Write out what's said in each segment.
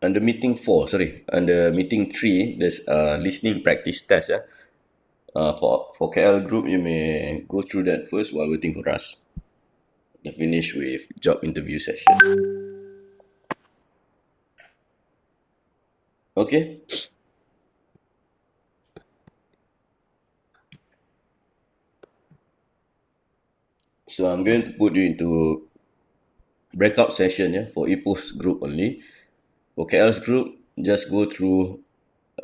under meeting 4, under meeting 3, there's a listening practice test. Yeah. For KL group, you may go through that first while waiting for us to finish with job interview session. Okay. So I'm going to put you into breakout session, yeah, for EPOS group only. For KL's group, just go through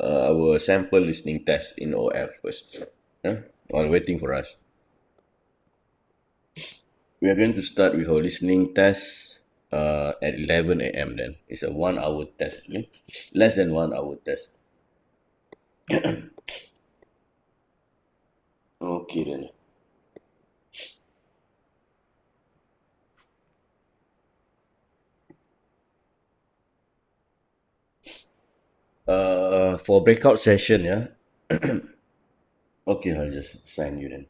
our sample listening test in OL first, yeah, while waiting for us. We are going to start with our listening test at 11 a.m. Then it's a 1 hour test, okay? Less than 1 hour test. Okay then. For breakout session, yeah. Okay, I'll just sign you then.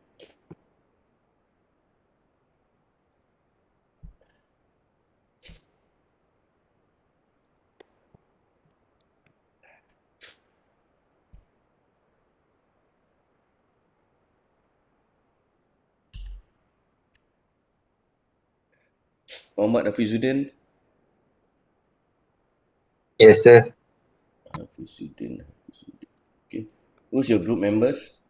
Muhammad Hafizuddin. Yes, sir. Hafizuddin. Okay. Who's your group members?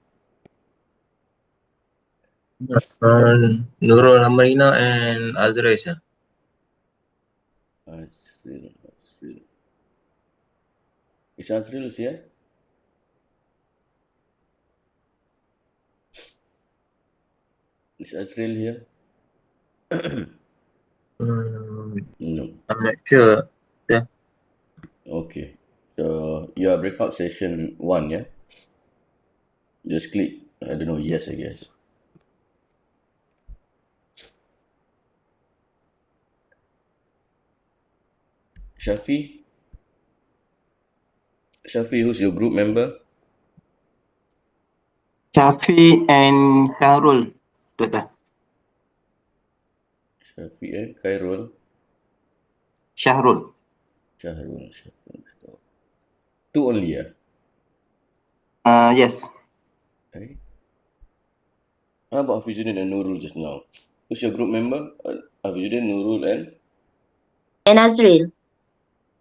Nurul Amarina and Azrael, sir. Azril. Is Azril here? Is Azril here? No. I'm not sure. Yeah. Okay. So you are breakout session 1, yeah? Just click, I don't know, yes, I guess. Shafi? Shafi, who's your group member? Shafi and Khairul, Tuan. Shafi and Khairul. Shahrul. Shahrul. Two only, yeah? Yes. Okay. How about Hafizuddin and Nurul just now? Who's your group member? Hafizuddin, Nurul, And Azrael.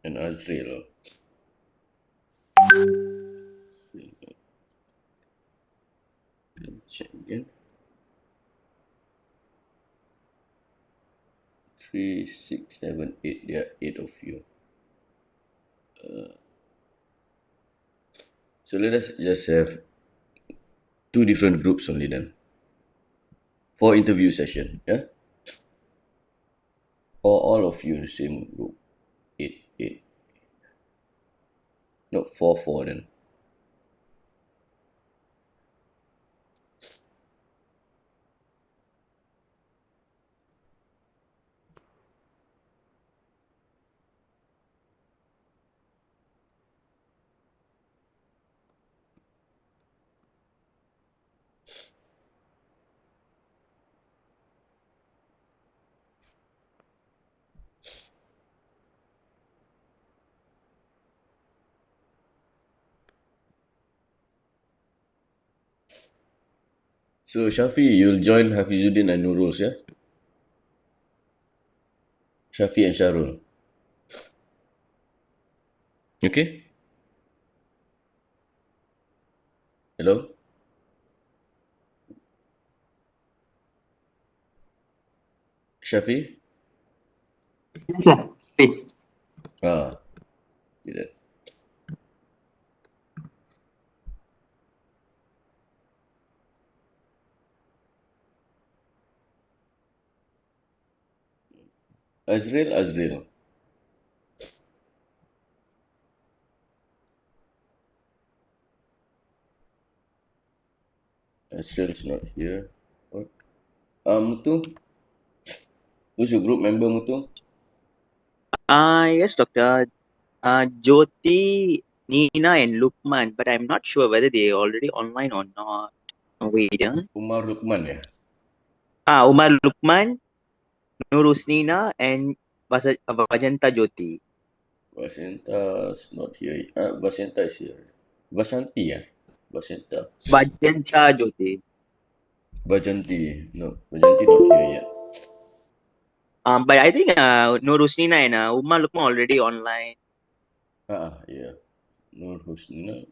and Azril. Let me check again. 3, 6, 7, 8. There are 8 of you. So let us just have 2 different groups only then. For interview session, yeah? Or all of you in the same group. 8, 8. No, 4, 4 then. So Shafi, you'll join Hafizuddin and Nurul, yeah? Shafi and Sharul. Okay? Hello? Shafi? Yes, sir. Shafi. Do that. Azrael. Azrael is not here. What? Mutu? Who's your group member, Mutu? Yes, Doctor. Jyoti, Nina, and Lukman, but I'm not sure whether they're already online or not. Wait, Umar Lukman, yeah? Umar Lukman, Nurus Nina, and Vajanta Jyoti. Vasenta's not here. Vasenta is here. Vasanti, yeah. Vasenta. Vajanta Jyoti. Vajanti. No, Vajanti not here yet. But I think no Rusnina and Uma Lukma already online. Yeah. Nur Husnina.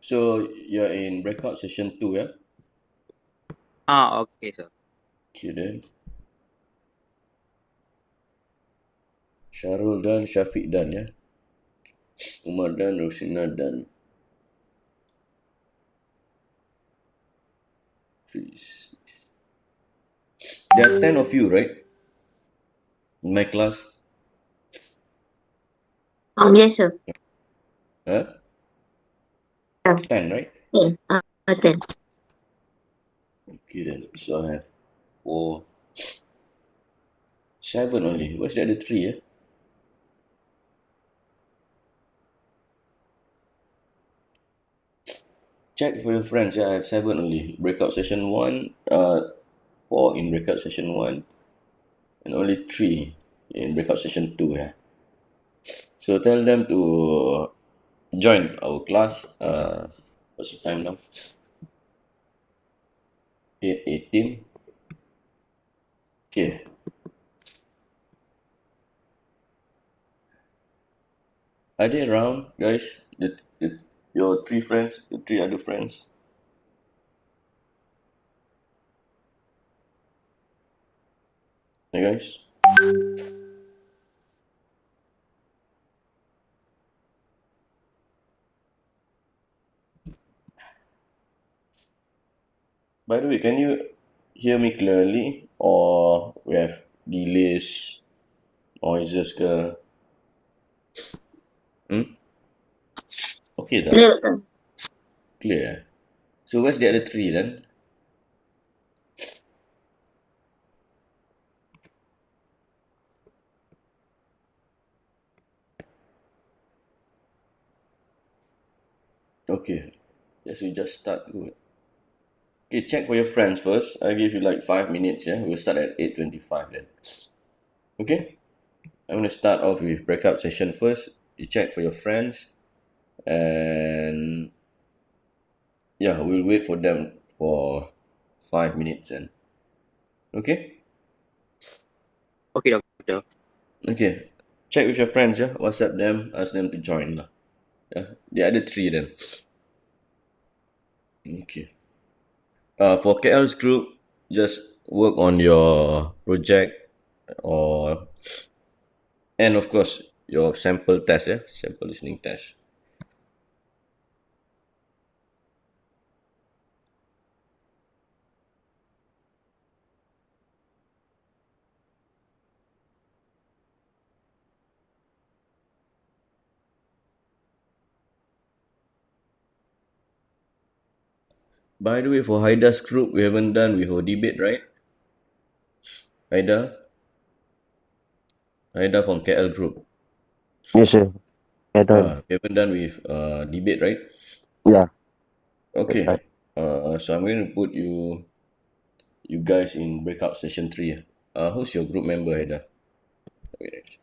So you're in breakout session 2, yeah? Okay, sir. Okay then. Syarul dan Syafiq dan, ya. Umar dan Rosina dan. Please. There are 10 of you, right? In my class. Yes, sir. Huh? Yeah. 10, right? Okay. 10. Okay then. So I have 4, 7 only. Where's the other 3, yeah? Check for your friends. Yeah, I have 7 only. Breakout session 1, 4 in breakout session 1, and only 3 in breakout session 2. Yeah. So tell them to join our class. What's the time now? 8:18. Okay. Are they around, guys? Your 3 friends, your 3 other friends? Hey, guys? By the way, can you hear me clearly? Or we have delays, noises ke? Okay, tak? Clear, sir. Clear. So where's the other 3 then? Okay. Yes, we just start. Good. Okay, check for your friends first. I'll give you like 5 minutes, yeah? We'll start at 8:25 then. Okay? I'm gonna start off with breakout session first. You check for your friends, and yeah, we'll wait for them for 5 minutes and okay? Okay, doctor. Okay. Check with your friends, yeah? WhatsApp them, ask them to join lah. Yeah. The other 3 then. Okay. For KL's group, just work on your project or and of course your sample test, yeah? Sample listening test. By the way, for Haida's group, we haven't done with our debate, right? Haida? Haida from KL group. Yes, sir. Yeah, done. We haven't done with debate, right? Yeah, that's right. Okay. So I'm going to put you guys in breakout session 3. Who's your group member, Haida? Wait.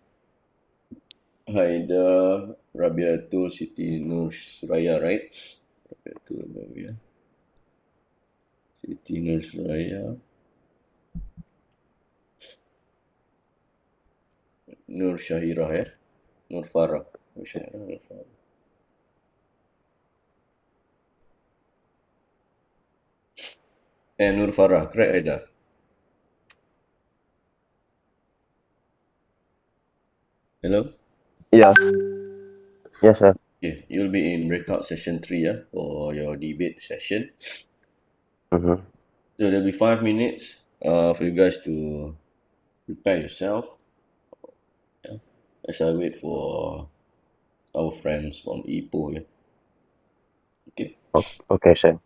Haida, Rabiatul, Siti Nur Suraya, right? Rabiatul, Rabia, Siti Nur Suraya, Nur Syahirah, ya? Nur Farah. Nur Syahirah, Nur Farah. Nur Farah, correct, Haida? Hello? Yeah. Yes, sir. Okay, you'll be in breakout session 3, yeah, for your debate session. Mm-hmm. So there'll be 5 minutes for you guys to prepare yourself, yeah, as I wait for our friends from Ipoh. Yeah. Okay. Okay, sir.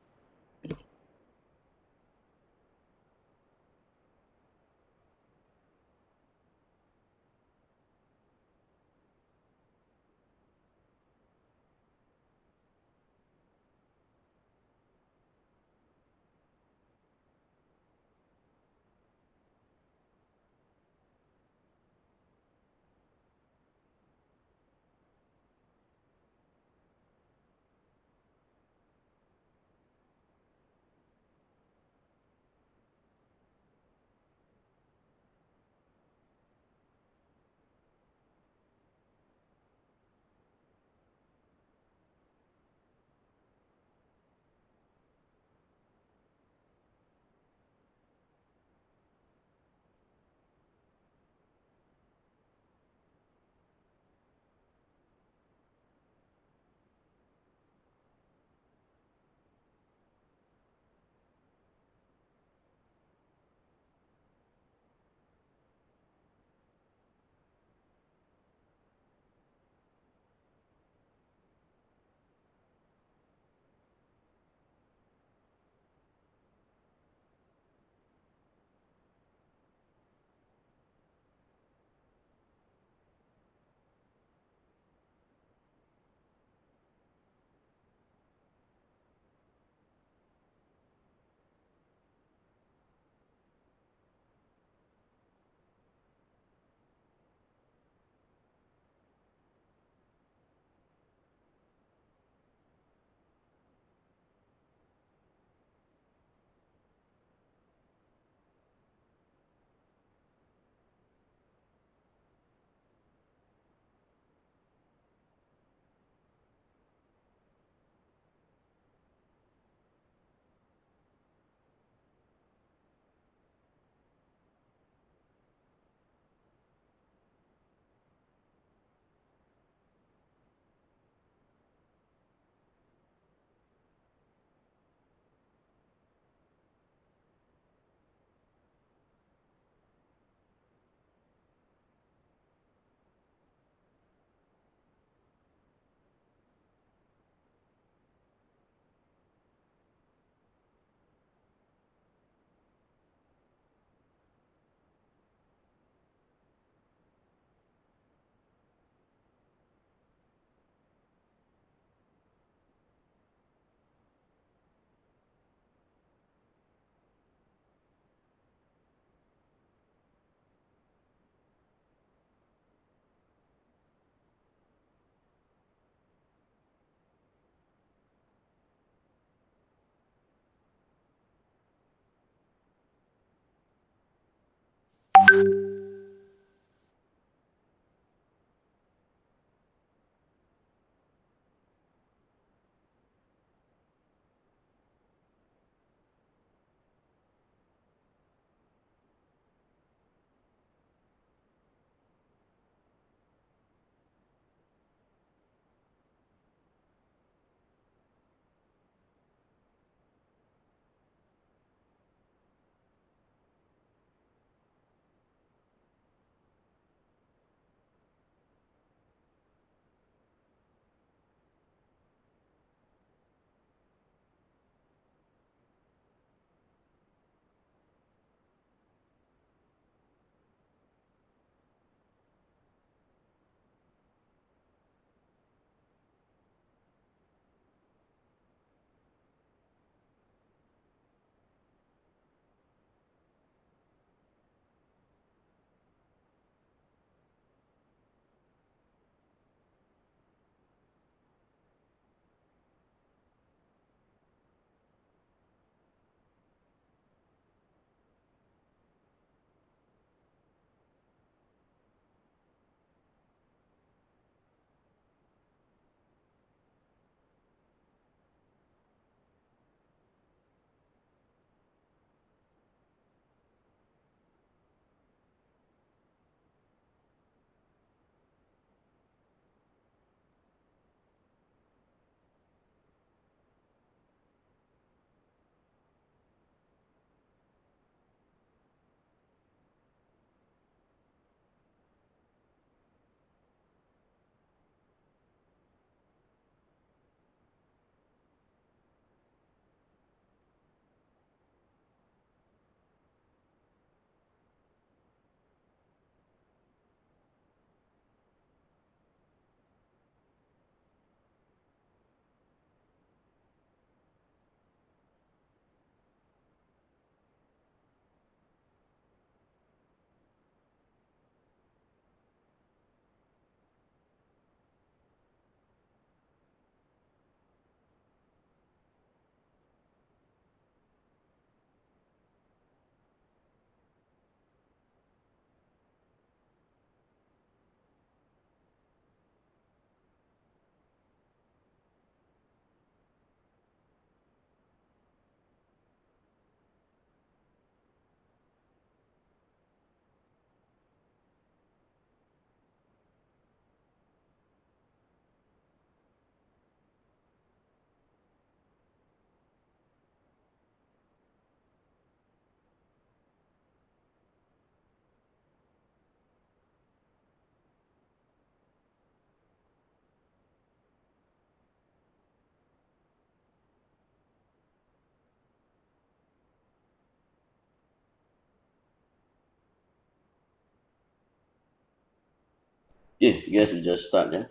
Okay, guess we just start, yeah.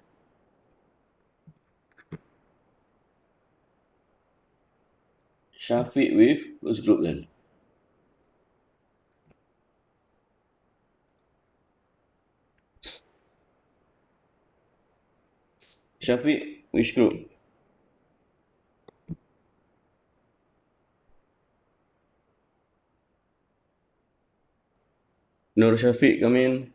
Shafiq with whose group then? Shafiq, which group? Nur Shafiq, come in.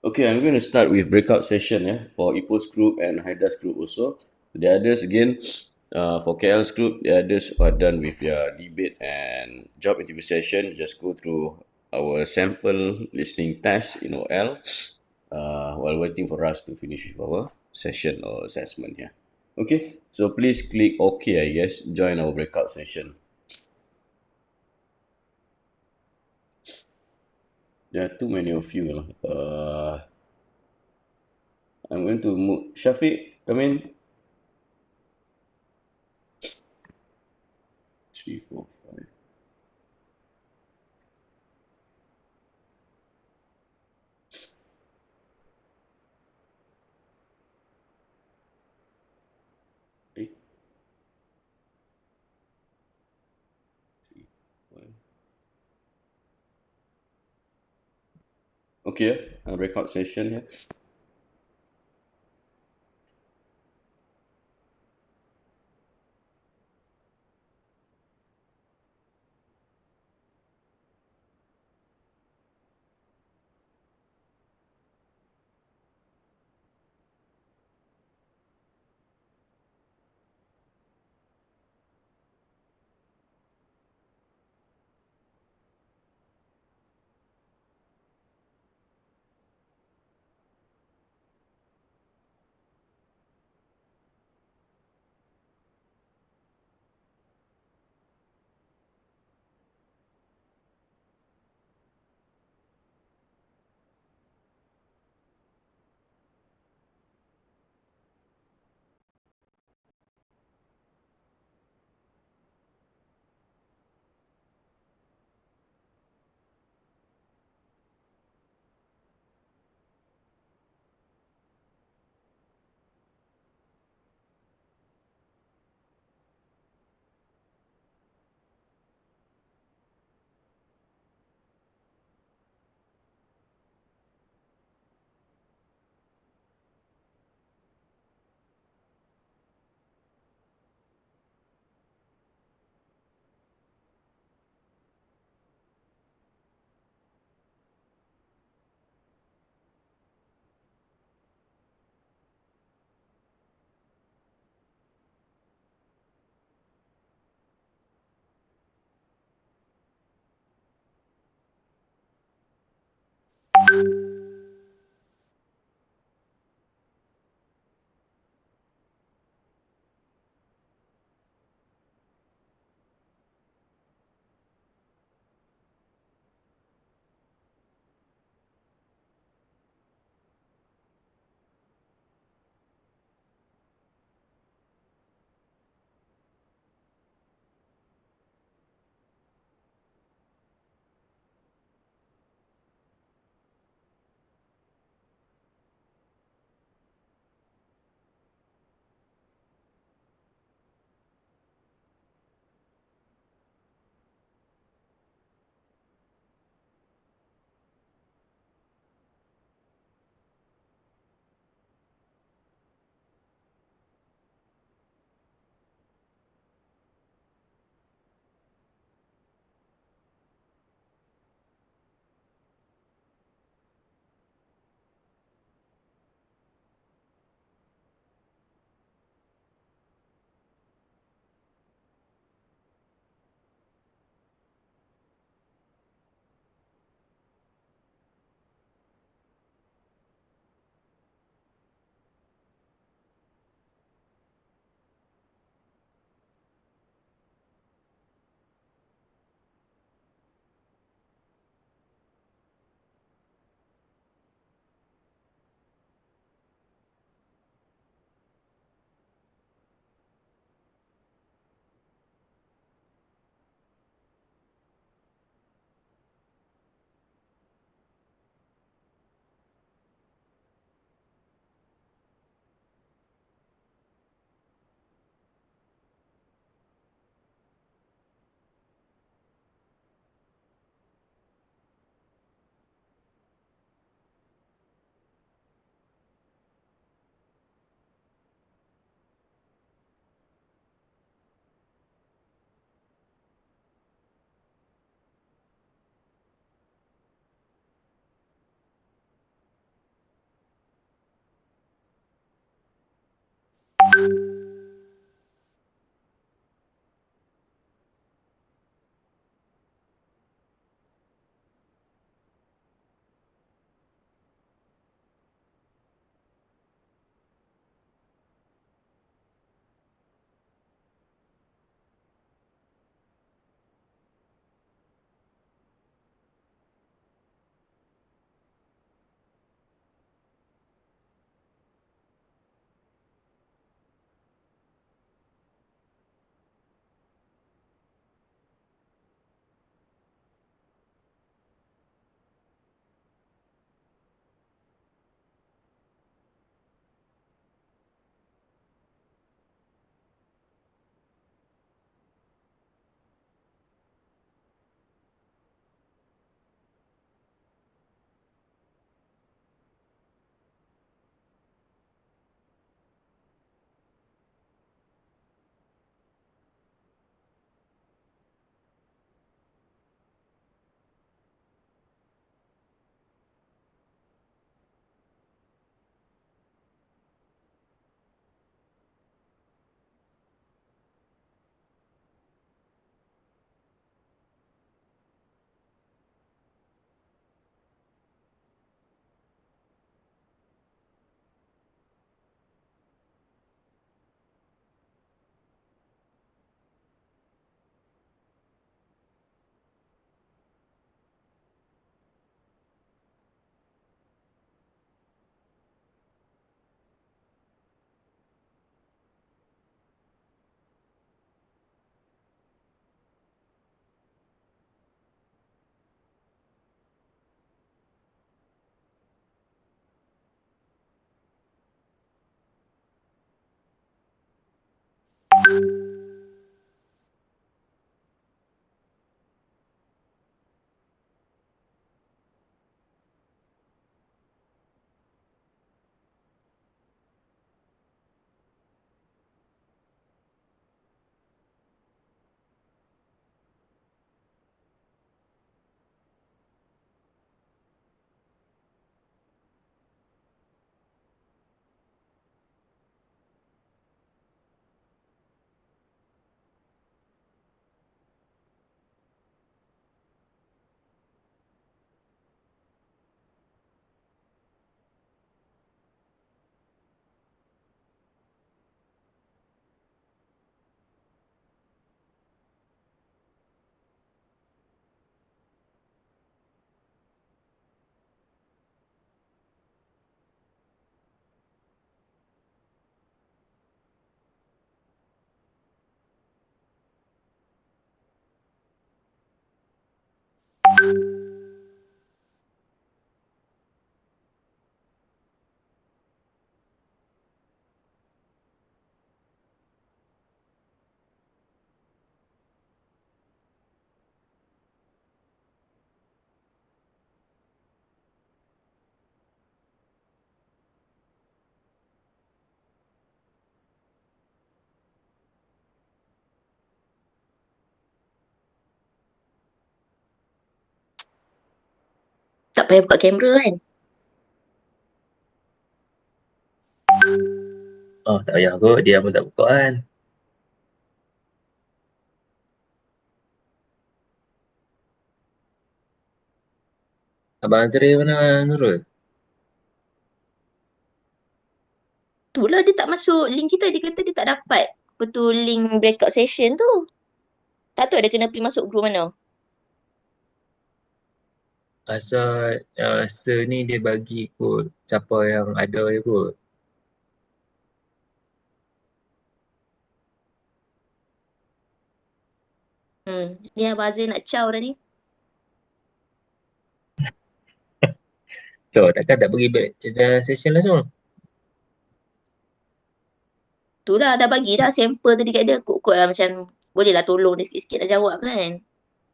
Okay, I'm going to start with breakout session, yeah, for Ipo's group and Haida's group also. The others again, for KL's group, the others are done with their debate and job interview session. Just go through our sample listening test in OL while waiting for us to finish with our session or assessment, yeah. Okay, so please click OK, I guess, join our breakout session. There are too many of you. I'm going to move. Shafiq, come in. 3, 4, 5. Okay. 3, 1. Okay, breakout session here. Tak payah buka kamera kan? Oh, tak payah kot. Dia pun tak buka kan. Abang Azri mana Nurul? Itulah dia tak masuk link kita. Dia kata dia tak dapat betul link breakout session tu. Tak tahu dia kena pergi masuk group mana. Asal sir ni dia bagi kot siapa yang ada je kot. Ni Abang Azri nak caw dah ni. So, takkan tak pergi back session langsung? Itulah dah bagi dah sampel tadi kat dia. Kut-kut lah macam bolehlah tolong dia sikit-sikit nak jawab kan.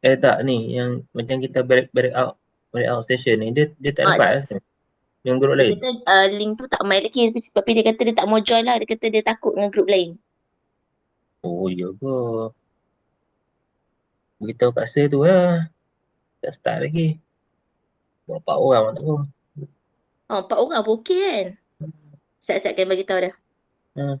Tak ni, yang macam kita break out session ni, dia tak dapat langsung. Yang group Dia lain. kata link tu tak main lagi tapi dia kata dia tak mau join lah. Dia kata dia takut dengan group lain. Oh, ya ke? Beritahu kat sir tu lah. Tak start lagi. Berapa orang tak tahu. 4 orang pun okey kan. Siap-siap kan bagi tahu dah. Hmm.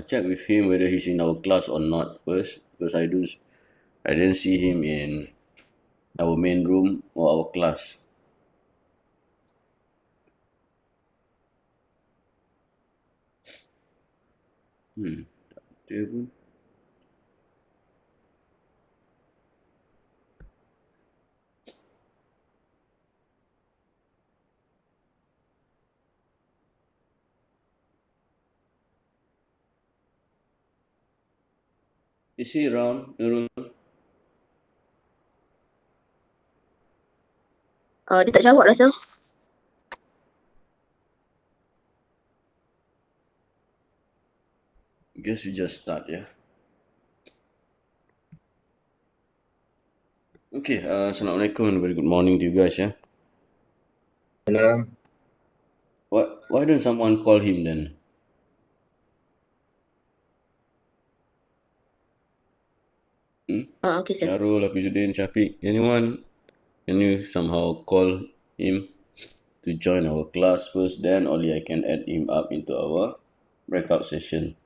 check with him whether he's in our class or not first, because I didn't see him in our main room or our class. Dia pun. Is he around, Nurul? Dia tak jawab lah, Sir. Guess we just start, yeah. Okay, Assalamualaikum and very good morning to you guys, yeah. Salam. Why don't someone call him then? Okay, Sir. Syarul, Hafizuddin, Shafiq, anyone? Can you somehow call him to join our class first? Then only I can add him up into our breakout session.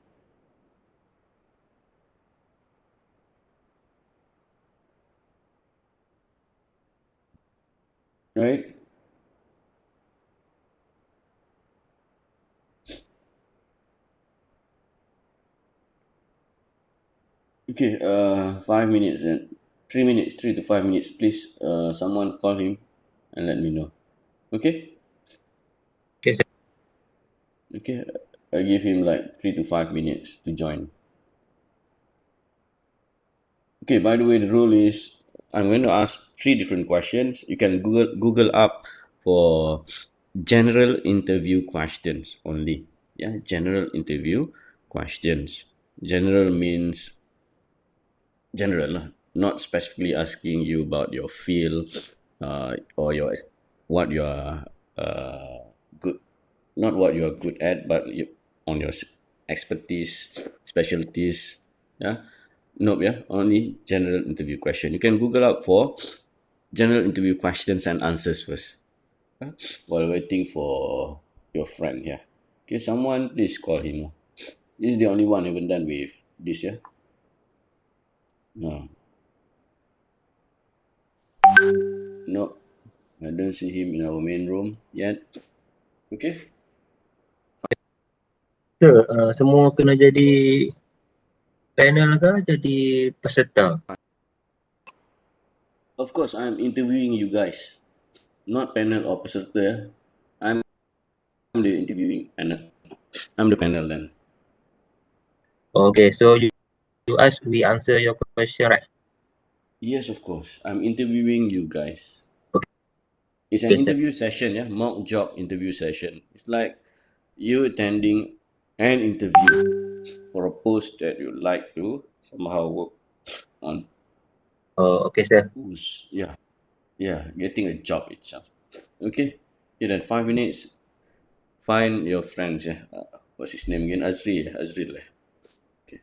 Right? Okay, 5 minutes and 3 minutes, 3 to 5 minutes, please. Someone call him and let me know. Okay? Okay, Sir. Okay, I give him like 3 to 5 minutes to join. Okay, by the way, the rule is I'm going to ask three different questions. You can Google up for general interview questions only. Yeah, general interview questions. General means general, lah, not specifically asking you about your field or your what you are good, not what you are good at, but on your expertise, specialties. Yeah, nope. Yeah, only general interview question. You can Google up for general interview questions and answers first, yeah, while waiting for your friend. Yeah. Okay, someone please call him. This is the only one I haven't done with this. Yeah. No. No. I don't see him in our main room yet. Okay. Sir, semua kena jadi panel ke jadi peserta? Of course, I'm interviewing you guys, not panel or peserta. I'm the interviewing panel. I'm the panel then. Okay, so you ask, we answer your question, right? Yes, of course. I'm interviewing you guys. Okay, It's an sir. interview session, yeah, mock job interview session. It's like you attending an interview for a post that you'd like to somehow work on. Oh, okay, sir. Who's yeah, getting a job itself. Okay. Yeah, then 5 minutes. Find your friends. Yeah. What's his name again? Azri. Azril. Okay.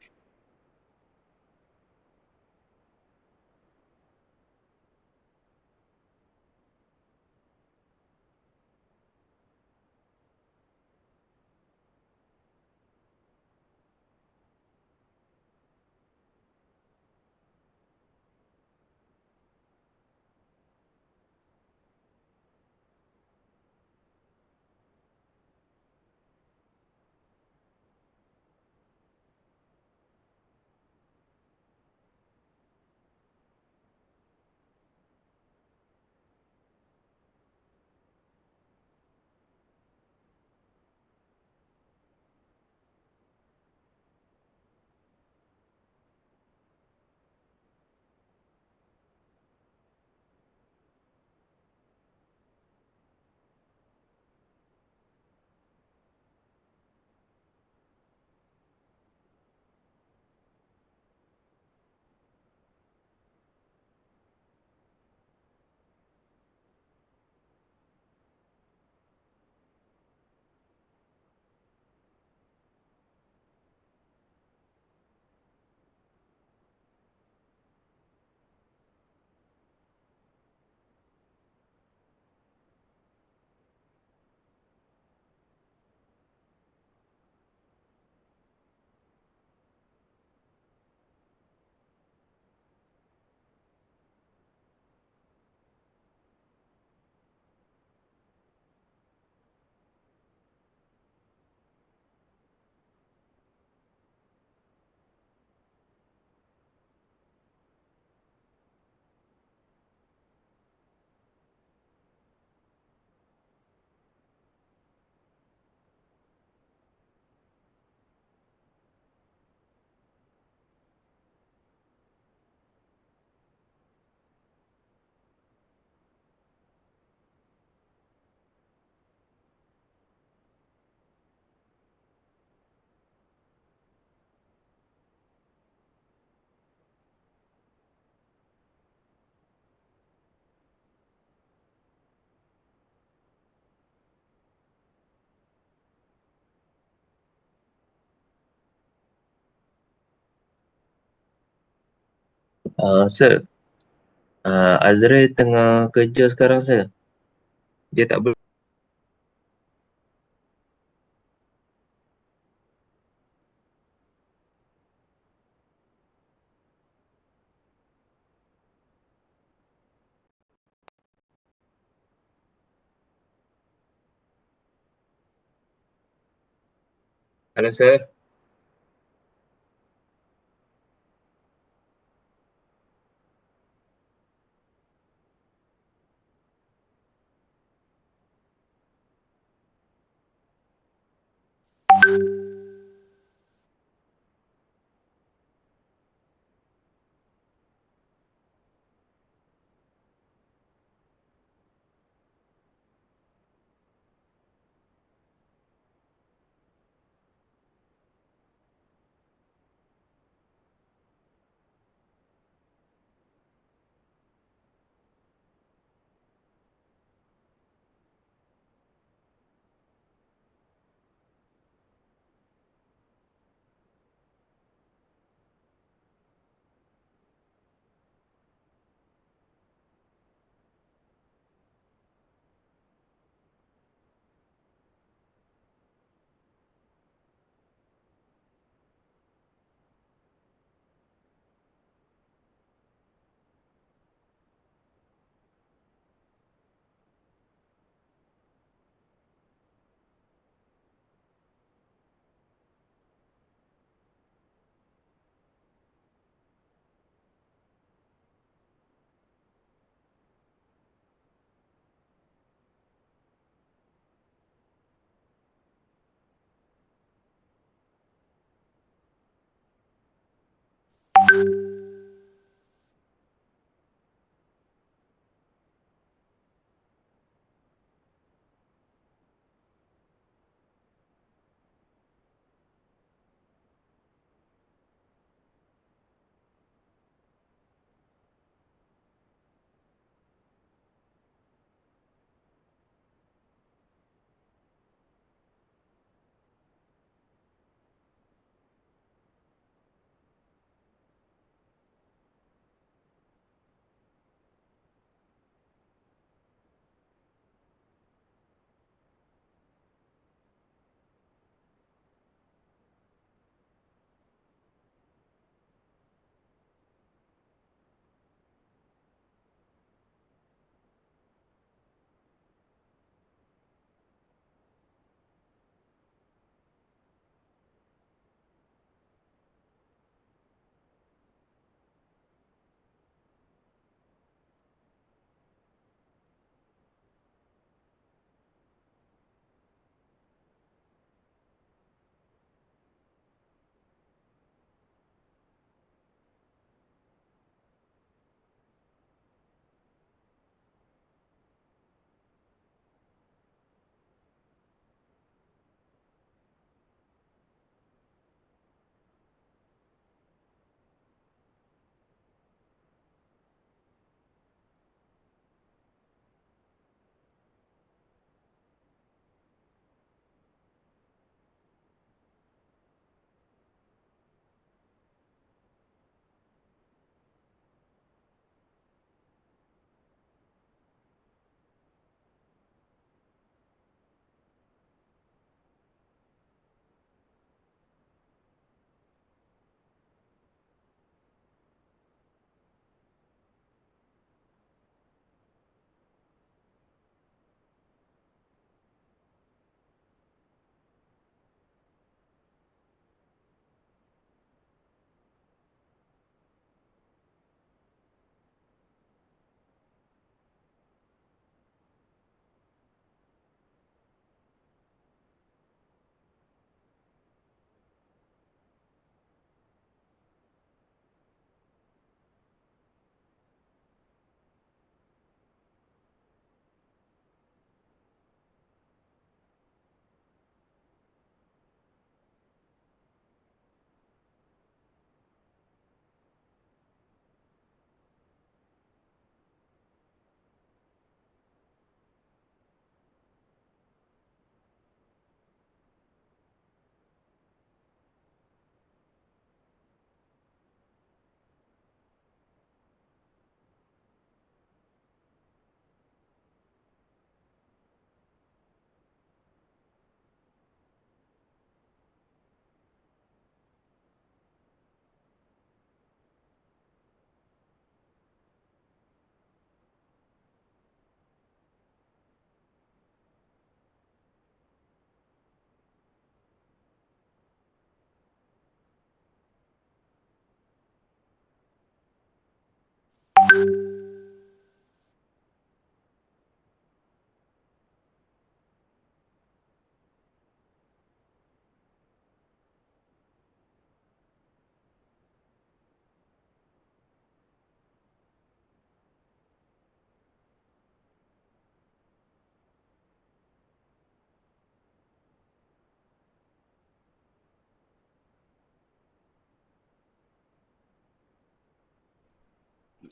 Sir, Azrael tengah kerja sekarang, sir. Dia tak boleh. Hello, sir.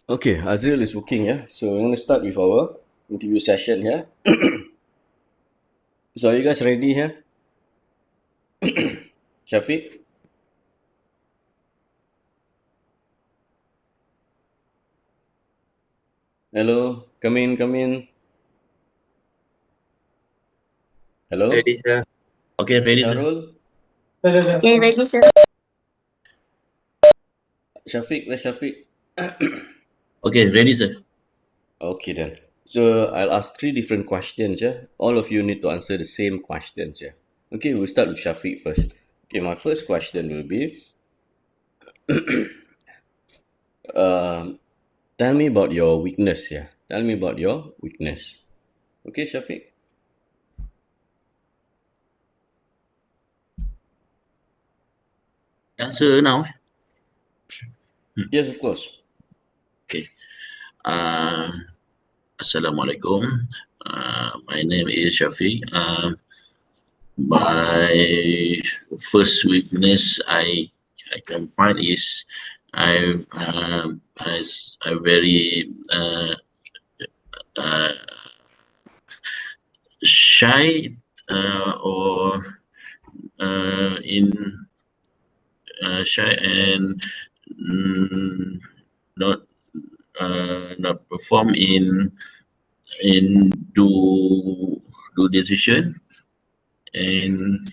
Okay, Azril is working, yeah. So we're gonna start with our interview session here. So are you guys ready here? Shafiq? Hello? Come in, come in. Hello? Ready, sir. Okay, ready, sir. Sharul? Okay, ready, sir. Shafiq? Where's Shafiq? Okay, ready, sir. Okay then. So I'll ask 3 different questions, yeah. All of you need to answer the same questions, yeah. Okay, we'll start with Shafiq first. Okay, my first question will be, tell me about your weakness, yeah. Tell me about your weakness. Okay, Shafiq? Answer now. Yes, of course. Okay. Assalamualaikum. My name is Shafiq. My first weakness I can find is I very uh, shy or in shy and mm, not not perform in do decision and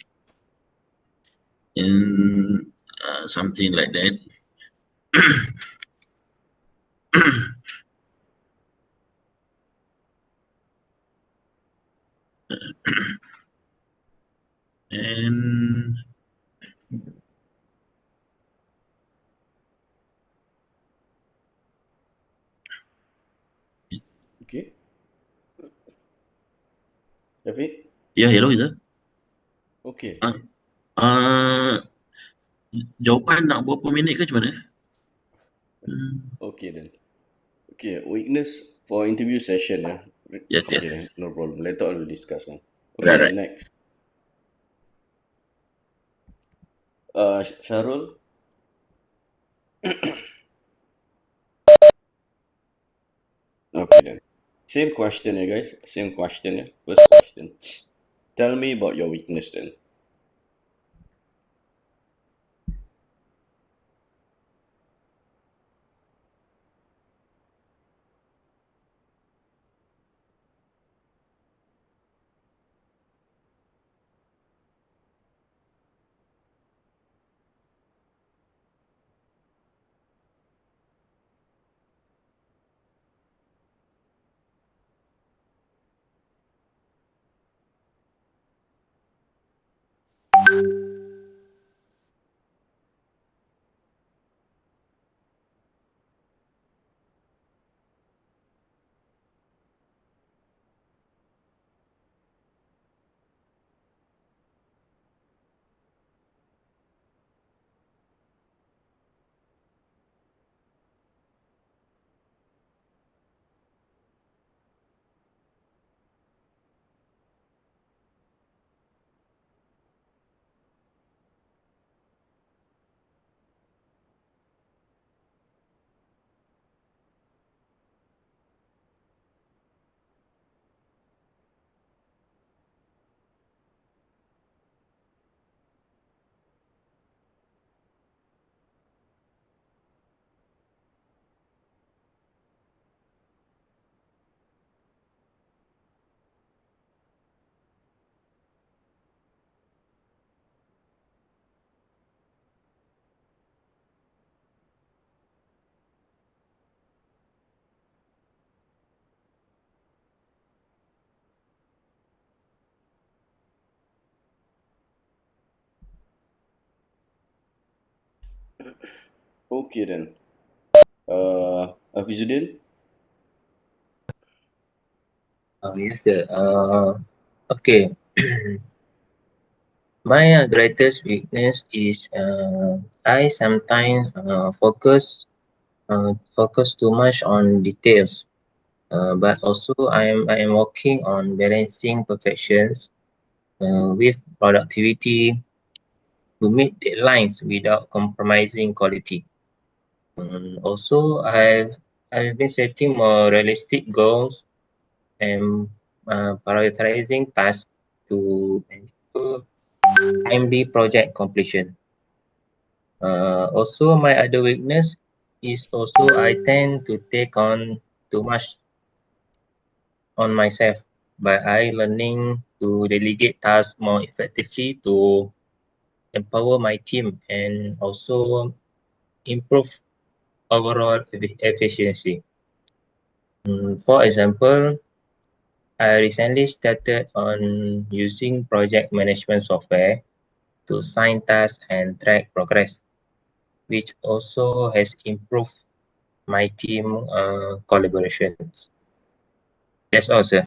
in something like that. And Okay. Shafiq? yeah, hello, is it? Okay. Uh, uh, Jawapan nak berapa minit ke macam mana? Okay then. Okay, weakness for interview session, yeah. Yes, Okay then, yes. no problem. Later on we'll discuss. Okay Right, then, right. next. Sharul? Okay then. Same question, yeah, guys. Same question, yeah. First question. Tell me about your weakness then. Okay then. Afizuddin? Yes, sir. Okay. My greatest weakness is I sometimes focus too much on details. But also I am working on balancing perfections with productivity to meet deadlines without compromising quality. Also, I've been setting more realistic goals and prioritizing tasks to ensure timely project completion. Also, my other weakness is also I tend to take on too much on myself, but I learning to delegate tasks more effectively to empower my team and also improve overall efficiency. For example, I recently started on using project management software to assign tasks and track progress, which also has improved my team collaborations. That's all, sir.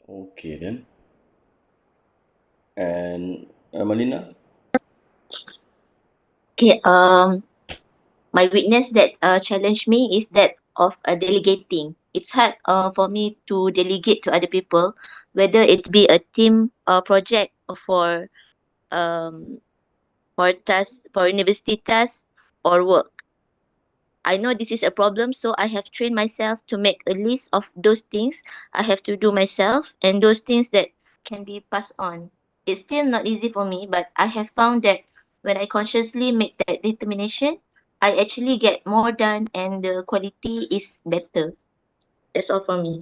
Okay then. And Malina? Okay, my weakness that challenge me is that of delegating. It's hard for me to delegate to other people, whether it be a team project or um for university tasks or work. I know this is a problem, so I have trained myself to make a list of those things I have to do myself and those things that can be passed on. It's still not easy for me, but I have found that when I consciously make that determination, I actually get more done and the quality is better. That's all for me.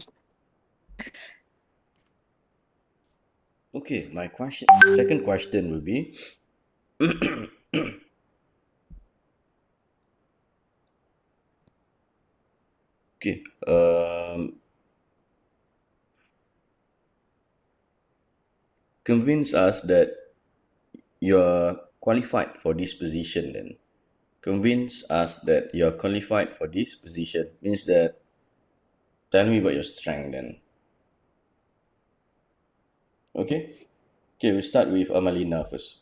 Okay, my second question will be okay. Convince us that you're qualified for this position then. Convince us that you're qualified for this position means that tell me about your strength then. Okay? Okay, we'll start with Amalina first.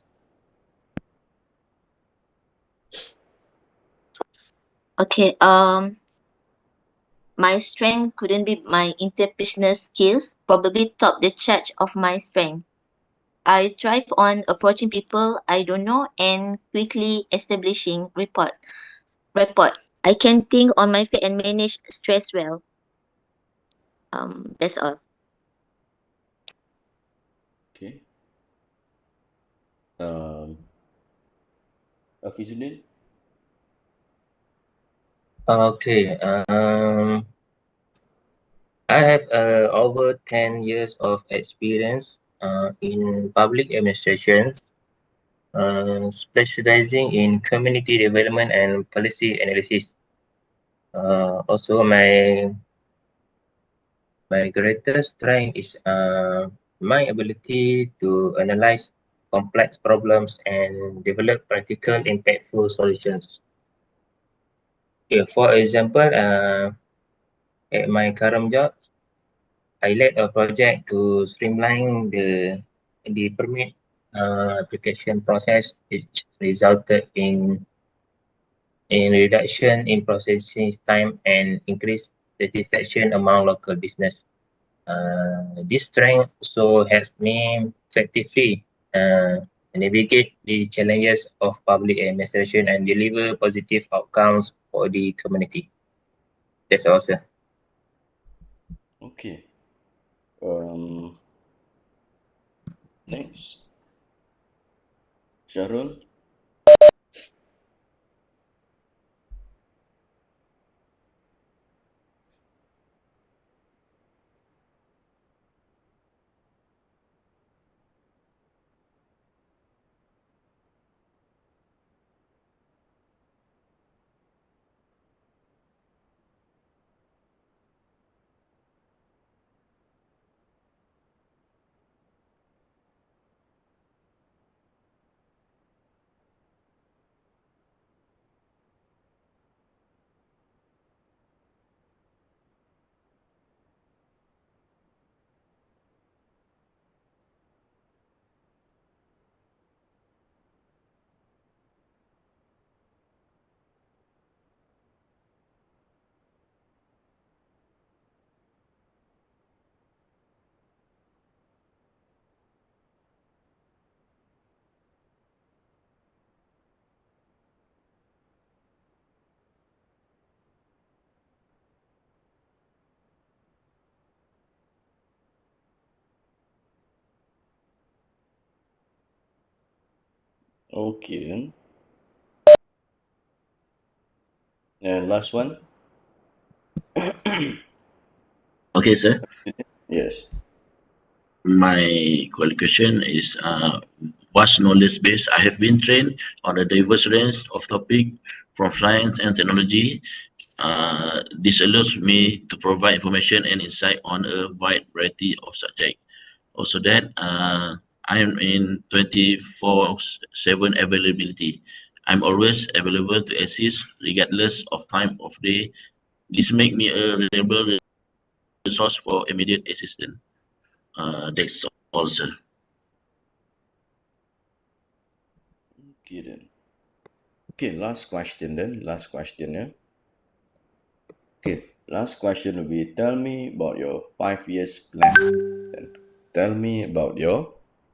Okay, my strength couldn't be my interpersonal skills, probably top the charge of my strength. I thrive on approaching people I don't know and quickly establishing rapport. I can think on my feet and manage stress well. That's all. Okay. Um Afizuddin? Okay. I have over 10 years of experience in public administrations, specializing in community development and policy analysis. Also, my greatest strength is my ability to analyze complex problems and develop practical, impactful solutions. Okay, for example, at my current job, I led a project to streamline the permit application process, which resulted in reduction in processing time and increased satisfaction among local business. This strength also helps me effectively navigate the challenges of public administration and deliver positive outcomes for the community. That's all, sir. Okay. Um Next. Shahrul? Okay then. And last one. Okay, sir. Yes. My qualification is vast knowledge base. I have been trained on a diverse range of topics from science and technology. This allows me to provide information and insight on a wide variety of subjects. Also that I am in 24/7 availability. I'm always available to assist regardless of time of day. This make me a reliable resource for immediate assistance. That's all, sir. Okay then. Okay, last question then. Last question, yeah. Okay, last question will be tell me about your 5 years plan. Then tell me about your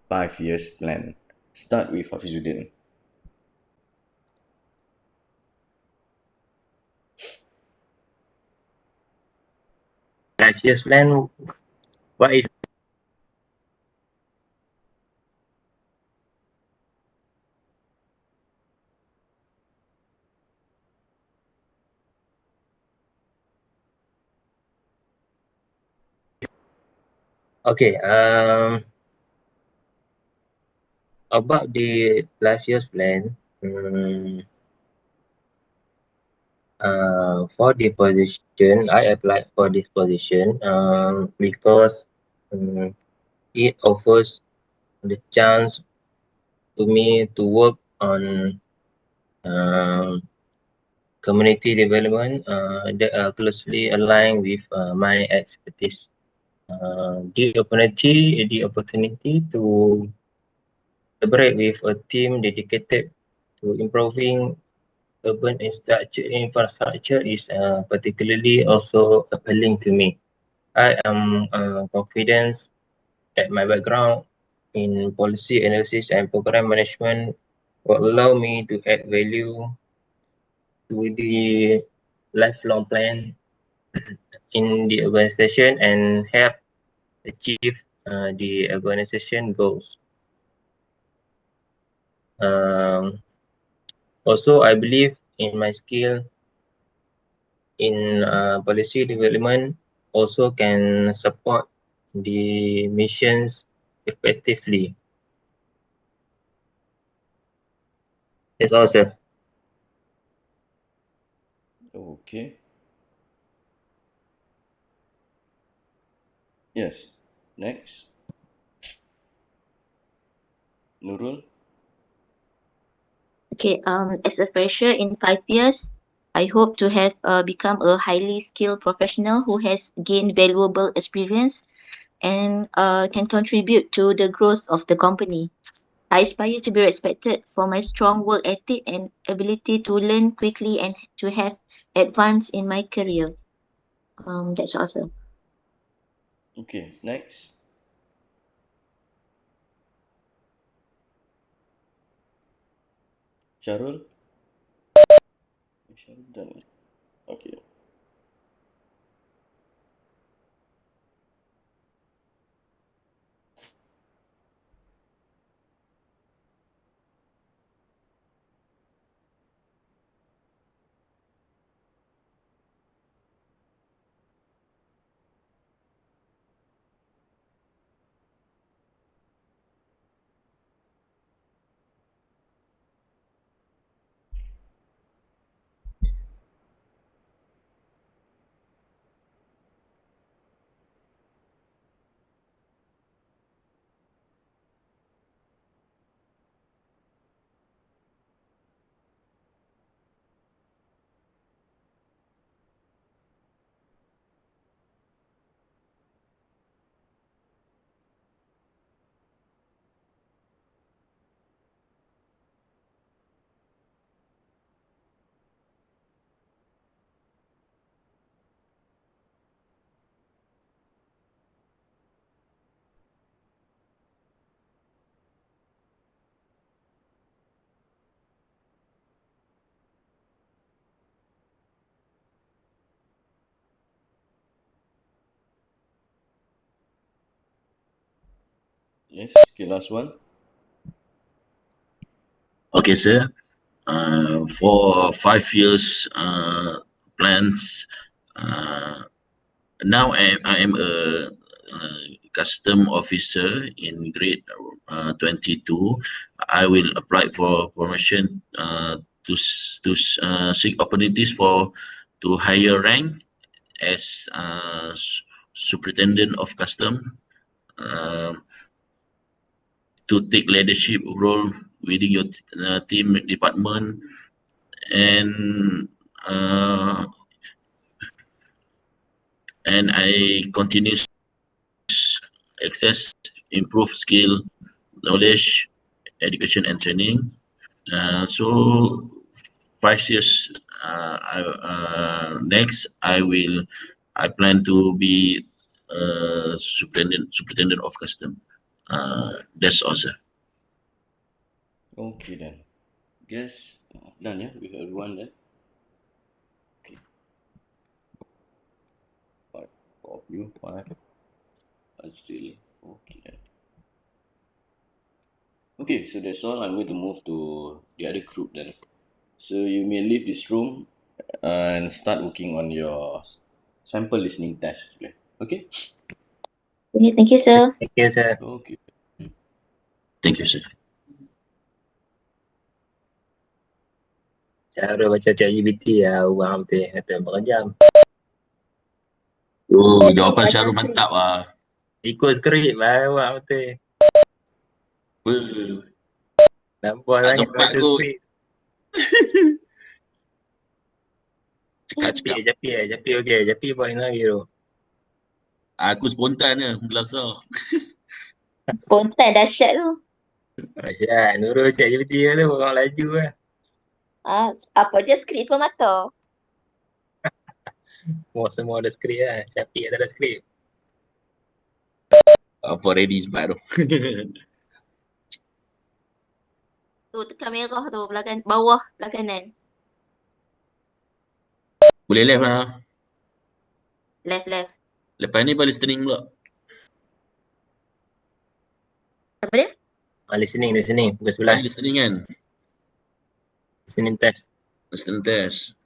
5 years plan. Start with Hafizuddin. 5 years plan, what is okay? About the 5 years plan, for the position, I applied for this position because it offers the chance to me to work on community development that are closely aligned with my expertise. The opportunity to collaborate with a team dedicated to improving urban infrastructure is particularly also appealing to me. I am confident that my background in policy analysis and program management will allow me to add value to the lifelong plan in the organization and help achieve the organization goals. Um, Also, I believe in my skill in policy development also can support the missions effectively. That's all, sir. Okay. Yes. Next. Nurul. Okay, as a fresher in 5 years, I hope to have become a highly skilled professional who has gained valuable experience and can contribute to the growth of the company. I aspire to be respected for my strong work ethic and ability to learn quickly and to have advance in my career. That's awesome. Okay. Next. Charul. Charul done. Okay. Yes. Okay. Last one. Okay, sir. For 5 years plans, now I am a custom officer in grade 22. I will apply for promotion to seek opportunities for to higher rank as superintendent of custom, uh, to take leadership role within your team department, and uh, I continue access, improve skill, knowledge, education and training. So 5 years next, I plan to be superintendent of custom. That's all, sir. Okay then. Guess done, yeah, with everyone then. Okay. Five of you, five. Still okay then. Okay, so that's all. I'm going to move to the other group then. So you may leave this room and start working on your sample listening test. Okay? Okay, thank you, sir. Thank you, sir. Okay. Thank you, sir. Cara baca ChatGPT lah, orang betul kata berapa jam. Oh, jawapan Syarul mantap lah. Ikut skrip lah orang betul. Nampak Tak sangat sempat baca kot. skrip. Cakap-cakap. Japi okey. Japi buat yang lagi tu. Aku spontan je, belasah. Konten dahsyat tu. Asyik, Nurul ChatGPT tu orang laju lah. Apa dia skrip pun mata. Semua ada skrip lah. Japi tak ada skrip. Apa ready sebab tu. Tu tekan merah tu belakang bawah belah kanan. Boleh left lah. Left. Lepas ni balik listening pula. Apa dia? Listening. Pukul Lepas sebelah. ni listening kan. Listening test. Listening test.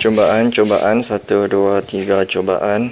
Cubaan, 1, 2, 3 cubaan.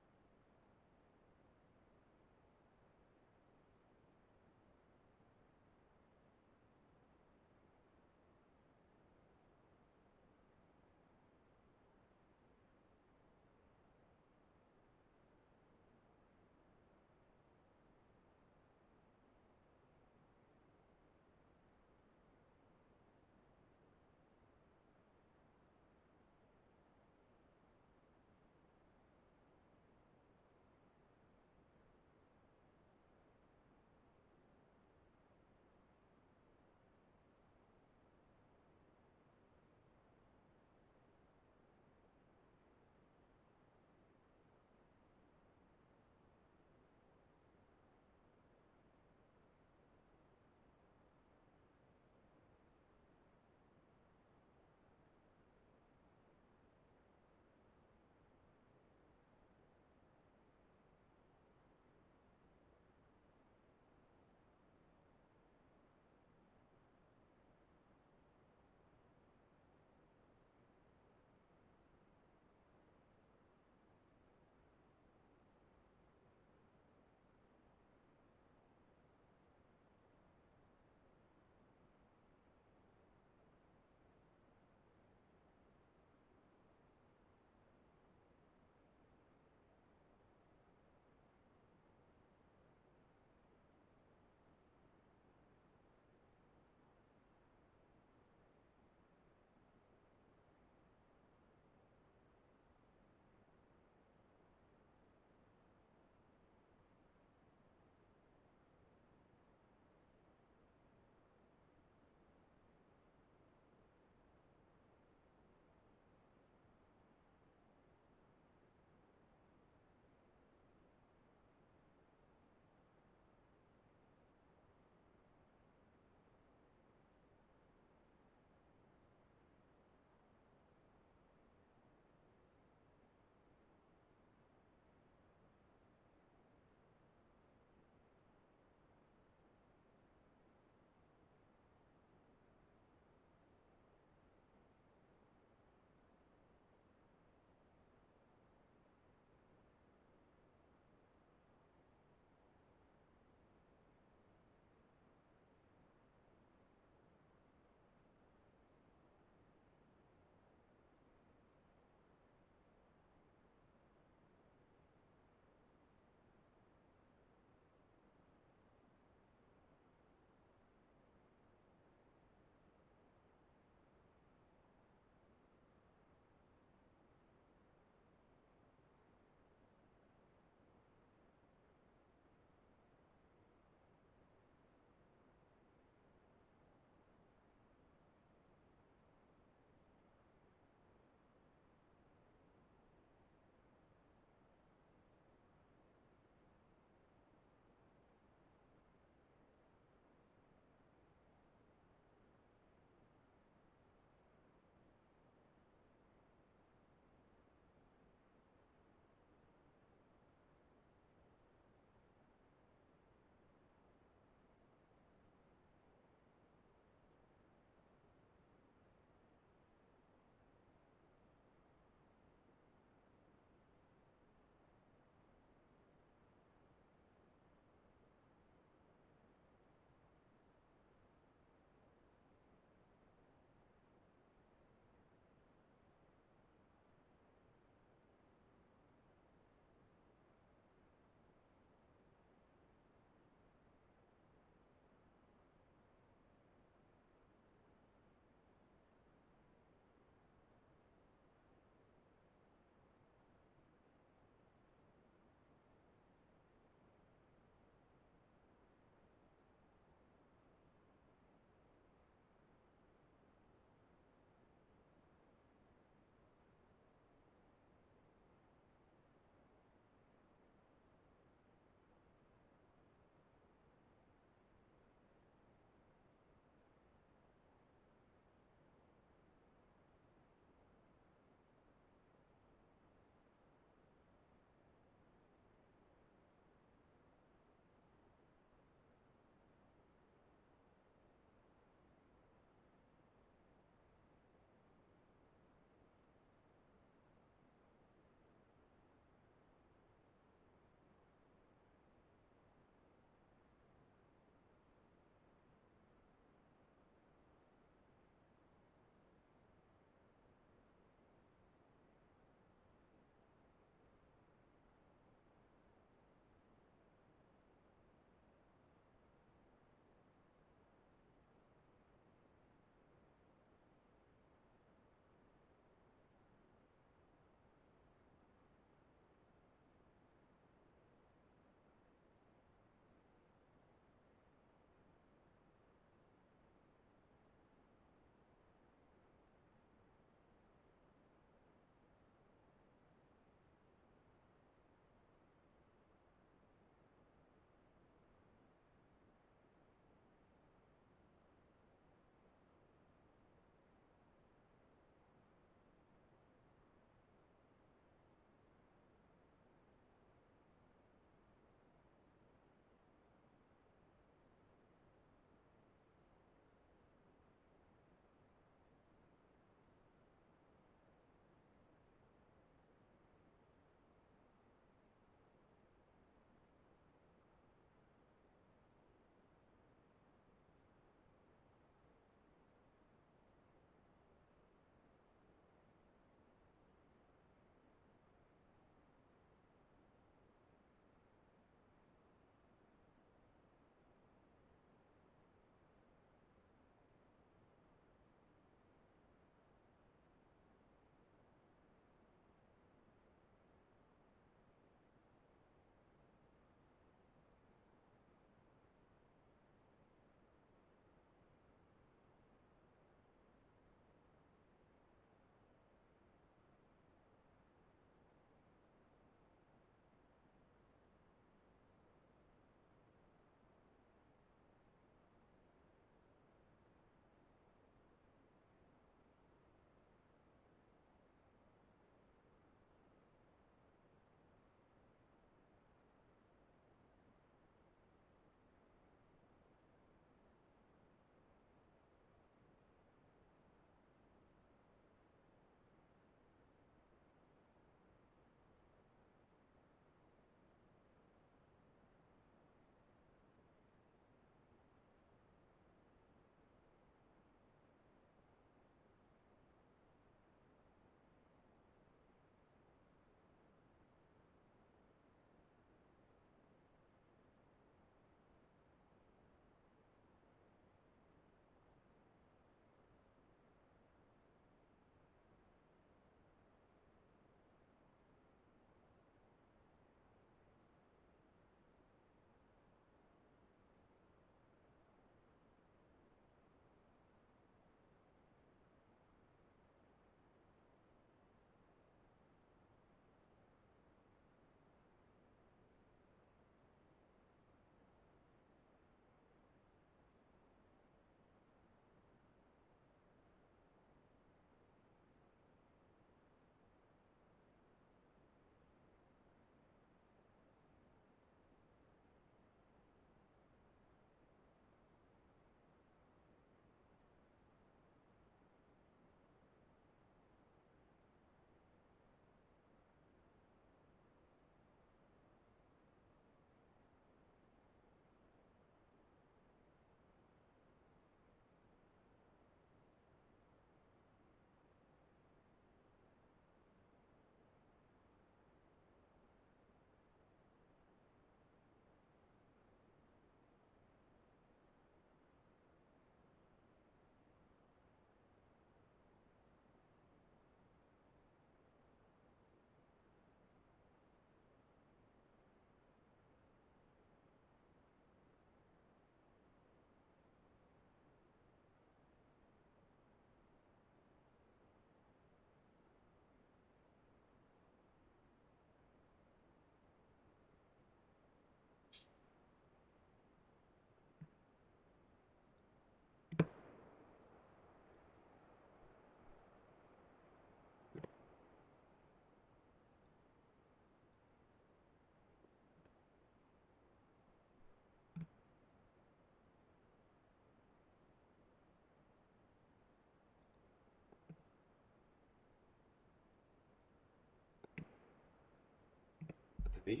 Hello?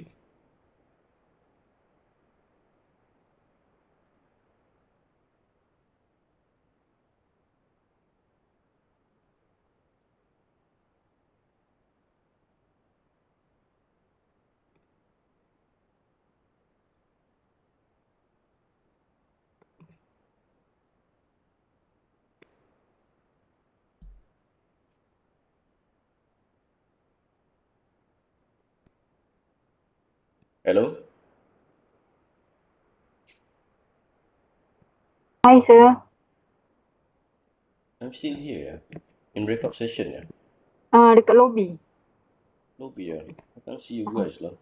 Hi, sir. I'm still here, in breakout session, yeah. Dekat lobby. Lobby, yeah. I can't see you guys, lah.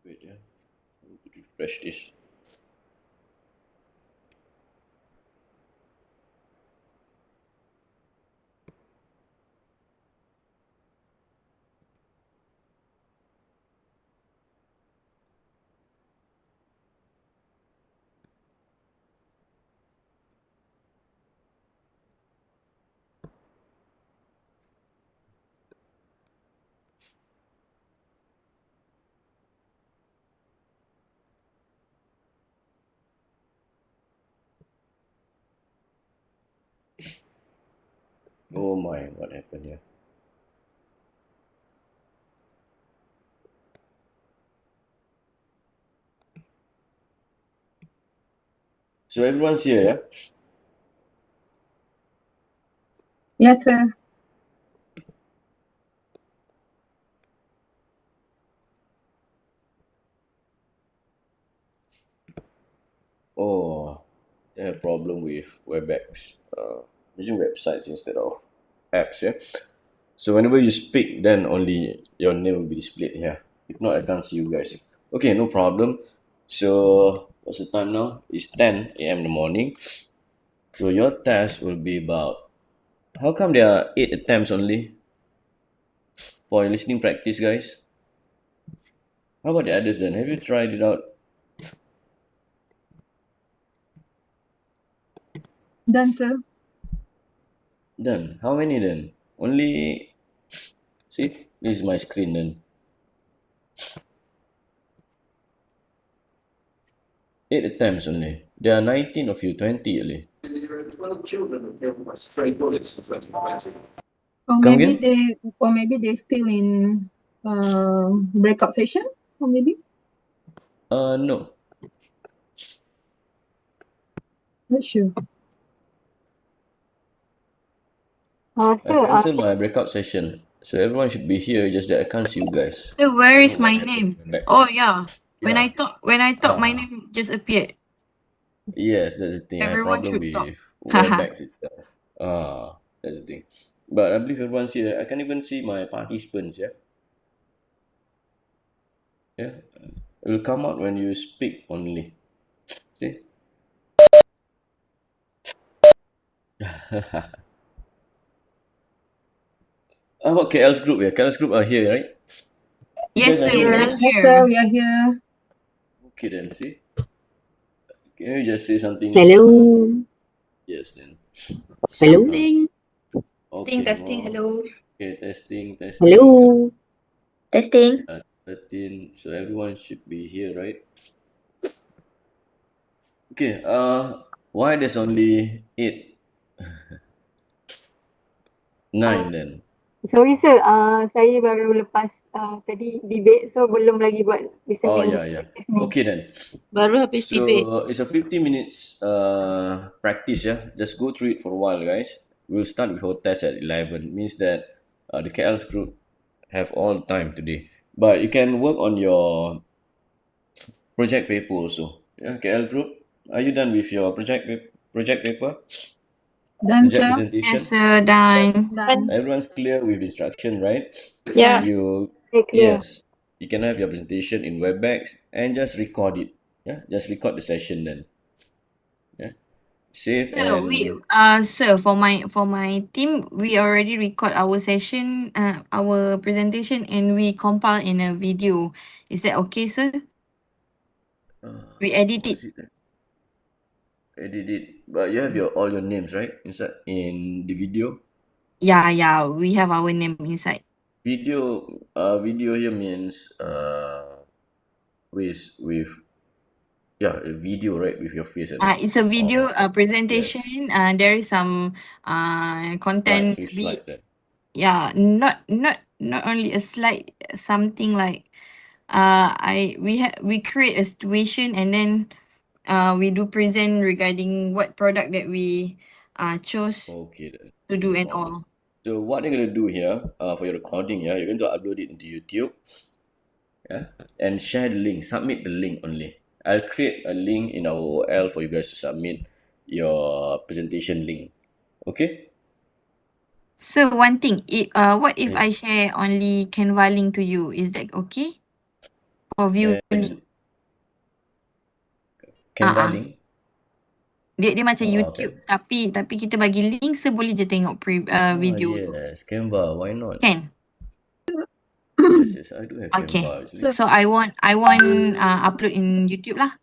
Wait, yeah. I need to refresh this. Oh my, what happened here? So everyone's here, yeah? Yes, sir. Oh, they have problem with WebEx. Using websites instead of apps, yeah? So whenever you speak, then only your name will be displayed here. If not, I can't see you guys. Okay, no problem. So what's the time now? It's 10 a.m. in the morning. So your test will be about, how come there are 8 attempts only for your listening practice, guys? How about the others then? Have you tried it out? Done, sir. Done. How many then? Only, see, this is my screen then. 8 attempts only. There are 19 of you, 20 only. Or Come maybe again? they still in breakout session. Or maybe No. not sure. I've Sir. canceled my breakout session. So everyone should be here, just that I can't see you guys. So where Don't know is what my happened. name? Back. Oh yeah. Yeah. When I talk, my Ah, name just appeared. yes, that's the thing. I have Everyone problem should talk. with WebEx itself. Ah, that's the thing. But I believe everyone's here. I can even see my participants, yeah? Yeah. It will come out when you speak only. See? How about KL's group? Yeah, KL's group are here, right? You guys Yes, are sir, here, we Here. are right? Yes, sir. here. We are here. Okay then, see? Can you just say something? Hello. Yes then. Hello. Something. Testing, Okay, testing. more. Hello. Okay, testing, testing. Hello. Testing. 13. So everyone should be here, right? Okay, why there's only 8? 9 then? Sorry, sir. Saya baru lepas tadi debate, so belum lagi buat Oh, listening yeah, yeah. practice ni. Okay then. Baru habis debate. So it's a 50 minutes practice, yeah. Just go through it for a while, guys. We'll start with our test at 11. Means that the KL's group have all the time today. But you can work on your project paper also. Yeah, KL group. Are you done with your project paper? Done, Project sir. Yes, presentation? sir, done. Done. Everyone's clear with instruction, right? Yeah. You Okay, clear. yes, you can have your presentation in WebEx and just record it. Yeah, just record the session then. Yeah. save Sir, we and sir, for my team, we already record our session, our presentation, and we compile in a video. Is that okay, sir? We edit what it. is it? Edit it. But you have your all your names right inside in the video. Yeah, we have our name inside. Video here means with yeah, a video right with your face and It's a video yes, presentation. There is some slides content. with slides then. Yeah, not only a slide, something like we create a situation, and then we do present regarding what product that we chose Okay then, to okay, do no and problem. all. So what you're gonna do here for your recording, yeah, you're going to upload it into YouTube, yeah, and share the link. Submit the link only. I'll create a link in our OL for you guys to submit your presentation link. Okay? So one thing, what if I Yes. share only Canva link to you? Is that okay? Or view link? And Canva Ah, link. dia macam Okay. YouTube, tapi kita bagi link, so boleh je tengok video tu. Yes, Canva. Why not? Can? Yes, I do have Okay. Canva actually. So I want upload in YouTube lah.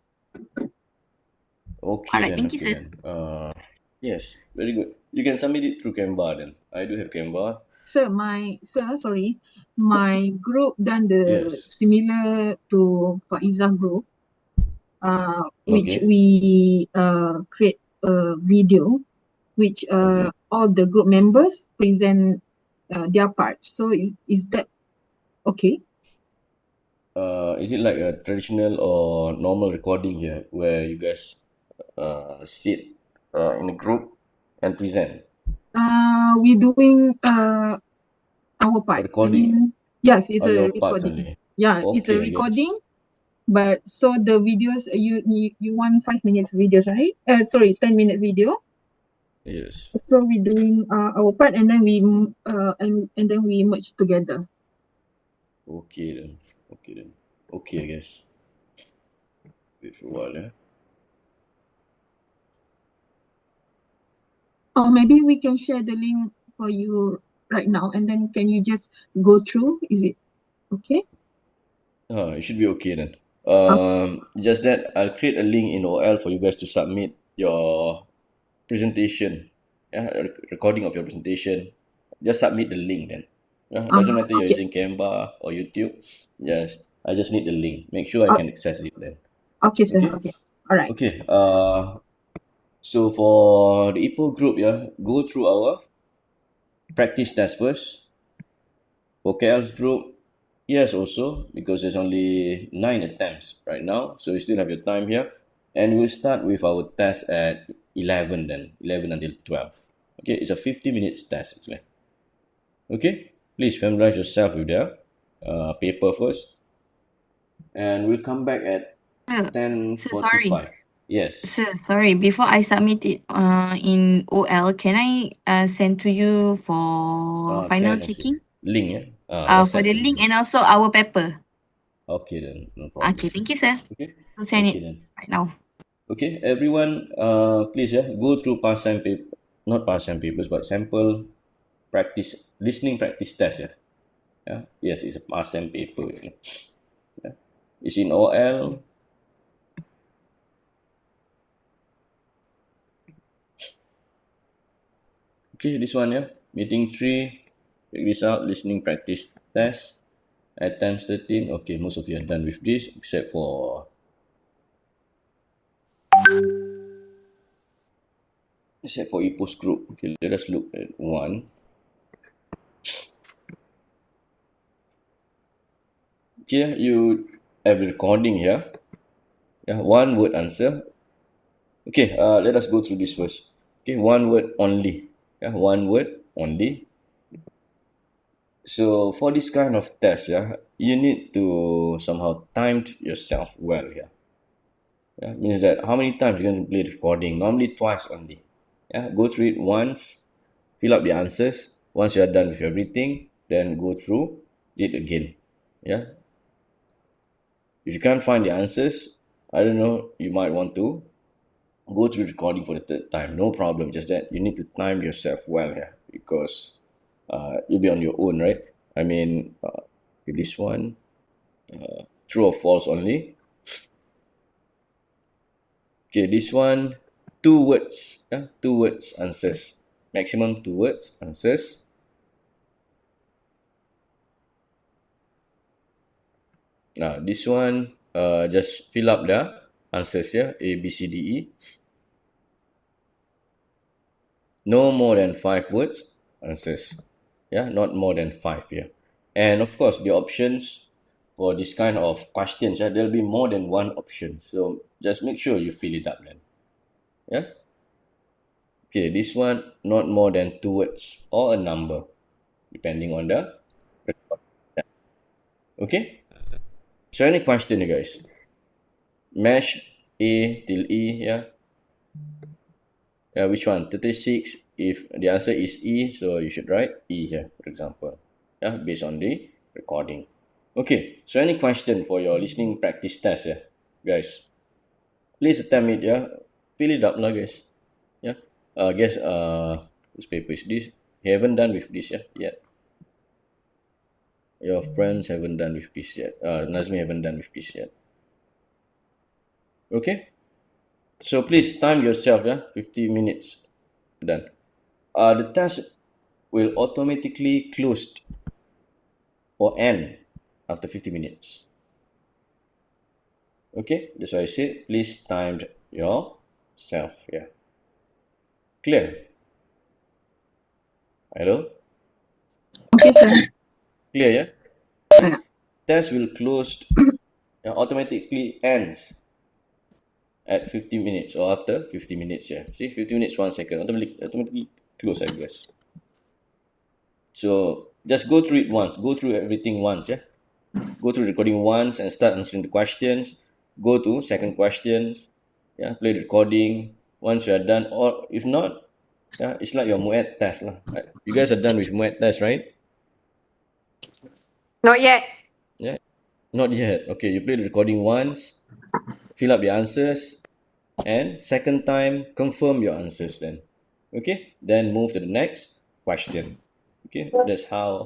Okay Alright, then, thank you, okay sir. then. Yes, very good. You can submit it through Canva then. I do have Canva. Sir, sorry, my group done the Yes. similar to Faizah group, which Okay. we create a video, which Okay. all the group members present their part. So is that okay? Is it like a traditional or normal recording here where you guys sit in a group and present? We doing our part. I Recording mean, yes, it's a your parts recording. only. Yeah, it's a Okay, I recording. guess. But so the videos you want 5 minutes videos, right? Sorry, 10-minute video. Yes. So we doing our part, and then and then we merge together. Okay then. Okay then. Okay, I guess. Wait for a while, yeah. Or maybe we can share the link for you right now, and then can you just go through? Is it okay? It should be okay then. Okay. Just that I'll create a link in OL for you guys to submit your presentation, yeah, recording of your presentation. Just submit the link then. Yeah, it doesn't matter you're Okay. using Canva or YouTube. Yes, I just need the link. Make sure I can access it then. Okay, sir. Okay. Okay. All right. Okay. So for the IPO group, yeah, go through our practice test first. For KL's group, yes, also because there's only 9 attempts right now, so you still have your time here, and we'll start with our test at 11 then, 11 until 12. Okay, it's a 50 minutes test actually. Okay, please familiarize yourself with the paper first, and we'll come back at Sorry. 10:45. Yes. Sir, sorry. Before I submit it in OL, can I send to you for final Can actually checking? link, yeah. For WhatsApp the link. link and also our paper. Okay then, no problem. Okay, thank you, sir. Okay. I'll send Okay it then. right now. Okay, everyone, please, yeah, go through past time paper, not past time papers, but sample practice, listening practice test, yeah. Yeah, yes, it's a past time paper. Yeah. It's in OL. Okay, this one, yeah, meeting 3, check this out, listening practice test at times 13. Okay, most of you are done with this, except for EPOS group. Okay, let us look at one. Okay, you have the recording here. Yeah, one word answer. Okay, let us go through this first. Okay, one word only. Yeah, one word only. So for this kind of test, yeah, you need to somehow time yourself well here. Yeah, means that how many times you're going to play the recording? Normally twice only. Yeah, go through it once, fill up the answers. Once you are done with everything, then go through it again. Yeah. If you can't find the answers, I don't know, you might want to go through recording for the third time. No problem. Just that you need to time yourself well here because you'll be on your own, right? I mean, this one, true or false only. Okay, this one, 2 words. Yeah, 2 words answers. Maximum 2 words answers. Now, this one, just fill up the answers here, A, B, C, D, E. No more than 5 words answers. Yeah, not more than 5 here. And of course, the options for this kind of questions, there'll be more than one option. So just make sure you fill it up then. Yeah. Okay, this one, not more than 2 words or a number, depending on the record. Okay. So any question, you guys? Mesh A till E, yeah. Which one? 36. If the answer is E, so you should write E here, for example. Yeah, based on the recording. Okay, so any question for your listening practice test, yeah, guys? Please attempt it, yeah. Fill it up, lah, guys. Yeah. Guess whose paper is this? You haven't done with this, yeah, yet. Your friends haven't done with this yet. Nazmi haven't done with this yet. Okay. So please time yourself, yeah. 50 minutes. Done. The test will automatically close or end after 50 minutes. Okay, that's why I said please time yourself. Yeah. Clear? Hello? Okay, sir. Clear, yeah? Yeah. Test will close automatically ends at 50 minutes or after 50 minutes, yeah. See, 50 minutes, 1 second. Automatically close, I guess. So just go through it once. Go through everything once, yeah. Go through recording once and start answering the questions. Go to second questions. Yeah, play the recording. Once you are done, or if not, yeah, it's like your Muet test lah. Right? You guys are done with Muet test, right? Not yet. Yeah, not yet. Okay, you play the recording once, fill up the answers, and second time confirm your answers. Okay, then move to the next question. Okay, that's how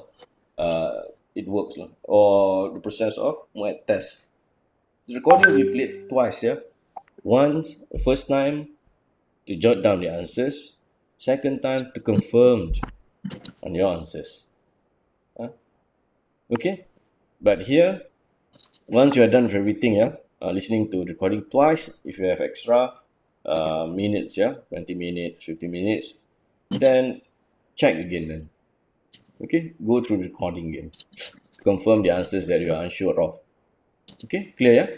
it works lah, or the process of Muet test. The recording will be played twice, yeah. Once, the first time to jot down the answers. Second time to confirm on your answers. Okay, but here, once you are done with everything, yeah, listening to the recording twice, if you have extra minutes, yeah, 20 minutes, 50 minutes, then check again then. Okay, go through the recording again. Confirm the answers that you are unsure of. Okay, clear, yeah?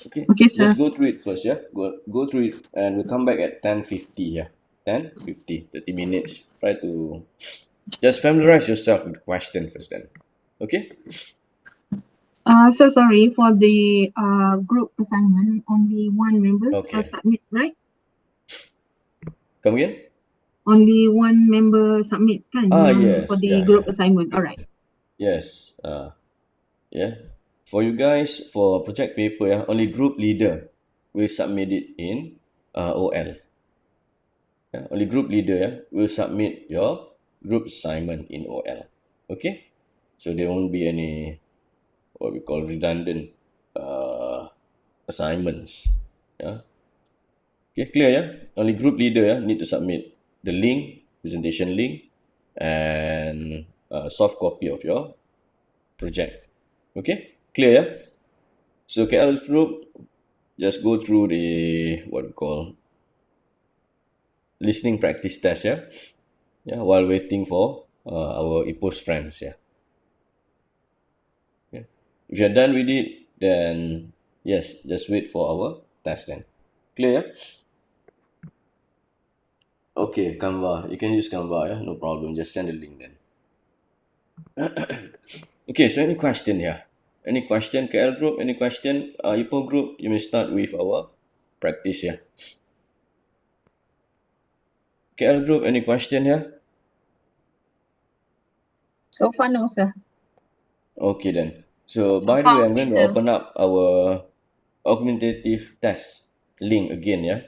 Okay, Okay, sir. just go through it first, yeah? Go through it and we'll come back at 10:50, yeah? 10:50, 30 minutes. Try to just familiarize yourself with the question first then. Okay? So sorry for the group assignment. Only one member Okay. submit, right? Come again? Only one member submits, kan? For Yes. the Yeah, group yeah. assignment. All right. Yes. Yeah. For you guys, for project paper, yeah, only group leader will submit it in OL. Yeah, only group leader, yeah, will submit your group assignment in OL. Okay? So there won't be any what we call redundant assignments. Yeah. Okay, clear, yeah? Only group leader, yeah, need to submit the link, presentation link, and a soft copy of your project. Okay, clear, yeah? So KL's group, just go through the what we call listening practice test, yeah? Yeah, while waiting for our EPOS friends, yeah. Yeah. If you're done with it, then yes, just wait for our test then. Clear, yeah? Okay, Canva. You can use Canva, yeah? No problem. Just send the link then. Okay, so any question here? Any question, KL group? Any question? IPO group, you may start with our practice here. KL group, any question here? So far, no, sir. Okay then. So by the way, I'm going to open up our augmentative test. link again, yeah.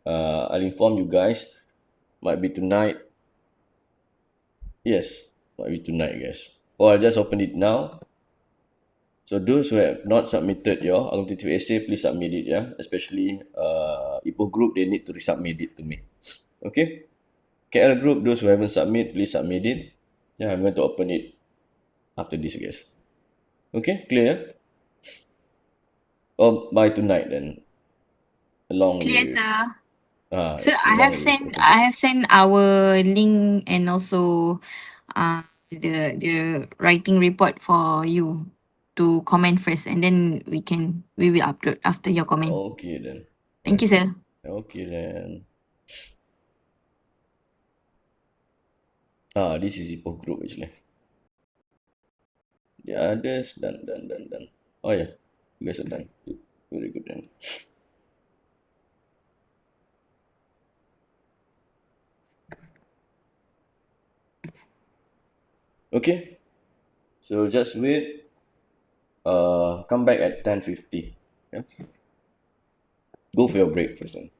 I'll inform you guys. Might be tonight. Yes, might be tonight, guys. Or I'll just open it now. So those who have not submitted your argumentative essay, please submit it, yeah. Especially Ipoh group, they need to resubmit it to me. Okay. KL group, those who haven't submit, please submit it. Yeah, I'm going to open it after this, guys. Okay, clear? Yeah? Or by tonight then, along Clear, with sir. So along with presentation. I have sent our link and also the writing report for you to comment first, and then we will upload after your comment. Okay then. Thank you, sir. Okay then. This is Ipoh group actually. The others done. Oh yeah, you guys are done. Very good then. Okay, so just wait. Come back at 10:50. Yeah, go for your break first then.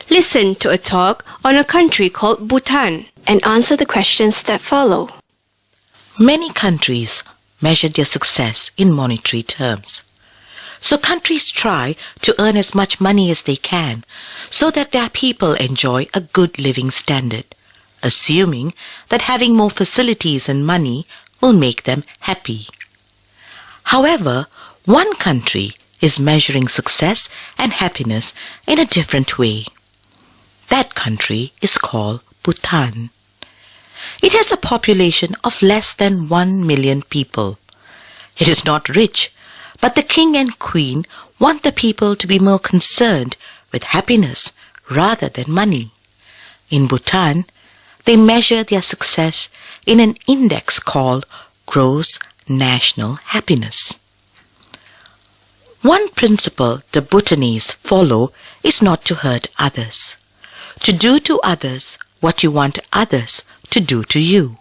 Listen to a talk on a country called Bhutan and answer the questions that follow. Many countries measure their success in monetary terms. So countries try to earn as much money as they can so that their people enjoy a good living standard, assuming that having more facilities and money will make them happy. However, one country is measuring success and happiness in a different way. That country is called Bhutan. It has a population of less than 1 million people. It is not rich, but the king and queen want the people to be more concerned with happiness rather than money. In Bhutan, they measure their success in an index called Gross National Happiness. One principle the Bhutanese follow is not to hurt others, to do to others what you want others to do to you.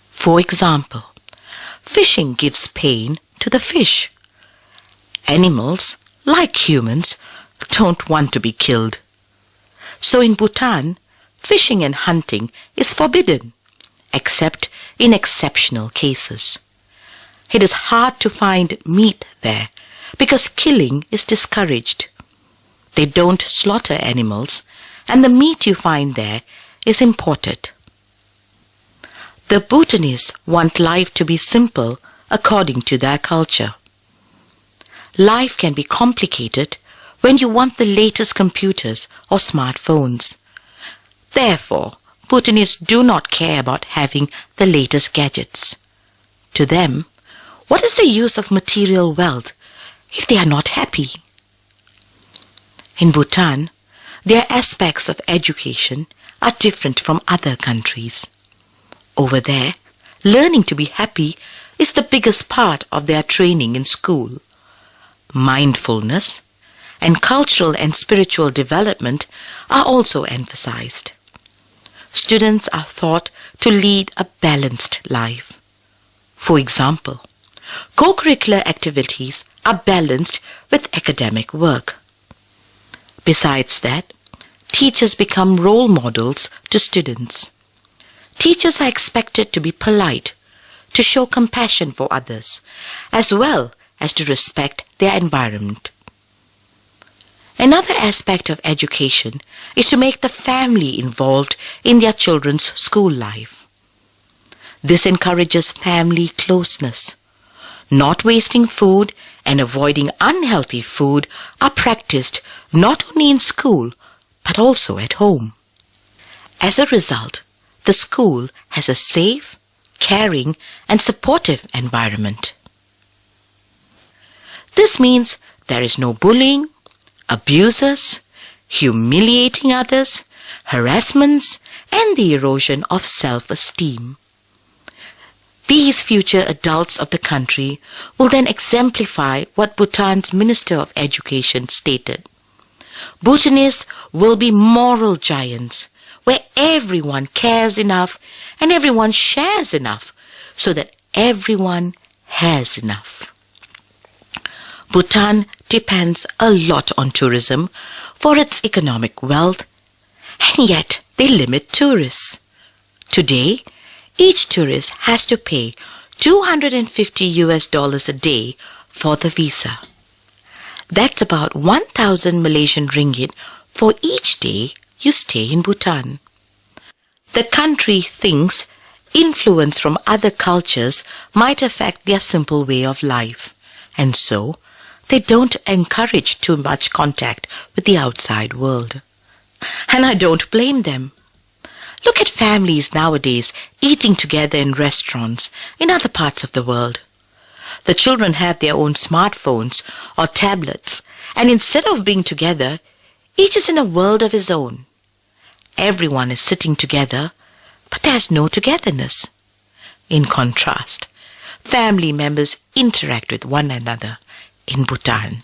For example, fishing gives pain to the fish. Animals, like humans, don't want to be killed. So in Bhutan, fishing and hunting is forbidden, except in exceptional cases. It is hard to find meat there because killing is discouraged. They don't slaughter animals, and the meat you find there is imported. The Bhutanese want life to be simple according to their culture. Life can be complicated when you want the latest computers or smartphones. Therefore, Bhutanese do not care about having the latest gadgets. To them, what is the use of material wealth if they are not happy? In Bhutan, their aspects of education are different from other countries. Over there, learning to be happy is the biggest part of their training in school. Mindfulness and cultural and spiritual development are also emphasized. Students are taught to lead a balanced life. For example, co-curricular activities are balanced with academic work. Besides that, teachers become role models to students. Teachers are expected to be polite, to show compassion for others, as well as to respect their environment. Another aspect of education is to make the family involved in their children's school life. This encourages family closeness. Not wasting food and avoiding unhealthy food are practiced not only in school but also at home. As a result, the school has a safe, caring, and supportive environment. This means there is no bullying, abuses, humiliating others, harassments, and the erosion of self-esteem. These future adults of the country will then exemplify what Bhutan's Minister of Education stated. Bhutanese will be moral giants, where everyone cares enough and everyone shares enough so that everyone has enough. Bhutan depends a lot on tourism for its economic wealth, and yet they limit tourists. Today, each tourist has to pay $250 a day for the visa. That's about 1,000 Malaysian ringgit for each day you stay in Bhutan. The country thinks influence from other cultures might affect their simple way of life, and so they don't encourage too much contact with the outside world. And I don't blame them. Look at families nowadays eating together in restaurants in other parts of the world. The children have their own smartphones or tablets, and instead of being together, each is in a world of his own. Everyone is sitting together, but there's no togetherness. In contrast, family members interact with one another in Bhutan.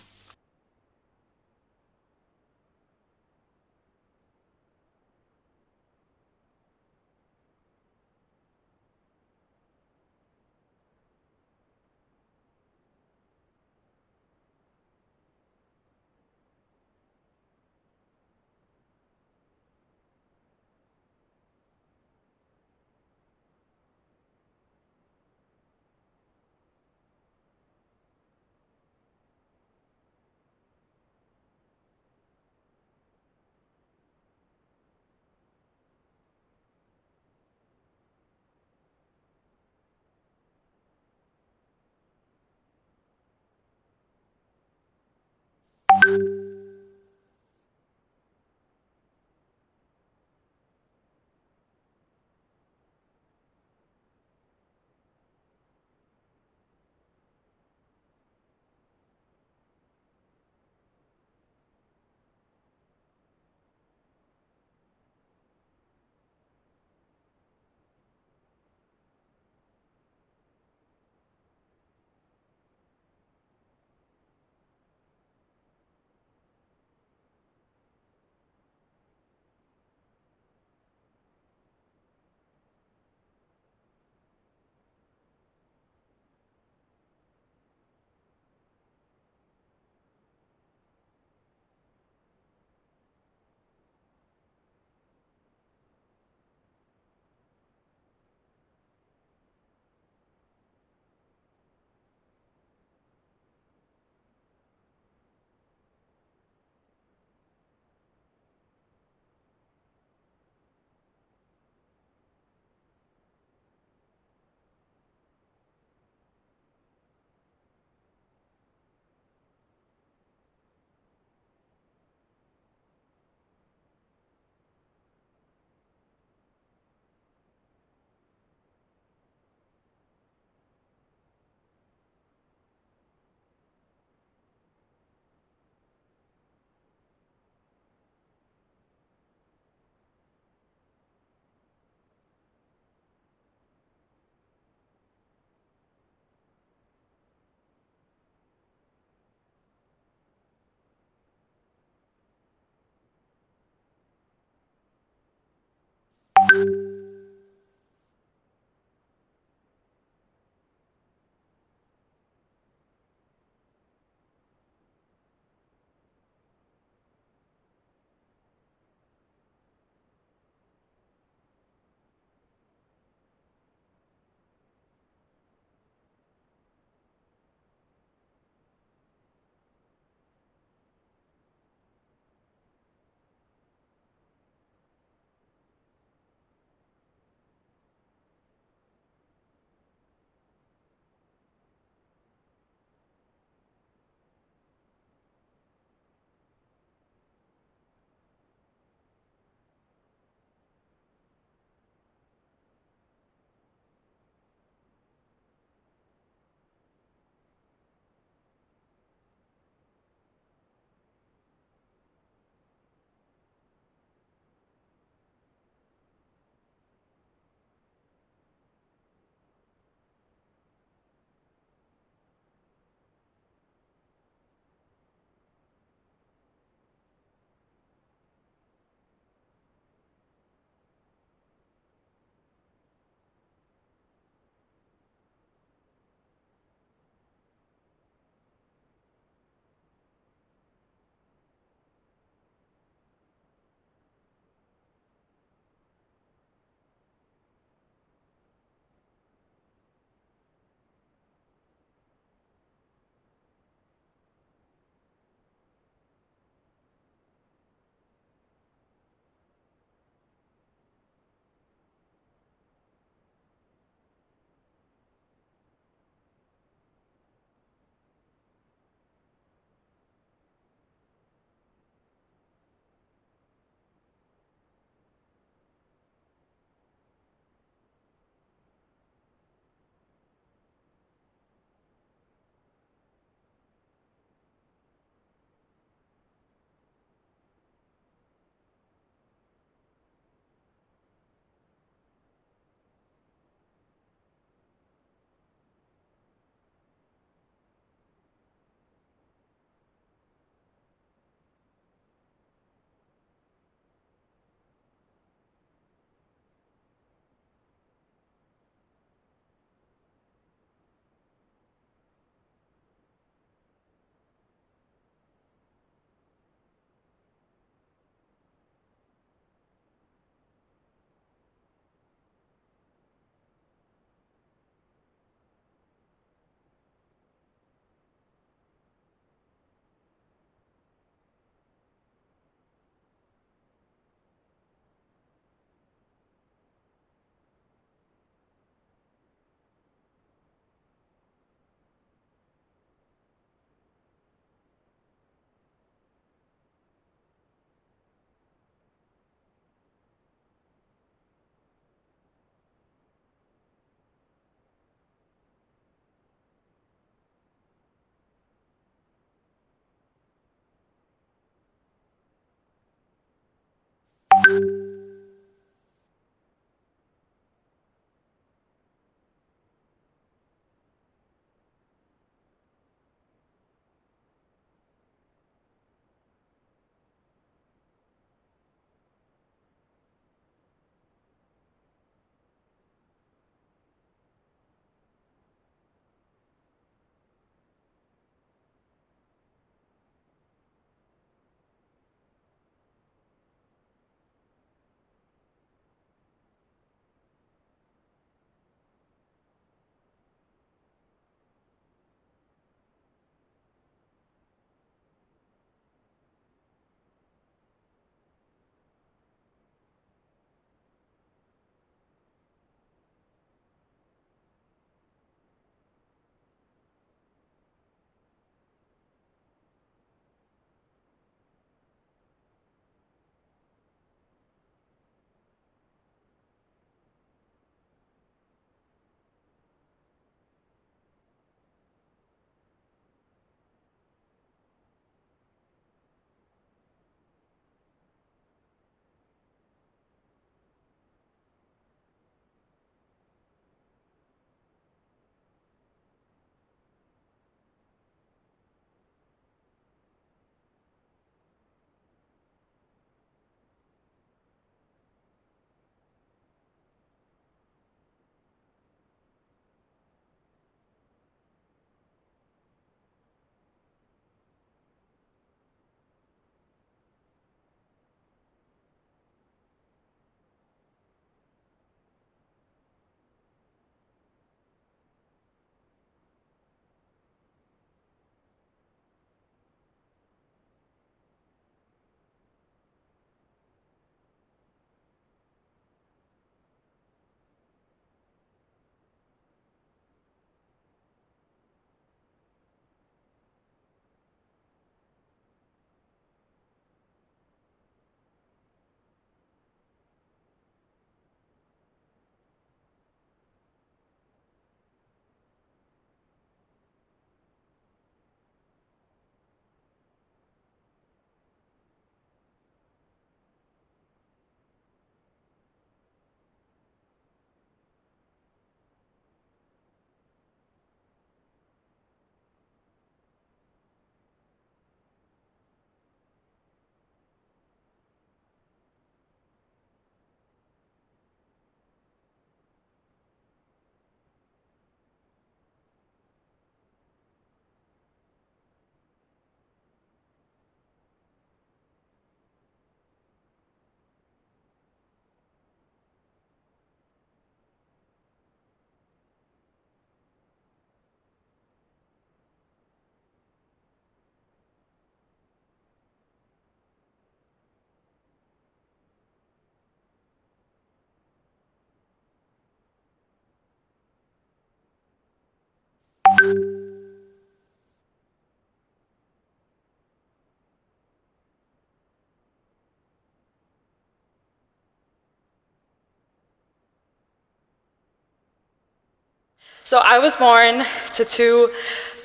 So I was born to two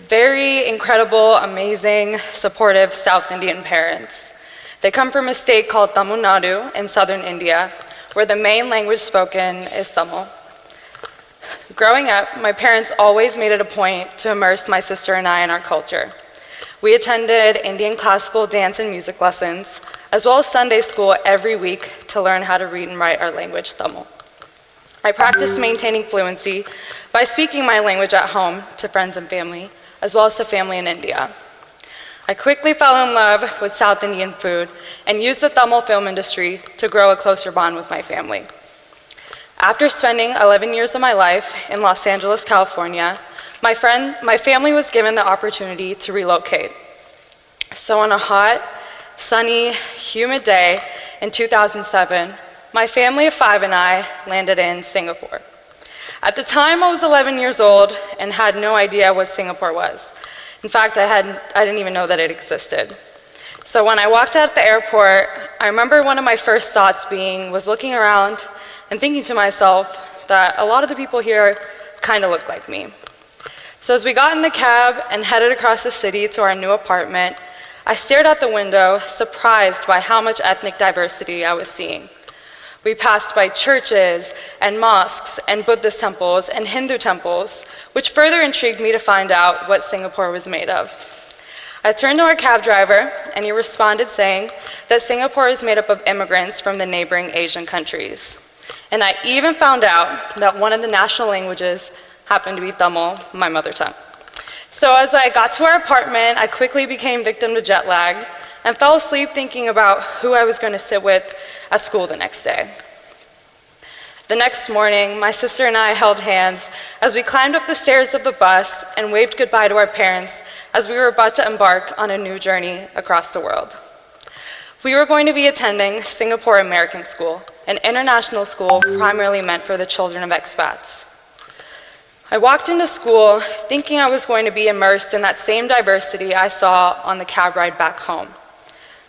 very incredible, amazing, supportive South Indian parents. They come from a state called Tamil Nadu in southern India, where the main language spoken is Tamil. Growing up, my parents always made it a point to immerse my sister and I in our culture. We attended Indian classical dance and music lessons, as well as Sunday school every week to learn how to read and write our language, Tamil. I practiced maintaining fluency by speaking my language at home to friends and family, as well as to family in India. I quickly fell in love with South Indian food and used the Tamil film industry to grow a closer bond with my family. After spending 11 years of my life in Los Angeles, California, my family was given the opportunity to relocate. So on a hot, sunny, humid day in 2007, my family of 5 and I landed in Singapore. At the time, I was 11 years old and had no idea what Singapore was. In fact, I didn't even know that it existed. So when I walked out at the airport, I remember one of my first thoughts was looking around and thinking to myself that a lot of the people here kind of look like me. So as we got in the cab and headed across the city to our new apartment, I stared out the window, surprised by how much ethnic diversity I was seeing. We passed by churches and mosques and Buddhist temples and Hindu temples, which further intrigued me to find out what Singapore was made of. I turned to our cab driver, and he responded saying that Singapore is made up of immigrants from the neighboring Asian countries. And I even found out that one of the national languages happened to be Tamil, my mother tongue. So as I got to our apartment, I quickly became victim to jet lag and fell asleep thinking about who I was going to sit with at school the next day. The next morning, my sister and I held hands as we climbed up the stairs of the bus and waved goodbye to our parents as we were about to embark on a new journey across the world. We were going to be attending Singapore American School, an international school primarily meant for the children of expats. I walked into school thinking I was going to be immersed in that same diversity I saw on the cab ride back home.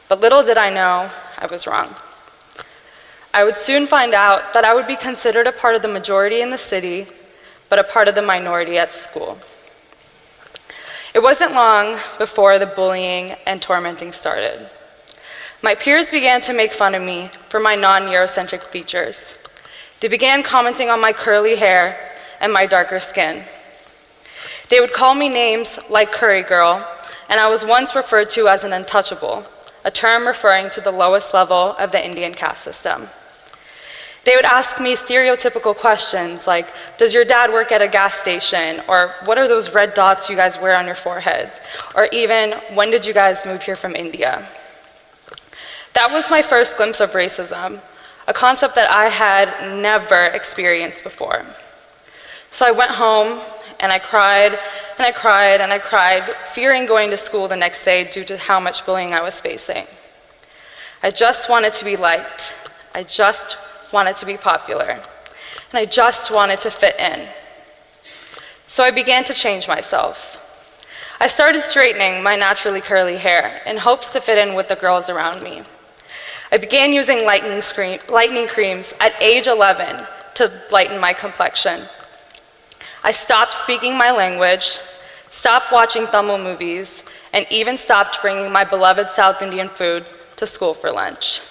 But little did I know, I was wrong. I would soon find out that I would be considered a part of the majority in the city, but a part of the minority at school. It wasn't long before the bullying and tormenting started. My peers began to make fun of me for my non-Eurocentric features. They began commenting on my curly hair and my darker skin. They would call me names like Curry Girl, and I was once referred to as an untouchable, a term referring to the lowest level of the Indian caste system. They would ask me stereotypical questions like, does your dad work at a gas station? Or what are those red dots you guys wear on your foreheads? Or even, when did you guys move here from India? That was my first glimpse of racism, a concept that I had never experienced before. So I went home and I cried and I cried and I cried, fearing going to school the next day due to how much bullying I was facing. I just wanted to be liked. I just wanted to be popular. And I just wanted to fit in. So I began to change myself. I started straightening my naturally curly hair in hopes to fit in with the girls around me. I began using lightening creams at age 11 to lighten my complexion. I stopped speaking my language, stopped watching Tamil movies, and even stopped bringing my beloved South Indian food to school for lunch.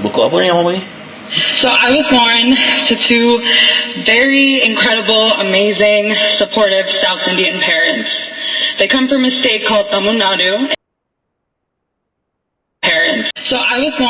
Buku apa ni yang awak bagi? So I was born to two very incredible, amazing, supportive South Indian parents. They come from a state called Tamil Nadu. So I was born.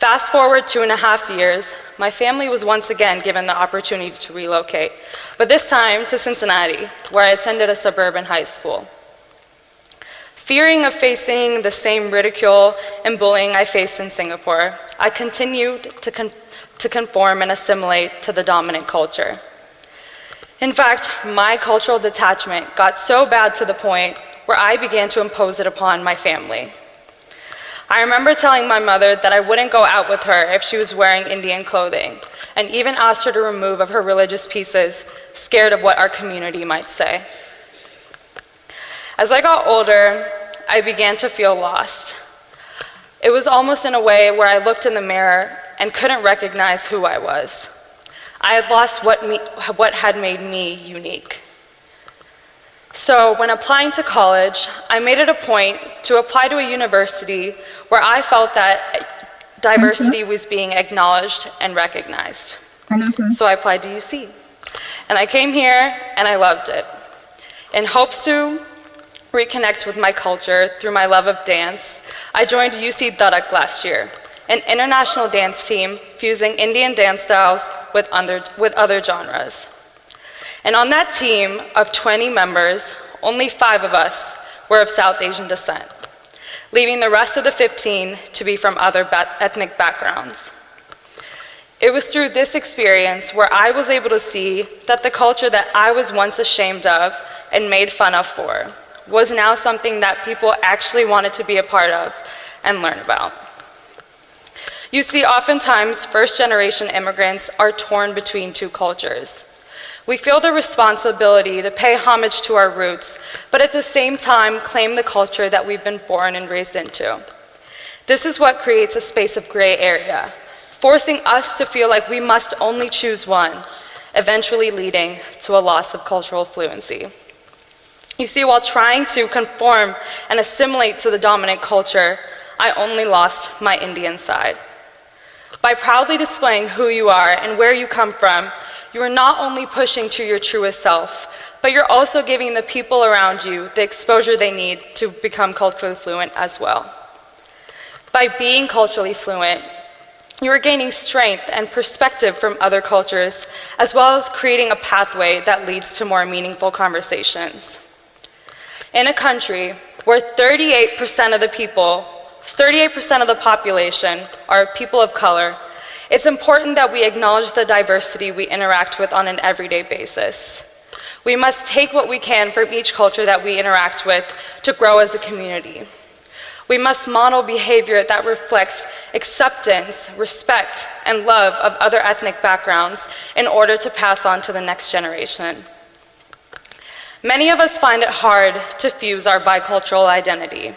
Fast forward 2.5 years, my family was once again given the opportunity to relocate, but this time to Cincinnati, where I attended a suburban high school. Fearing of facing the same ridicule and bullying I faced in Singapore, I continued to conform and assimilate to the dominant culture. In fact, my cultural detachment got so bad to the point where I began to impose it upon my family. I remember telling my mother that I wouldn't go out with her if she was wearing Indian clothing, and even asked her to remove of her religious pieces, scared of what our community might say. As I got older, I began to feel lost. It was almost in a way where I looked in the mirror and couldn't recognize who I was. I had lost what had made me unique. So when applying to college, I made it a point to apply to a university where I felt that diversity was being acknowledged and recognized. So I applied to UC. And I came here and I loved it. In hopes to reconnect with my culture through my love of dance, I joined UC Dharak last year, an international dance team fusing Indian dance styles with other genres. And on that team of 20 members, only 5 of us were of South Asian descent, leaving the rest of the 15 to be from other ethnic backgrounds. It was through this experience where I was able to see that the culture that I was once ashamed of and made fun of for was now something that people actually wanted to be a part of and learn about. You see, oftentimes, first-generation immigrants are torn between 2 cultures. We feel the responsibility to pay homage to our roots, but at the same time claim the culture that we've been born and raised into. This is what creates a space of gray area, forcing us to feel like we must only choose one, eventually leading to a loss of cultural fluency. You see, while trying to conform and assimilate to the dominant culture, I only lost my Indian side. By proudly displaying who you are and where you come from, you are not only pushing to your truest self, but you're also giving the people around you the exposure they need to become culturally fluent as well. By being culturally fluent, you are gaining strength and perspective from other cultures, as well as creating a pathway that leads to more meaningful conversations. In a country where 38% of the population are people of color, it's important that we acknowledge the diversity we interact with on an everyday basis. We must take what we can from each culture that we interact with to grow as a community. We must model behavior that reflects acceptance, respect, and love of other ethnic backgrounds in order to pass on to the next generation. Many of us find it hard to fuse our bicultural identity.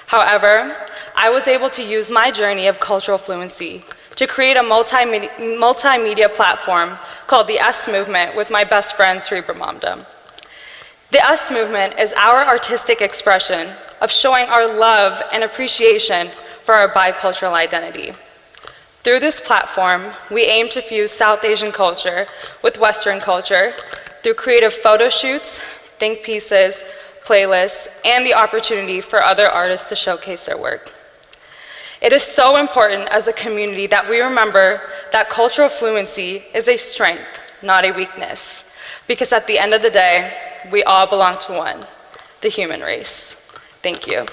However, I was able to use my journey of cultural fluency to create a multimedia platform called the S Movement with my best friend Sri Brahmandam. The S Movement is our artistic expression of showing our love and appreciation for our bicultural identity. Through this platform, we aim to fuse South Asian culture with Western culture through creative photo shoots, think pieces, playlists, and the opportunity for other artists to showcase their work. It is so important as a community that we remember that cultural fluency is a strength, not a weakness, because at the end of the day, we all belong to one, the human race. Thank you.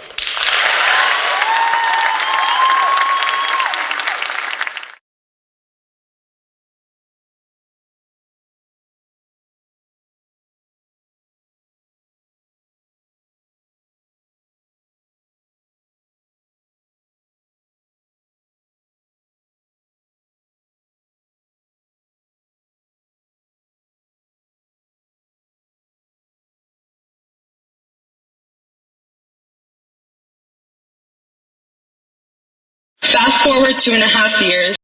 Fast forward 2.5 years.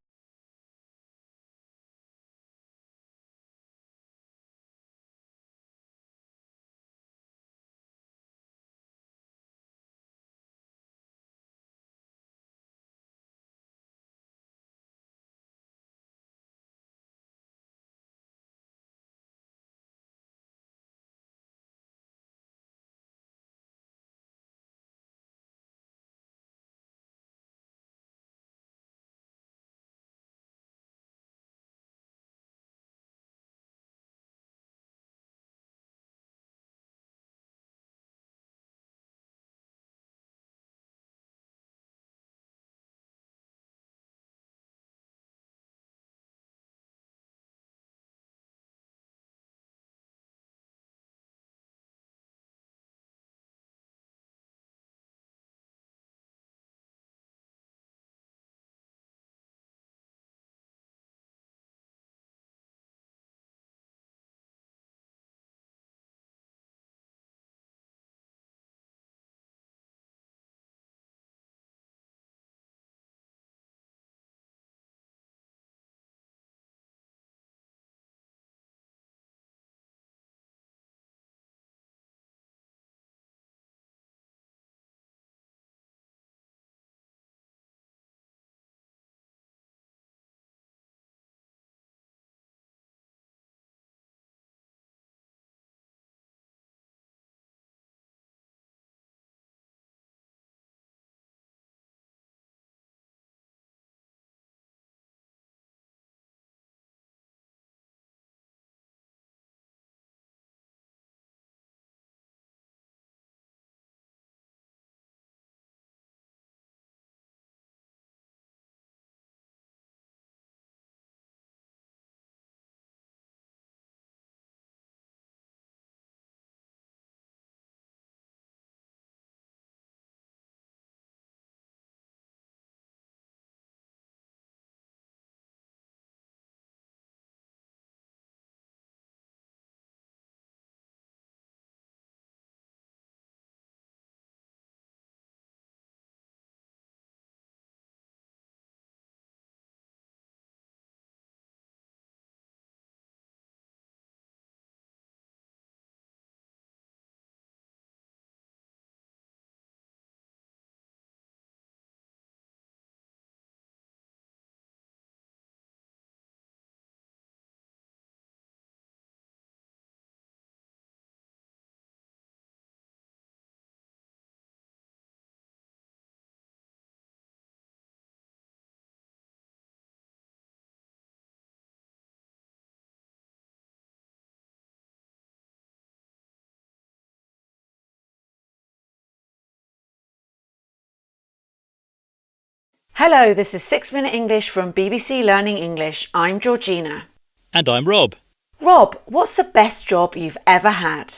Hello, this is 6 Minute English from BBC Learning English. I'm Georgina. And I'm Rob. Rob, what's the best job you've ever had?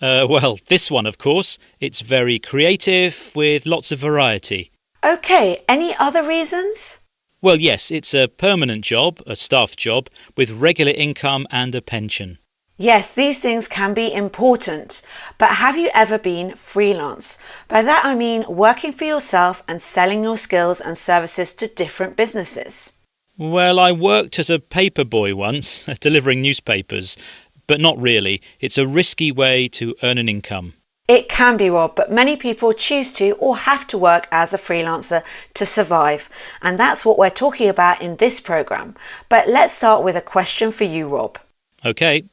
Well, this one, of course. It's very creative with lots of variety. OK, any other reasons? Well, yes, it's a permanent job, a staff job, with regular income and a pension. Yes, these things can be important, but have you ever been freelance? By that I mean working for yourself and selling your skills and services to different businesses. Well, I worked as a paper boy once, delivering newspapers, but not really. It's a risky way to earn an income. It can be, Rob, but many people choose to or have to work as a freelancer to survive, and that's what we're talking about in this programme. But let's start with a question for you, Rob. OK.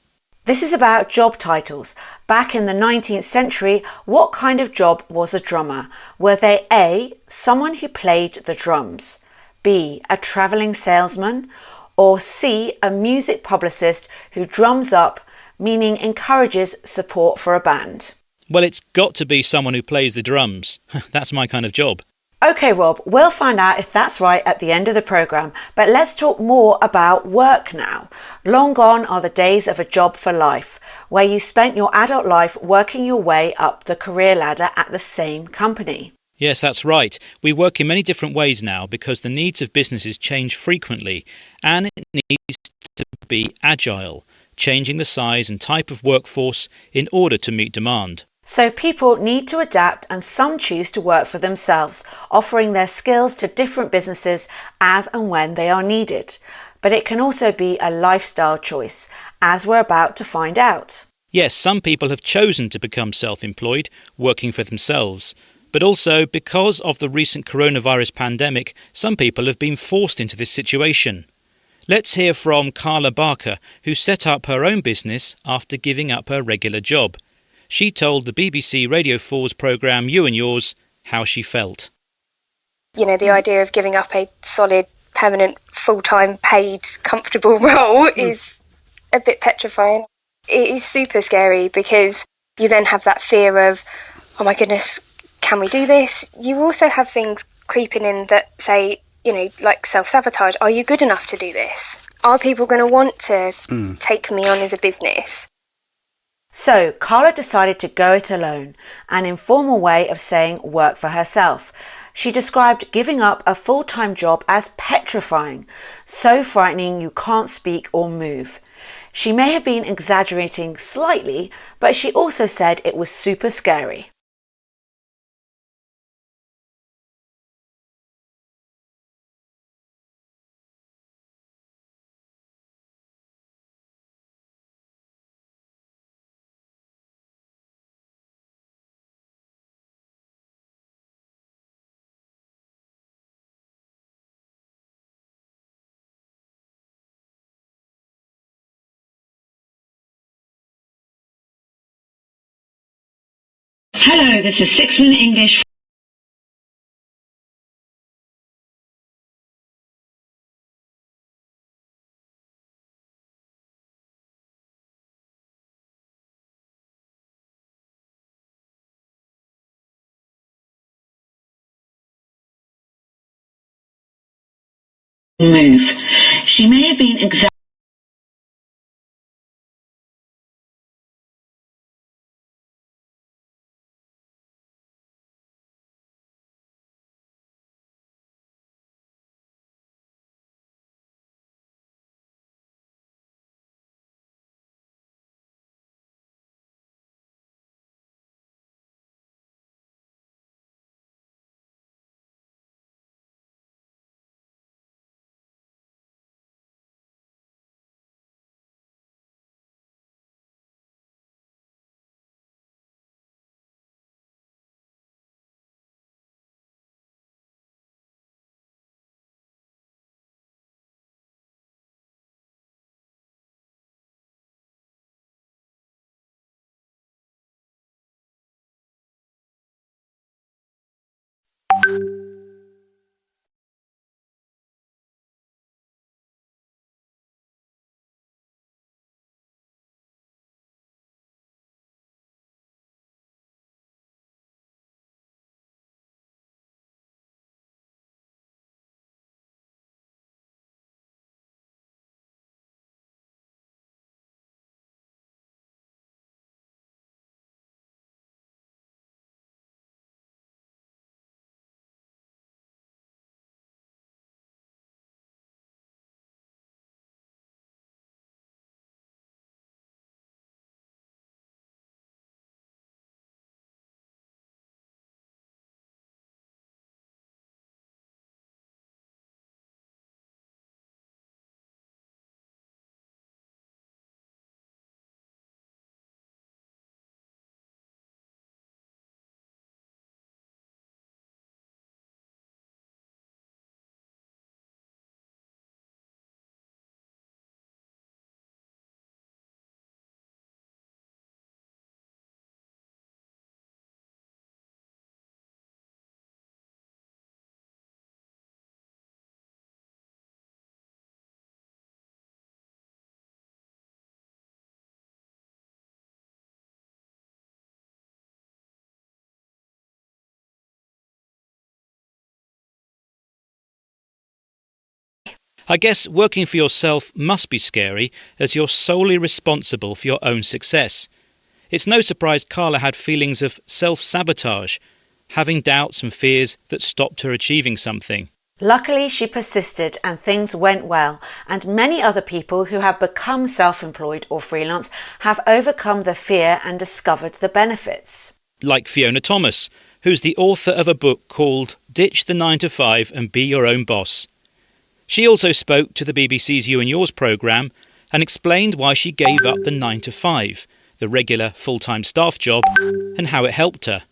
This is about job titles. Back in the 19th century, what kind of job was a drummer? Were they A, someone who played the drums, B, a travelling salesman, or C, a music publicist who drums up, meaning encourages support for a band? Well, it's got to be someone who plays the drums. That's my kind of job. OK, Rob, we'll find out if that's right at the end of the programme, but let's talk more about work now. Long gone are the days of a job for life, where you spent your adult life working your way up the career ladder at the same company. Yes, that's right. We work in many different ways now because the needs of businesses change frequently, and it needs to be agile, changing the size and type of workforce in order to meet demand. So people need to adapt, and some choose to work for themselves, offering their skills to different businesses as and when they are needed. But it can also be a lifestyle choice, as we're about to find out. Yes, some people have chosen to become self-employed, working for themselves. But also, because of the recent coronavirus pandemic, some people have been forced into this situation. Let's hear from Carla Barker, who set up her own business after giving up her regular job. She told the BBC Radio 4's programme You and Yours how she felt. You know, the idea of giving up a solid, permanent, full-time, paid, comfortable role is a bit petrifying. It is super scary because you then have that fear of, oh my goodness, can we do this? You also have things creeping in that say, you know, like self-sabotage. Are you good enough to do this? Are people going to want to take me on as a business? So Carla decided to go it alone, an informal way of saying work for herself. She described giving up a full-time job as petrifying, so frightening you can't speak or move. She may have been exaggerating slightly, but she also said it was super scary. Hello, this is 6 Minute English. Move. She may have been I guess working for yourself must be scary as you're solely responsible for your own success. It's no surprise Carla had feelings of self-sabotage, having doubts and fears that stopped her achieving something. Luckily, she persisted and things went well, and many other people who have become self-employed or freelance have overcome the fear and discovered the benefits. Like Fiona Thomas, who's the author of a book called Ditch the 9 to 5 and Be Your Own Boss. She also spoke to the BBC's You and Yours programme and explained why she gave up the 9 to 5, the regular full-time staff job, and how it helped her.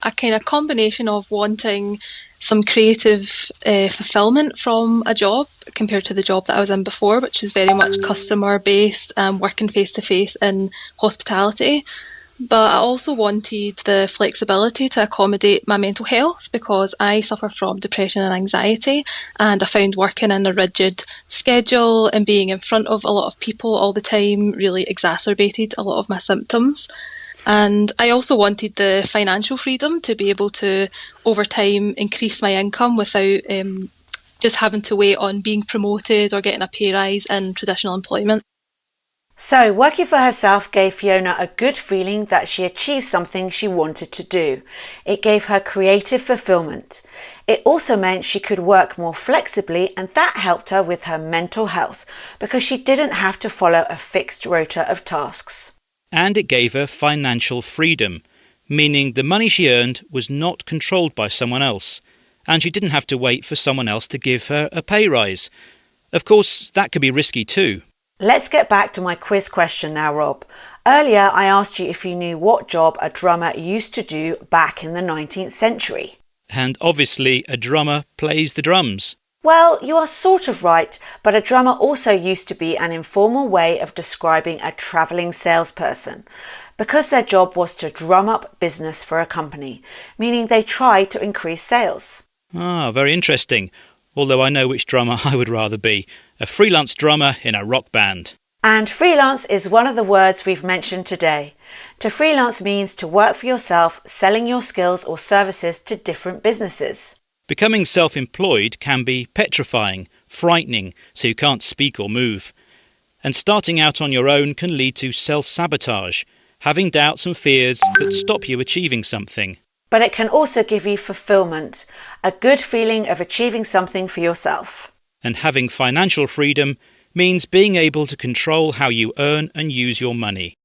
A kind of combination of wanting some creative fulfillment from a job compared to the job that I was in before, which was very much customer based, working face to face in hospitality. But I also wanted the flexibility to accommodate my mental health because I suffer from depression and anxiety, and I found working in a rigid schedule and being in front of a lot of people all the time really exacerbated a lot of my symptoms. And I also wanted the financial freedom to be able to, over time, increase my income without just having to wait on being promoted or getting a pay rise in traditional employment. So, working for herself gave Fiona a good feeling that she achieved something she wanted to do. It gave her creative fulfillment. It also meant she could work more flexibly, and that helped her with her mental health because she didn't have to follow a fixed rota of tasks. And it gave her financial freedom, meaning the money she earned was not controlled by someone else, and she didn't have to wait for someone else to give her a pay rise. Of course, that could be risky too. Let's get back to my quiz question now, Rob. Earlier, I asked you if you knew what job a drummer used to do back in the 19th century. And obviously, a drummer plays the drums. Well, you are sort of right, but a drummer also used to be an informal way of describing a travelling salesperson, because their job was to drum up business for a company, meaning they tried to increase sales. Ah, very interesting. Although I know which drummer I would rather be, a freelance drummer in a rock band. And freelance is one of the words we've mentioned today. To freelance means to work for yourself, selling your skills or services to different businesses. Becoming self-employed can be petrifying, frightening, so you can't speak or move. And starting out on your own can lead to self-sabotage, having doubts and fears that stop you achieving something. But it can also give you fulfillment, a good feeling of achieving something for yourself. And having financial freedom means being able to control how you earn and use your money.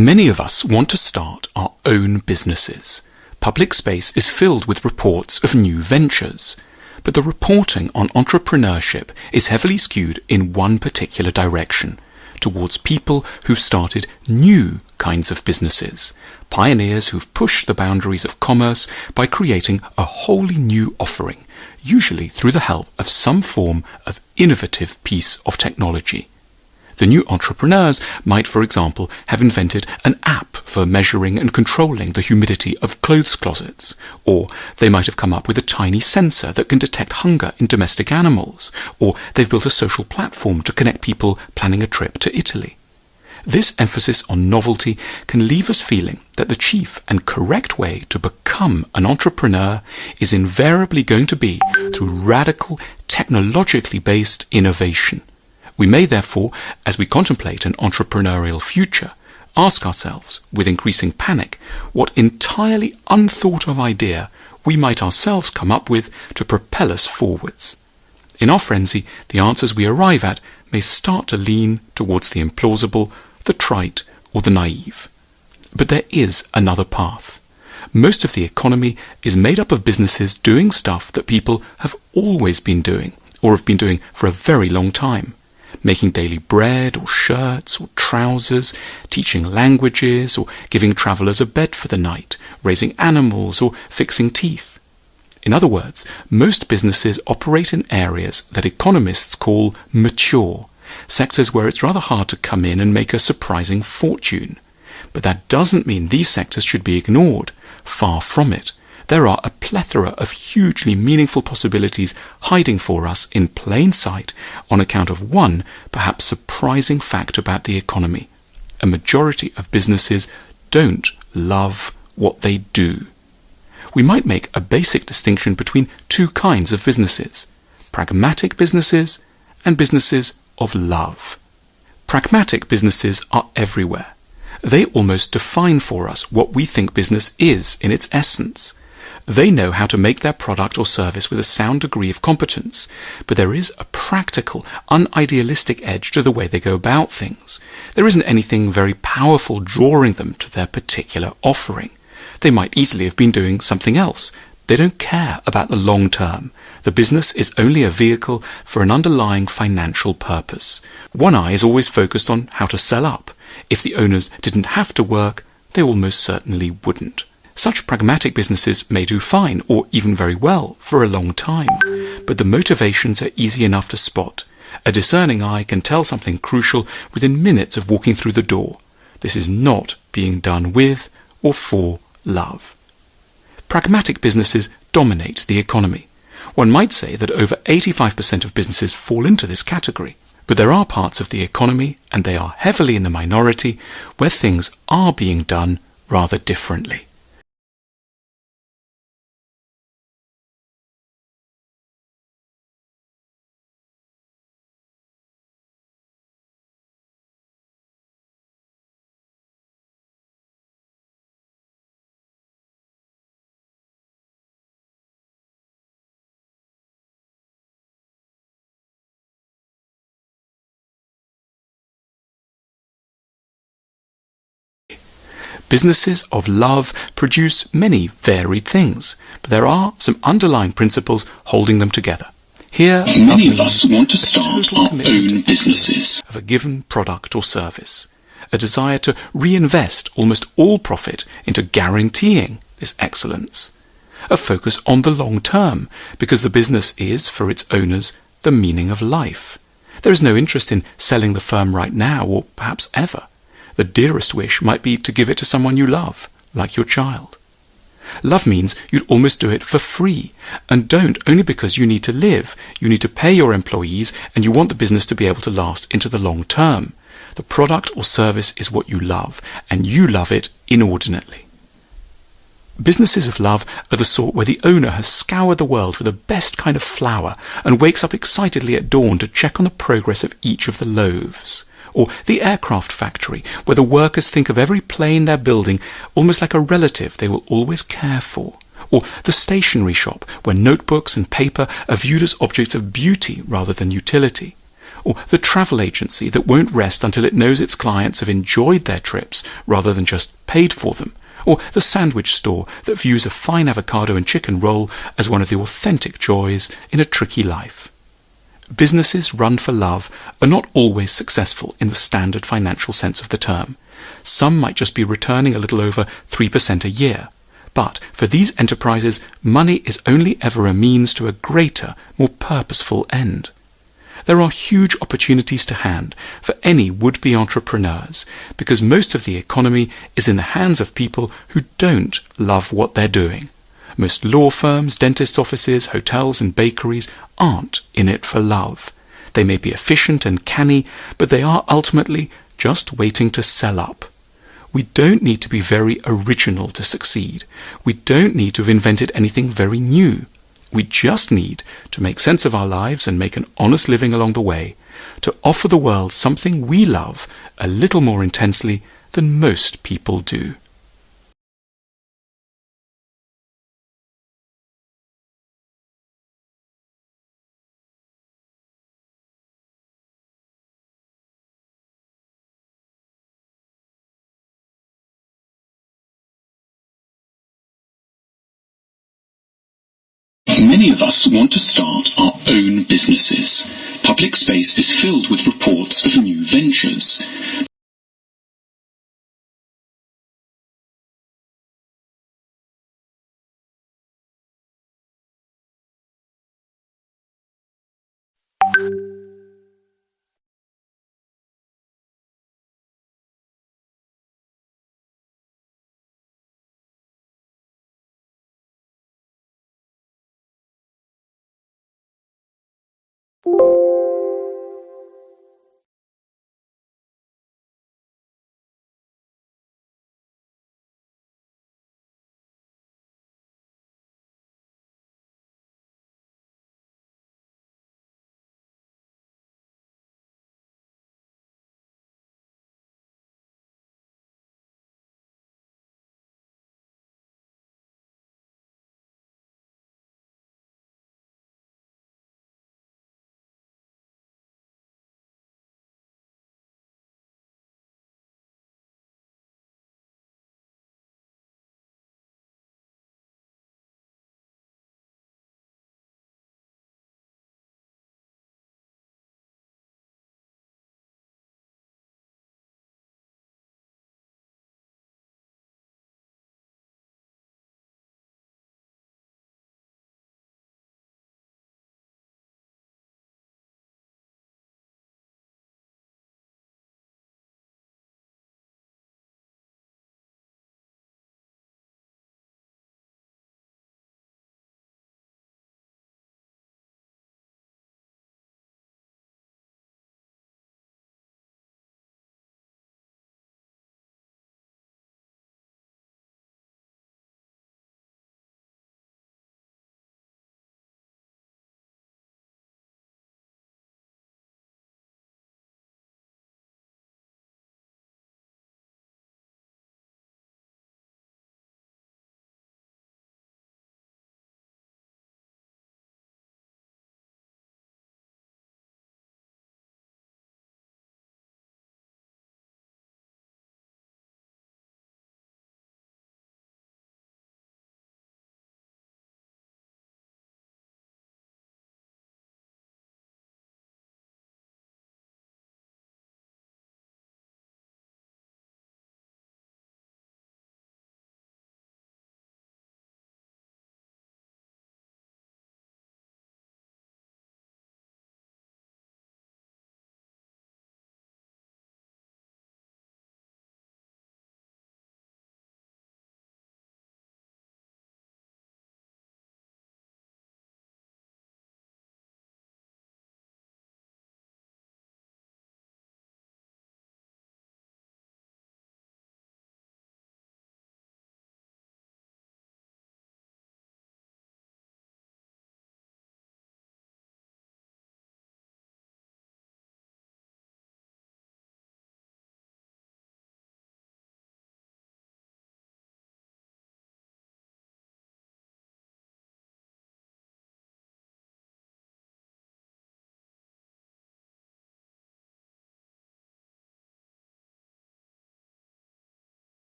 Many of us want to start our own businesses. Public space is filled with reports of new ventures, but the reporting on entrepreneurship is heavily skewed in one particular direction, towards people who've started new kinds of businesses, pioneers who've pushed the boundaries of commerce by creating a wholly new offering, usually through the help of some form of innovative piece of technology. The new entrepreneurs might, for example, have invented an app for measuring and controlling the humidity of clothes closets, or they might have come up with a tiny sensor that can detect hunger in domestic animals, or they've built a social platform to connect people planning a trip to Italy. This emphasis on novelty can leave us feeling that the chief and correct way to become an entrepreneur is invariably going to be through radical, technologically based innovation. We may therefore, as we contemplate an entrepreneurial future, ask ourselves, with increasing panic, what entirely unthought of idea we might ourselves come up with to propel us forwards. In our frenzy, the answers we arrive at may start to lean towards the implausible, the trite, or the naive. But there is another path. Most of the economy is made up of businesses doing stuff that people have always been doing, or have been doing for a very long time. Making daily bread or shirts or trousers, teaching languages or giving travellers a bed for the night, raising animals or fixing teeth. In other words, most businesses operate in areas that economists call mature, sectors where it's rather hard to come in and make a surprising fortune. But that doesn't mean these sectors should be ignored. Far from it. There are a plethora of hugely meaningful possibilities hiding for us in plain sight on account of one, perhaps surprising fact about the economy. A majority of businesses don't love what they do. We might make a basic distinction between two kinds of businesses: pragmatic businesses and businesses of love. Pragmatic businesses are everywhere. They almost define for us what we think business is in its essence. They know how to make their product or service with a sound degree of competence, but there is a practical, unidealistic edge to the way they go about things. There isn't anything very powerful drawing them to their particular offering. They might easily have been doing something else. They don't care about the long term. The business is only a vehicle for an underlying financial purpose. One eye is always focused on how to sell up. If the owners didn't have to work, they almost certainly wouldn't. Such pragmatic businesses may do fine, or even very well, for a long time, but the motivations are easy enough to spot. A discerning eye can tell something crucial within minutes of walking through the door. This is not being done with or for love. Pragmatic businesses dominate the economy. One might say that over 85% of businesses fall into this category. But there are parts of the economy, and they are heavily in the minority, where things are being done rather differently. Businesses of love produce many varied things, but there are some underlying principles holding them together. Here, many of us want to start our own businesses of a given product or service, a desire to reinvest almost all profit into guaranteeing this excellence, a focus on the long term, because the business is, for its owners, the meaning of life. There is no interest in selling the firm right now or perhaps ever. The dearest wish might be to give it to someone you love, like your child. Love means you'd almost do it for free, and don't only because you need to live. You need to pay your employees, and you want the business to be able to last into the long term. The product or service is what you love, and you love it inordinately. Businesses of love are the sort where the owner has scoured the world for the best kind of flour and wakes up excitedly at dawn to check on the progress of each of the loaves. Or the aircraft factory, where the workers think of every plane they're building almost like a relative they will always care for. Or the stationery shop, where notebooks and paper are viewed as objects of beauty rather than utility. or the travel agency that won't rest until it knows its clients have enjoyed their trips rather than just paid for them, or the sandwich store that views a fine avocado and chicken roll as one of the authentic joys in a tricky life. Businesses run for love are not always successful in the standard financial sense of the term. Some might just be returning a little over 3% a year. But for these enterprises, money is only ever a means to a greater, more purposeful end. There are huge opportunities to hand for any would-be entrepreneurs because most of the economy is in the hands of people who don't love what they're doing. Most law firms, dentists' offices, hotels and bakeries aren't in it for love. They may be efficient and canny, but they are ultimately just waiting to sell up. We don't need to be very original to succeed. We don't need to have invented anything very new. We just need to make sense of our lives and make an honest living along the way, to offer the world something we love a little more intensely than most people do. Many of us want to start our own businesses. Public space is filled with reports of new ventures.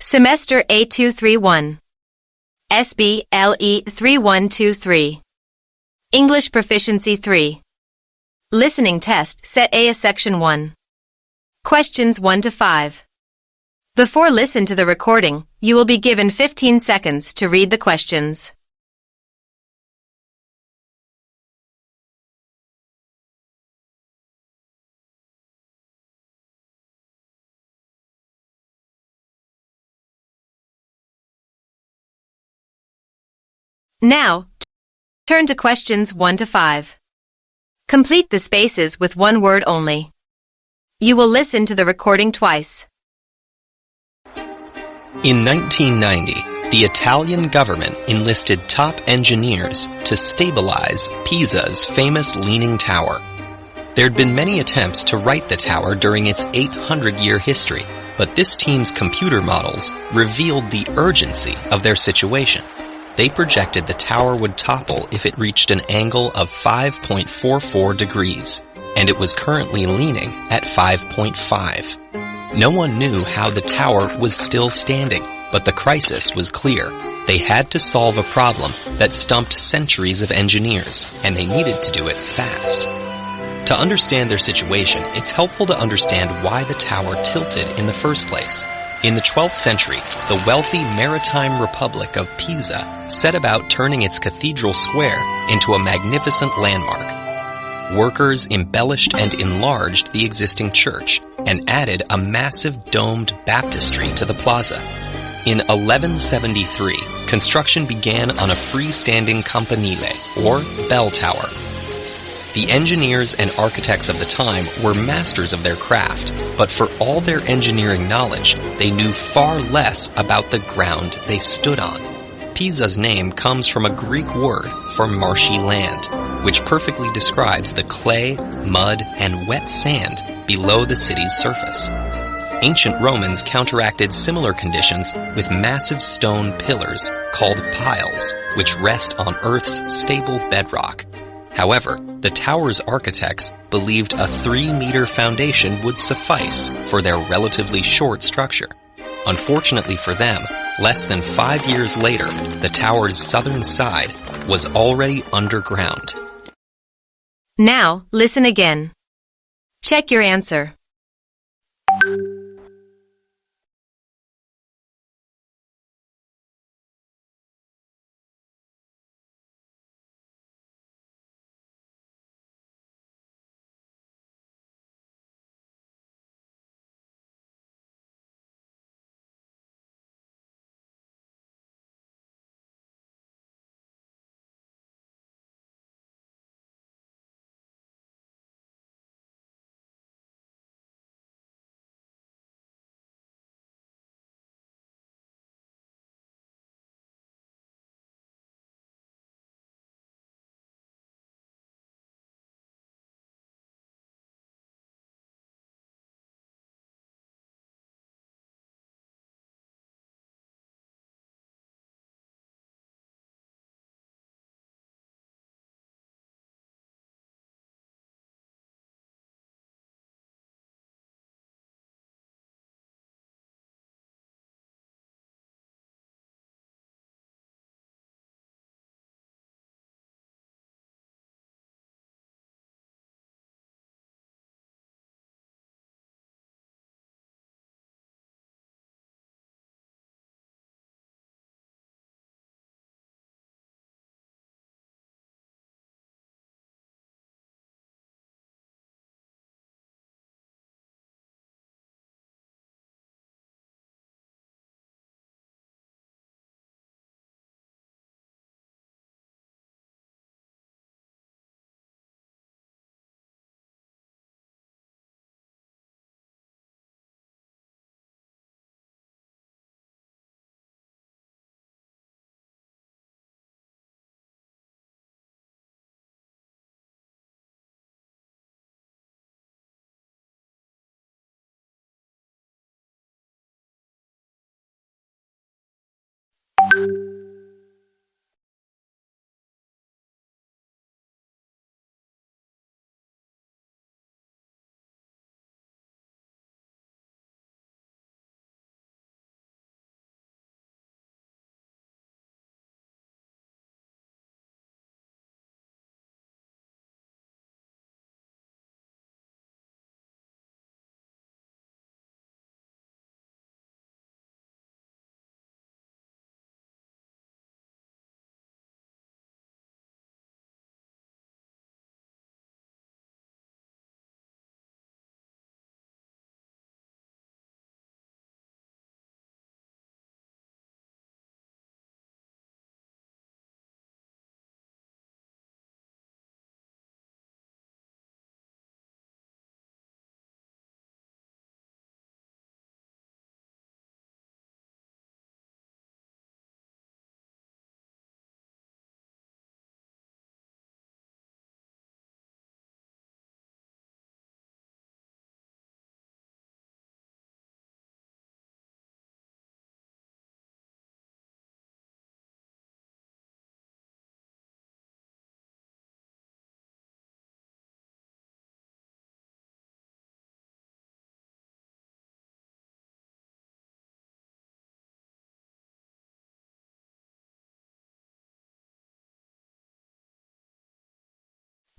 Semester A231, SBLE3123, English Proficiency 3. Listening Test, Set A is Section 1. Questions 1 to 5. Before listen to the recording, you will be given 15 seconds to read the questions. Now, turn to questions 1 to 5. Complete the spaces with one word only. You will listen to the recording twice. In 1990, the Italian government enlisted top engineers to stabilize Pisa's famous Leaning Tower. There'd been many attempts to right the tower during its 800-year history, but this team's computer models revealed the urgency of their situation. They projected the tower would topple if it reached an angle of 5.44 degrees, and it was currently leaning at 5.5. No one knew how the tower was still standing, but the crisis was clear. They had to solve a problem that stumped centuries of engineers, and they needed to do it fast. To understand their situation, it's helpful to understand why the tower tilted in the first place. In the 12th century, the wealthy maritime republic of Pisa set about turning its cathedral square into a magnificent landmark. Workers embellished and enlarged the existing church and added a massive domed baptistry to the plaza. In 1173, construction began on a freestanding campanile, or bell tower. The engineers and architects of the time were masters of their craft, but for all their engineering knowledge, they knew far less about the ground they stood on. Pisa's name comes from a Greek word for marshy land, which perfectly describes the clay, mud, and wet sand below the city's surface. Ancient Romans counteracted similar conditions with massive stone pillars called piles, which rest on Earth's stable bedrock. However, the tower's architects believed a 3-meter foundation would suffice for their relatively short structure. Unfortunately for them, less than 5 years later, the tower's southern side was already underground. Now, listen again. Check your answer.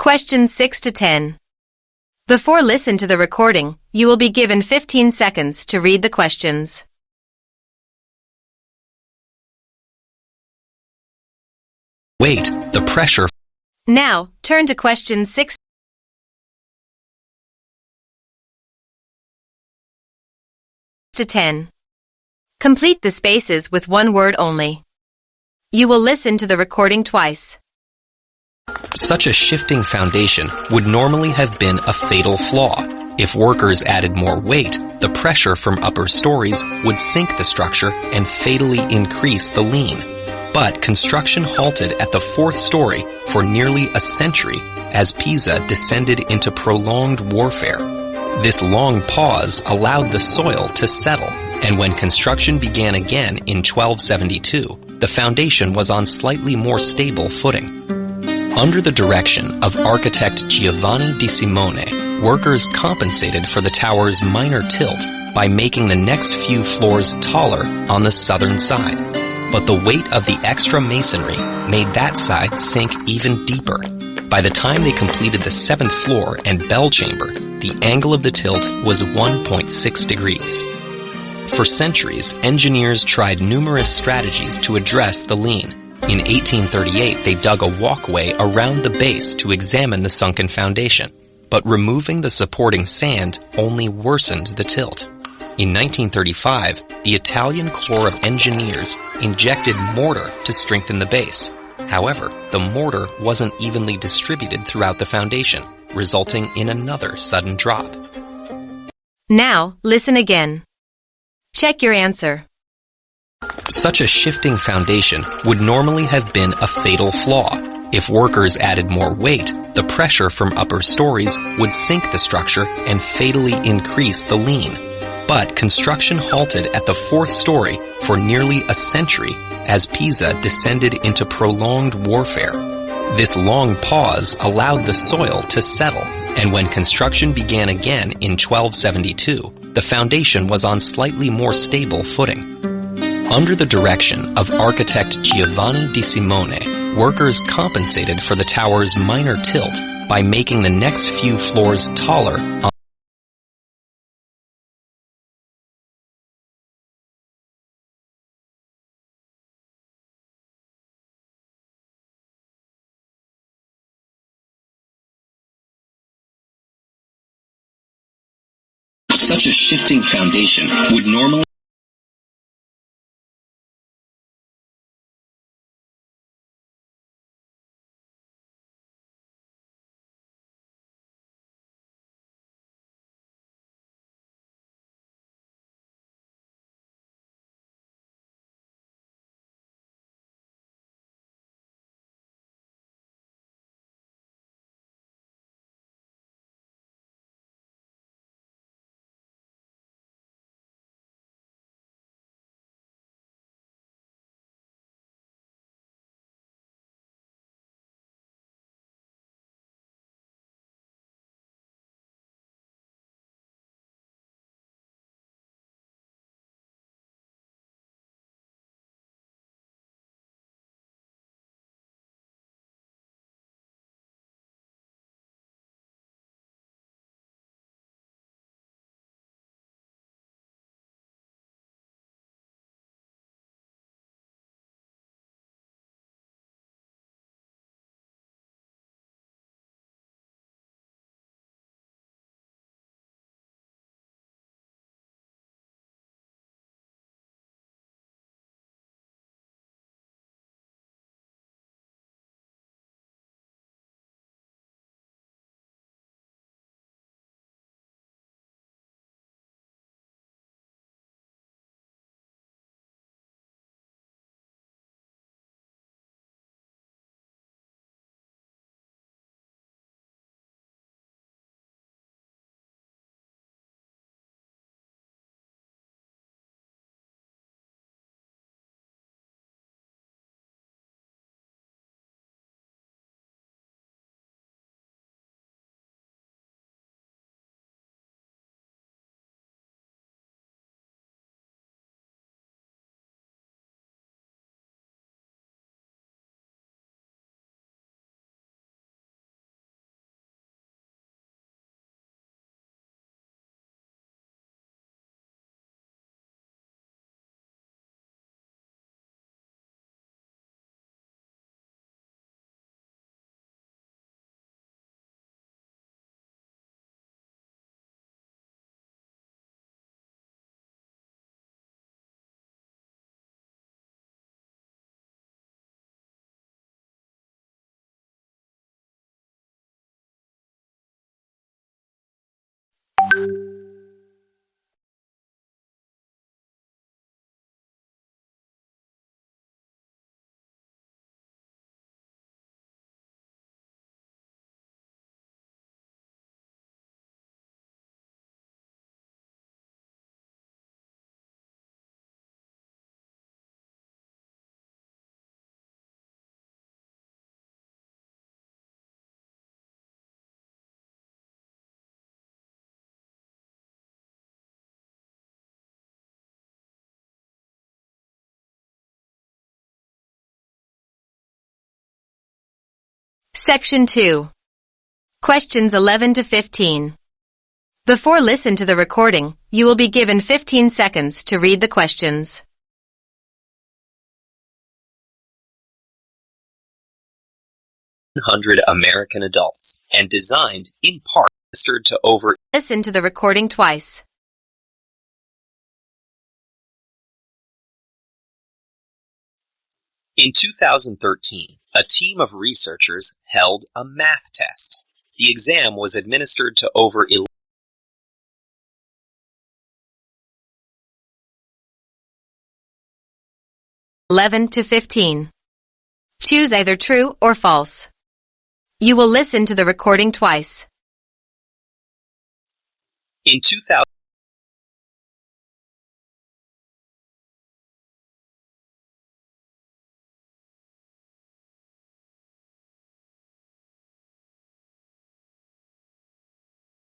Questions 6 to 10. Before listen to the recording, you will be given 15 seconds to read the questions. Weight, the pressure. Now, turn to question 6 to 10. Complete the spaces with one word only. You will listen to the recording twice. Such a shifting foundation would normally have been a fatal flaw. If workers added more weight, the pressure from upper stories would sink the structure and fatally increase the lean. But construction halted at the fourth story for nearly a century as Pisa descended into prolonged warfare. This long pause allowed the soil to settle, and when construction began again in 1272, the foundation was on slightly more stable footing. Under the direction of architect Giovanni di Simone, workers compensated for the tower's minor tilt by making the next few floors taller on the southern side. But the weight of the extra masonry made that side sink even deeper. By the time they completed the 7th floor and bell chamber, the angle of the tilt was 1.6 degrees. For centuries, engineers tried numerous strategies to address the lean. In 1838, they dug a walkway around the base to examine the sunken foundation, but removing the supporting sand only worsened the tilt. In 1935, the Italian Corps of Engineers injected mortar to strengthen the base. However, the mortar wasn't evenly distributed throughout the foundation, resulting in another sudden drop. Now, listen again. Check your answer. Such a shifting foundation would normally have been a fatal flaw. If workers added more weight, the pressure from upper stories would sink the structure and fatally increase the lean. But construction halted at the fourth story for nearly a century as Pisa descended into prolonged warfare. This long pause allowed the soil to settle, and when construction began again in 1272, the foundation was on slightly more stable footing. Under the direction of architect Giovanni di Simone, workers compensated for the tower's minor tilt by making the next few floors taller on Such a shifting foundation would normally Section 2. Questions 11 to 15. Before listen to the recording, you will be given 15 seconds to read the questions. Hundred American adults and designed in part registered to over. Listen to the recording twice. In 2013, a team of researchers held a math test. The exam was administered to over 11 to 15. Choose either true or false. You will listen to the recording twice. In 2000.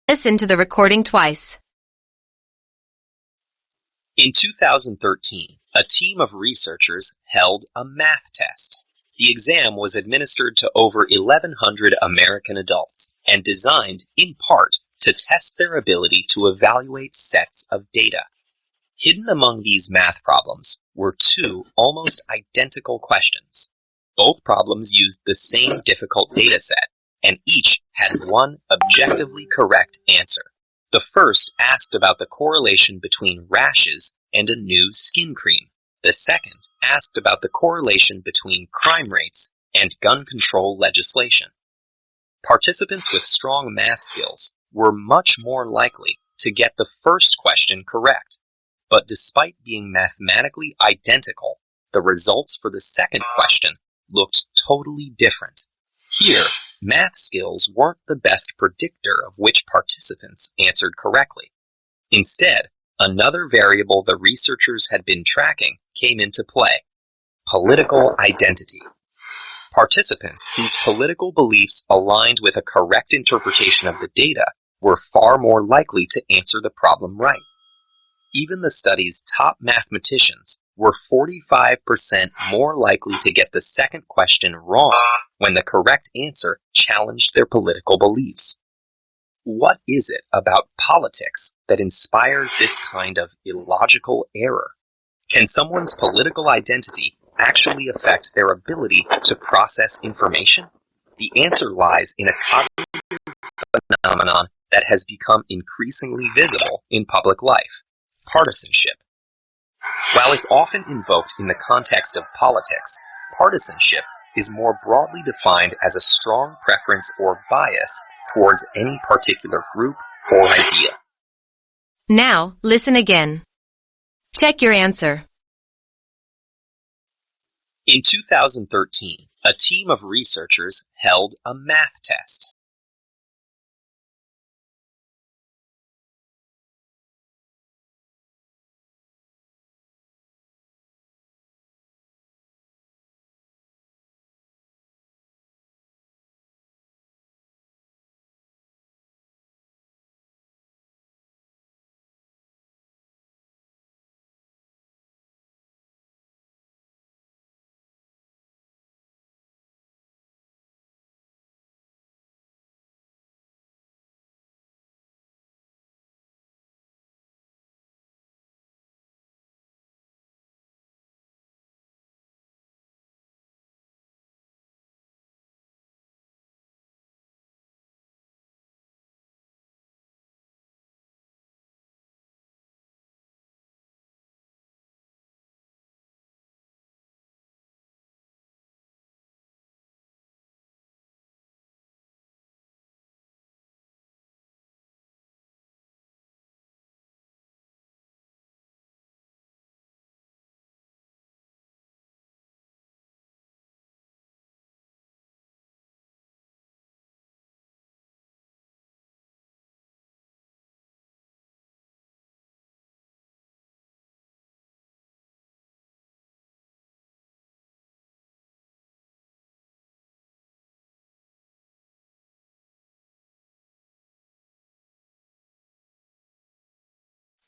Listen to the recording twice. In 2013, a team of researchers held a math test. The exam was administered to over 1,100 American adults and designed, in part, to test their ability to evaluate sets of data. Hidden among these math problems were two almost identical questions. Both problems used the same difficult data set, and each had one objectively correct answer. The first asked about the correlation between rashes and a new skin cream. The second asked about the correlation between crime rates and gun control legislation. Participants with strong math skills were much more likely to get the first question correct. But despite being mathematically identical, the results for the second question looked totally different. Here, math skills weren't the best predictor of which participants answered correctly. Instead, another variable the researchers had been tracking came into play: political identity. Participants whose political beliefs aligned with a correct interpretation of the data were far more likely to answer the problem right. Even the study's top mathematicians were 45% more likely to get the second question wrong when the correct answer challenged their political beliefs. What is it about politics that inspires this kind of illogical error? Can someone's political identity actually affect their ability to process information? The answer lies in a cognitive phenomenon that has become increasingly visible in public life: partisanship. While it's often invoked in the context of politics, partisanship is more broadly defined as a strong preference or bias towards any particular group or idea. Now, listen again. Check your answer. In 2013, a team of researchers held a math test.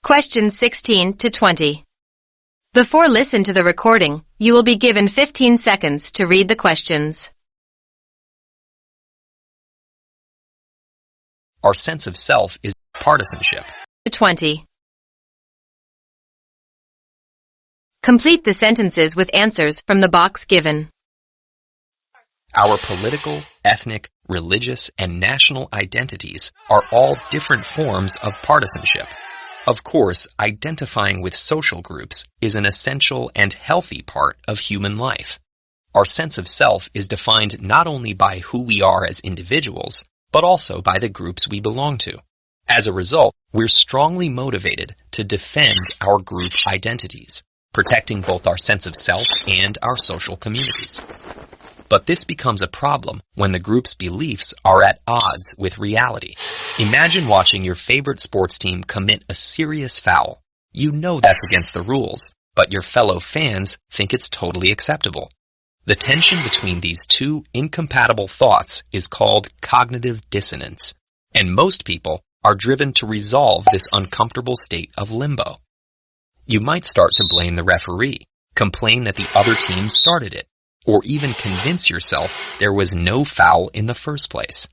Questions 16 to 20. Before listen to the recording, you will be given 15 seconds to read the questions. Our sense of self is partisanship. 20. Complete the sentences with answers from the box given. Our political, ethnic, religious, and national identities are all different forms of partisanship. Of course, identifying with social groups is an essential and healthy part of human life. Our sense of self is defined not only by who we are as individuals, but also by the groups we belong to. As a result, we're strongly motivated to defend our group identities, protecting both our sense of self and our social communities. But this becomes a problem when the group's beliefs are at odds with reality. Imagine watching your favorite sports team commit a serious foul. You know that's against the rules, but your fellow fans think it's totally acceptable. The tension between these two incompatible thoughts is called cognitive dissonance, and most people are driven to resolve this uncomfortable state of limbo. You might start to blame the referee, complain that the other team started it, or even convince yourself there was no foul in the first place.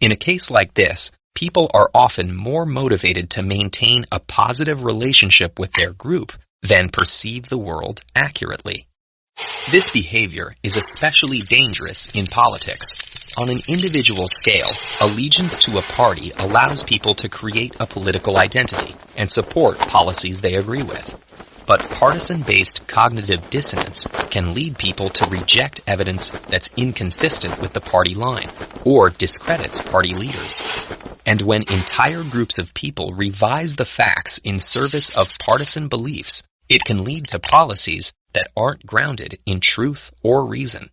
In a case like this, people are often more motivated to maintain a positive relationship with their group than perceive the world accurately. This behavior is especially dangerous in politics. On an individual scale, allegiance to a party allows people to create a political identity and support policies they agree with. But partisan-based cognitive dissonance can lead people to reject evidence that's inconsistent with the party line or discredits party leaders. And when entire groups of people revise the facts in service of partisan beliefs, it can lead to policies that aren't grounded in truth or reason.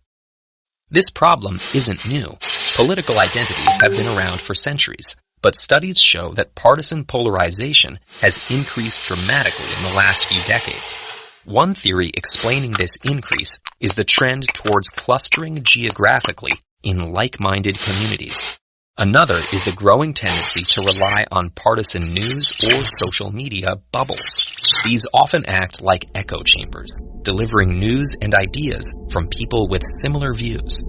This problem isn't new. Political identities have been around for centuries, but studies show that partisan polarization has increased dramatically in the last few decades. One theory explaining this increase is the trend towards clustering geographically in like-minded communities. Another is the growing tendency to rely on partisan news or social media bubbles. These often act like echo chambers, delivering news and ideas from people with similar views.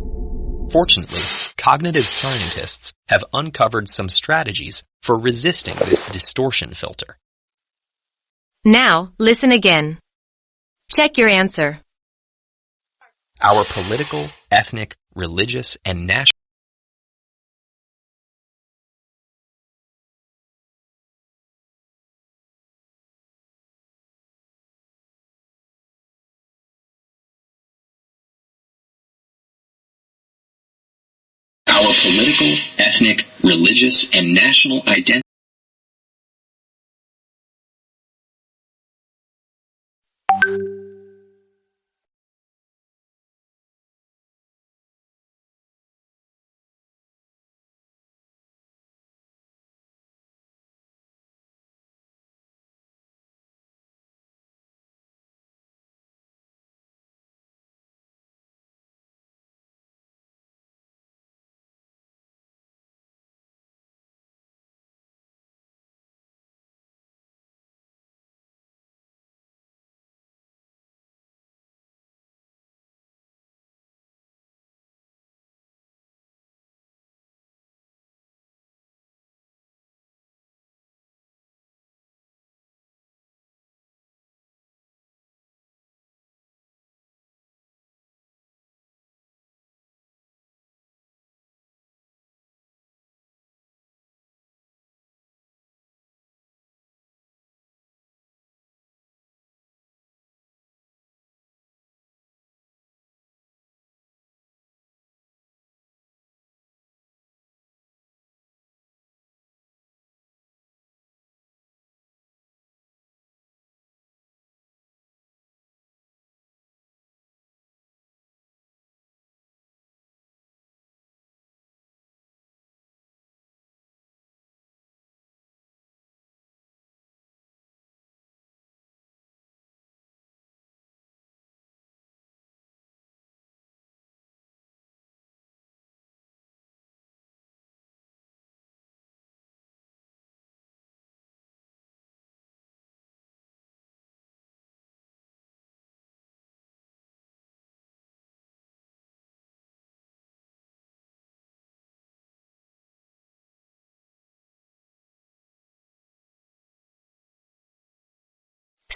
Fortunately, cognitive scientists have uncovered some strategies for resisting this distortion filter. Now, listen again. Check your answer. Our political, ethnic, religious, and national Our political, ethnic, religious, and national identity.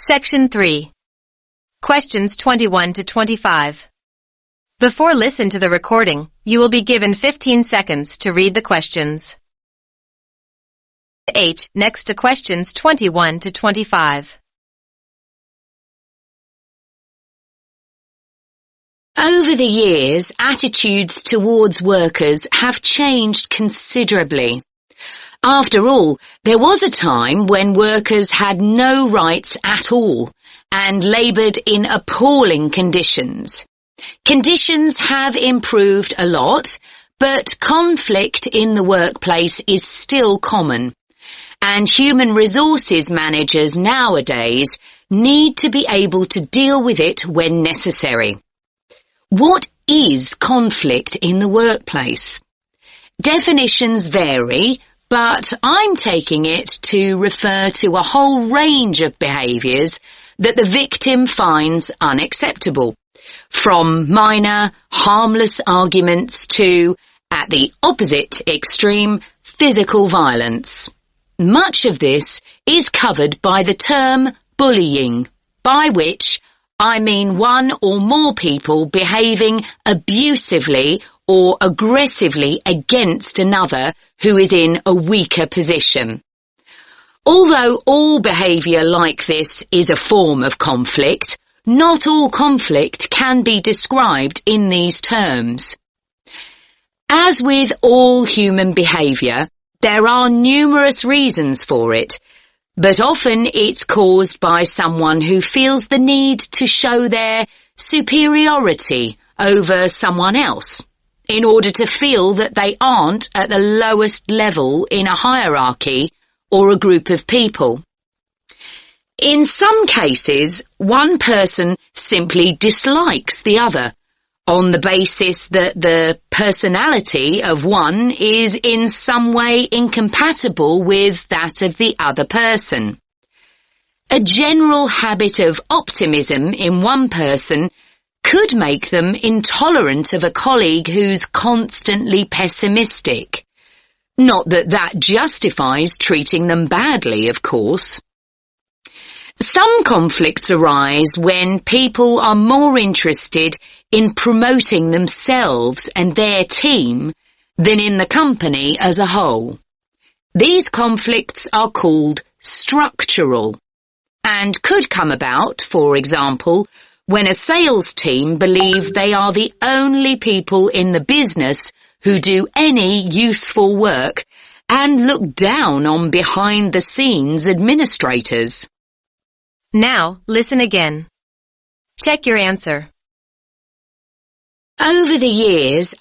Section 3. Questions 21 to 25. Before listen to the recording, you will be given 15 seconds to read the questions. H next to questions 21 to 25. Over the years, attitudes towards workers have changed considerably. After all, there was a time when workers had no rights at all and laboured in appalling conditions. Conditions have improved a lot, but conflict in the workplace is still common, and human resources managers nowadays need to be able to deal with it when necessary. What is conflict in the workplace? Definitions vary, but I'm taking it to refer to a whole range of behaviours that the victim finds unacceptable, from minor, harmless arguments to, at the opposite extreme, physical violence. Much of this is covered by the term bullying, by which I mean one or more people behaving abusively or aggressively against another who is in a weaker position. Although all behaviour like this is a form of conflict, not all conflict can be described in these terms. As with all human behaviour, there are numerous reasons for it, but often it's caused by someone who feels the need to show their superiority over someone else, in order to feel that they aren't at the lowest level in a hierarchy or a group of people. In some cases, one person simply dislikes the other, on the basis that the personality of one is in some way incompatible with that of the other person. A general habit of optimism in one person could make them intolerant of a colleague who's constantly pessimistic. Not that that justifies treating them badly, of course. Some conflicts arise when people are more interested in promoting themselves and their team than in the company as a whole. These conflicts are called structural and could come about, for example, when a sales team believe they are the only people in the business who do any useful work and look down on behind-the-scenes administrators. Now, listen again. Check your answer. Over the years,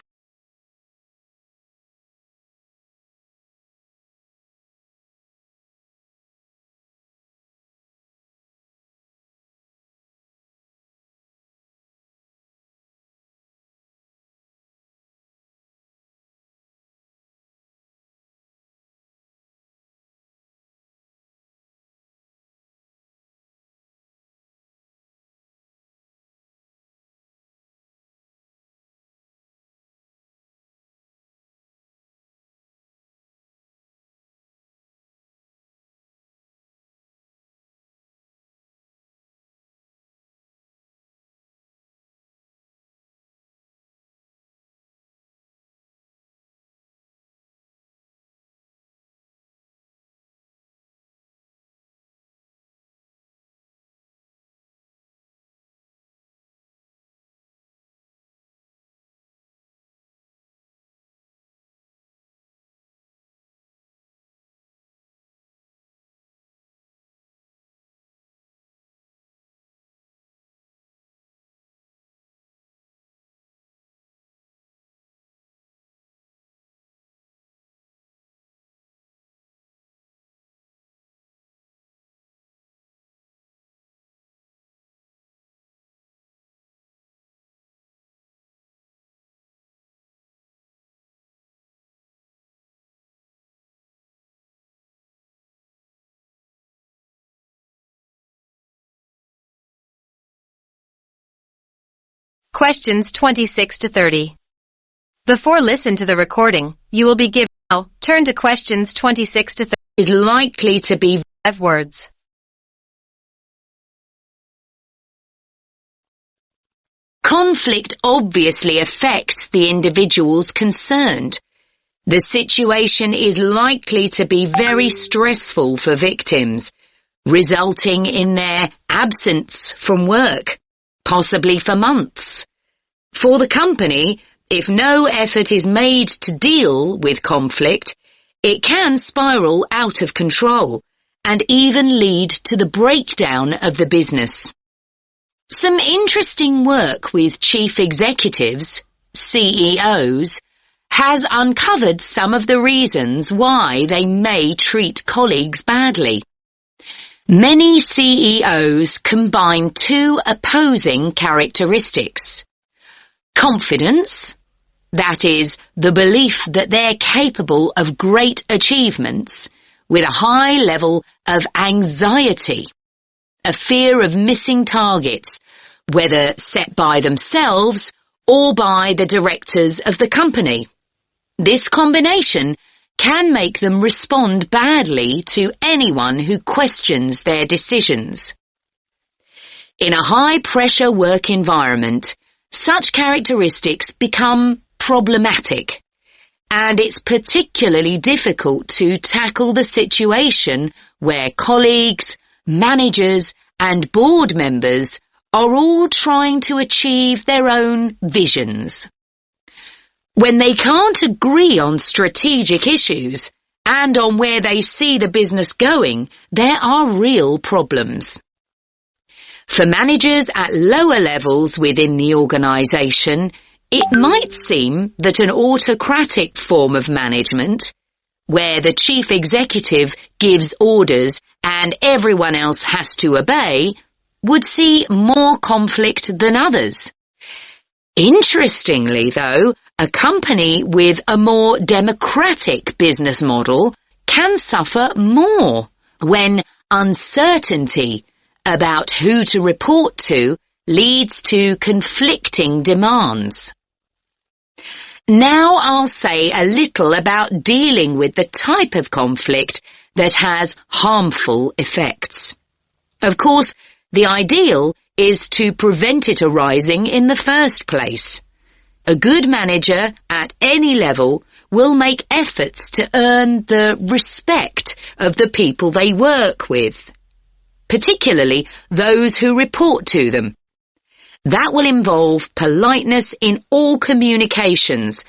Questions 26 to 30. Before listen to the recording, you will be given. Now, turn to questions 26 to 30. Is likely to be 5 words. Conflict obviously affects the individuals concerned. The situation is likely to be very stressful for victims, resulting in their absence from work, possibly for months. For the company, if no effort is made to deal with conflict, it can spiral out of control and even lead to the breakdown of the business. Some interesting work with chief executives, CEOs, has uncovered some of the reasons why they may treat colleagues badly. Many CEOs combine two opposing characteristics. Confidence, that is, the belief that they're capable of great achievements, with a high level of anxiety, a fear of missing targets, whether set by themselves or by the directors of the company. This combination can make them respond badly to anyone who questions their decisions. In a high-pressure work environment, such characteristics become problematic, and it's particularly difficult to tackle the situation where colleagues, managers, and board members are all trying to achieve their own visions. When they can't agree on strategic issues and on where they see the business going, there are real problems. For managers at lower levels within the organisation, it might seem that an autocratic form of management, where the chief executive gives orders and everyone else has to obey, would see more conflict than others. Interestingly, though, a company with a more democratic business model can suffer more when uncertainty about who to report to leads to conflicting demands. Now I'll say a little about dealing with the type of conflict that has harmful effects. Of course, the ideal is to prevent it arising in the first place. A good manager at any level will make efforts to earn the respect of the people they work with, particularly those who report to them. That will involve politeness in all communications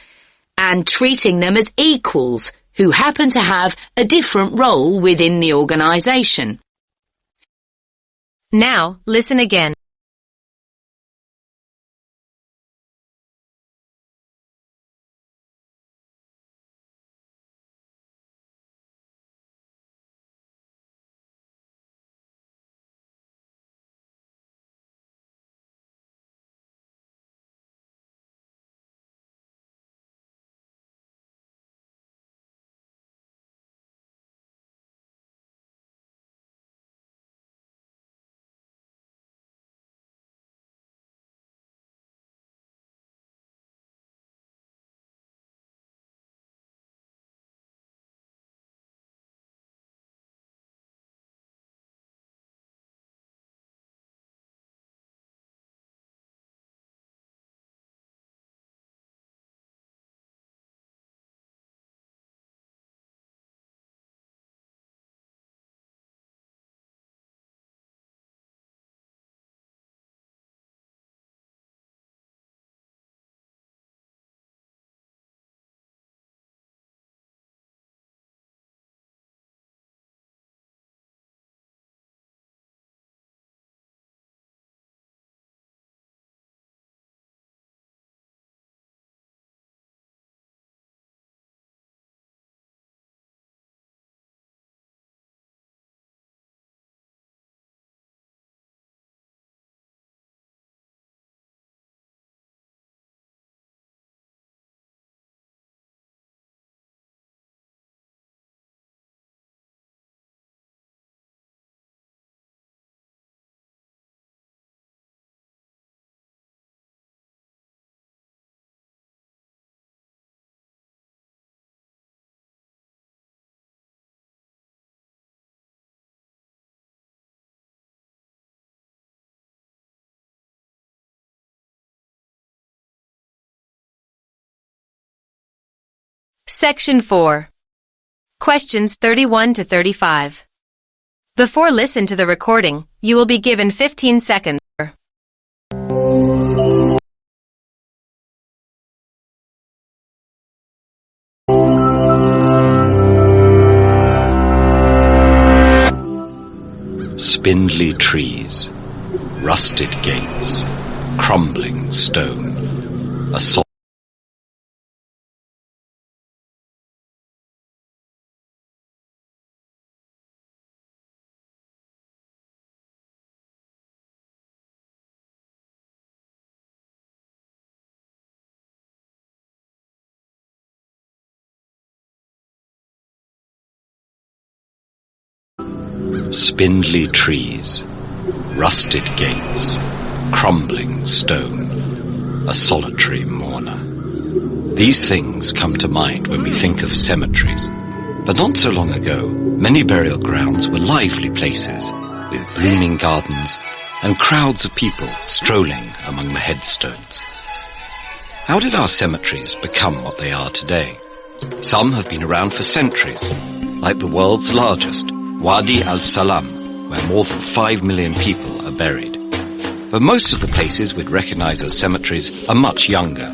and treating them as equals who happen to have a different role within the organisation. Now, listen again. Section 4. Questions 31 to 35. Before listen to the recording, you will be given 15 seconds. Spindly trees, rusted gates, crumbling stone, a spindly trees, rusted gates, crumbling stone, a solitary mourner. These things come to mind when we think of cemeteries. But not so long ago, many burial grounds were lively places with blooming gardens and crowds of people strolling among the headstones. How did our cemeteries become what they are today? Some have been around for centuries, like the world's largest, Wadi al-Salam, where more than 5 million people are buried. But most of the places we'd recognize as cemeteries are much younger.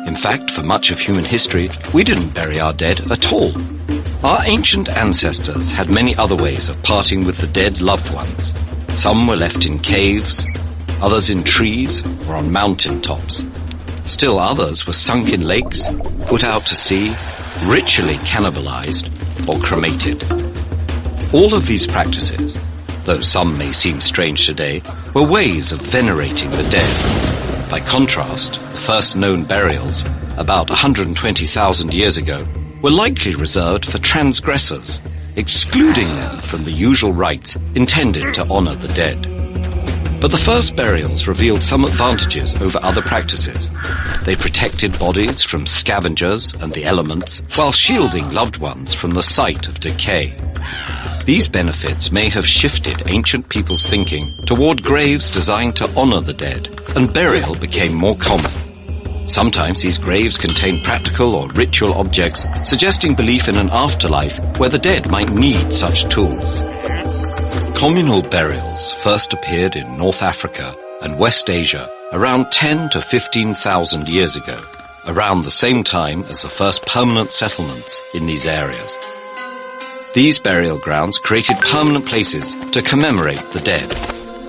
In fact, for much of human history, we didn't bury our dead at all. Our ancient ancestors had many other ways of parting with the dead loved ones. Some were left in caves, others in trees or on mountain tops. Still others were sunk in lakes, put out to sea, ritually cannibalized, or cremated. All of these practices, though some may seem strange today, were ways of venerating the dead. By contrast, the first known burials, about 120,000 years ago, were likely reserved for transgressors, excluding them from the usual rites intended to honor the dead. But the first burials revealed some advantages over other practices. They protected bodies from scavengers and the elements, while shielding loved ones from the sight of decay. These benefits may have shifted ancient people's thinking toward graves designed to honor the dead, and burial became more common. Sometimes these graves contained practical or ritual objects, suggesting belief in an afterlife where the dead might need such tools. Communal burials first appeared in North Africa and West Asia around 10 to 15,000 years ago, around the same time as the first permanent settlements in these areas. These burial grounds created permanent places to commemorate the dead.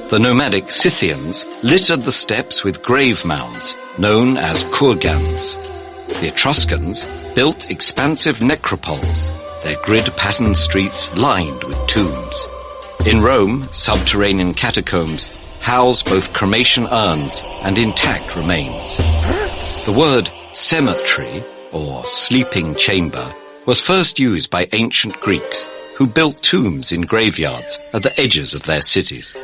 The nomadic Scythians littered the steppes with grave mounds, known as kurgans. The Etruscans built expansive necropoles, their grid-patterned streets lined with tombs. In Rome, subterranean catacombs house both cremation urns and intact remains. The word cemetery, or sleeping chamber, was first used by ancient Greeks who built tombs in graveyards at the edges of their cities.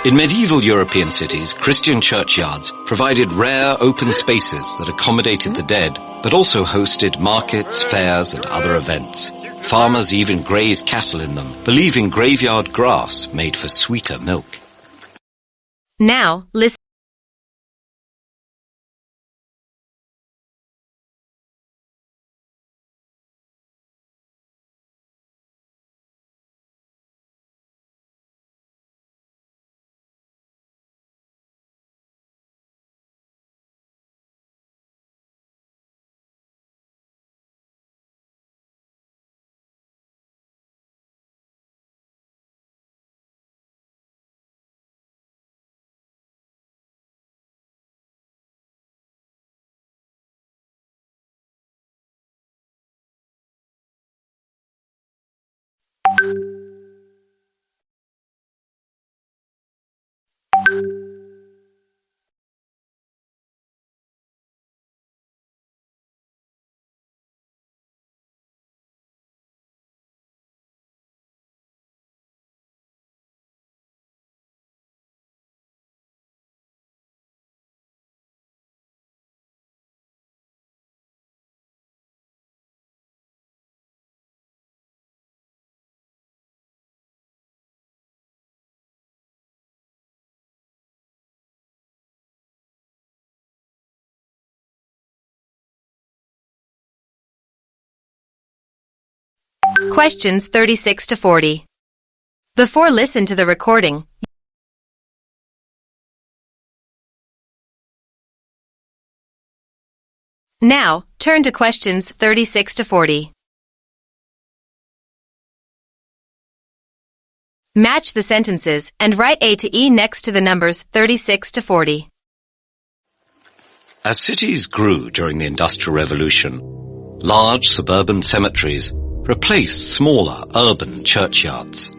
In medieval European cities, Christian churchyards provided rare open spaces that accommodated the dead, but also hosted markets, fairs, and other events. Farmers even grazed cattle in them, believing graveyard grass made for sweeter milk. Now, listen. Questions 36 to 40. Before listen to the recording, now turn to questions 36 to 40. Match the sentences and write A to E next to the numbers 36 to 40. As cities grew during the Industrial Revolution, large suburban cemeteries replaced smaller urban churchyards.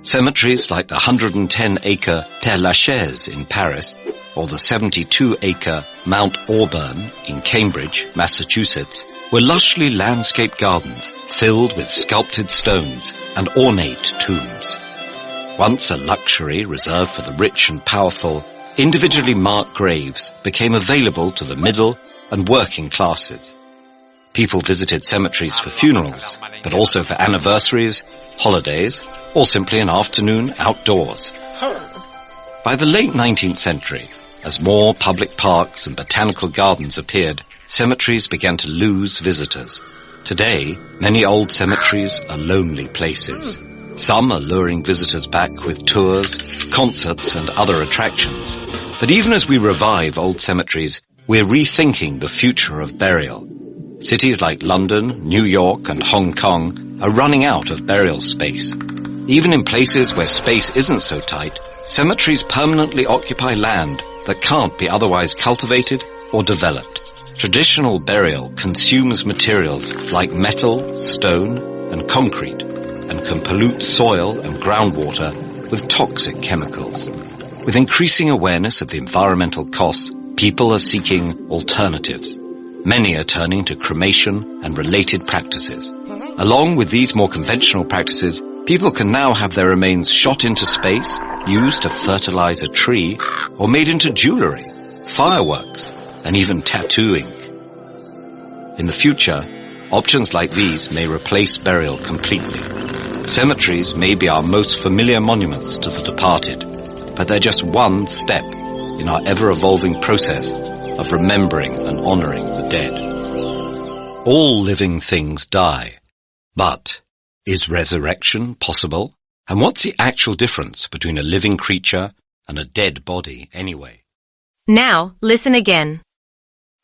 Cemeteries like the 110-acre Père Lachaise in Paris or the 72-acre Mount Auburn in Cambridge, Massachusetts, were lushly landscaped gardens filled with sculpted stones and ornate tombs. Once a luxury reserved for the rich and powerful, individually marked graves became available to the middle and working classes. People visited cemeteries for funerals, but also for anniversaries, holidays, or simply an afternoon outdoors. By the late 19th century, as more public parks and botanical gardens appeared, cemeteries began to lose visitors. Today, many old cemeteries are lonely places. Some are luring visitors back with tours, concerts, and other attractions. But even as we revive old cemeteries, we're rethinking the future of burial. Cities like London, New York, and Hong Kong are running out of burial space. Even in places where space isn't so tight, cemeteries permanently occupy land that can't be otherwise cultivated or developed. Traditional burial consumes materials like metal, stone, and concrete, and can pollute soil and groundwater with toxic chemicals. With increasing awareness of the environmental costs, people are seeking alternatives. Many are turning to cremation and related practices. Along with these more conventional practices, people can now have their remains shot into space, used to fertilize a tree, or made into jewelry, fireworks, and even tattooing. In the future, options like these may replace burial completely. Cemeteries may be our most familiar monuments to the departed, but they're just one step in our ever-evolving process of remembering and honoring the dead. All living things die, but is resurrection possible? And what's the actual difference between a living creature and a dead body anyway? Now listen again.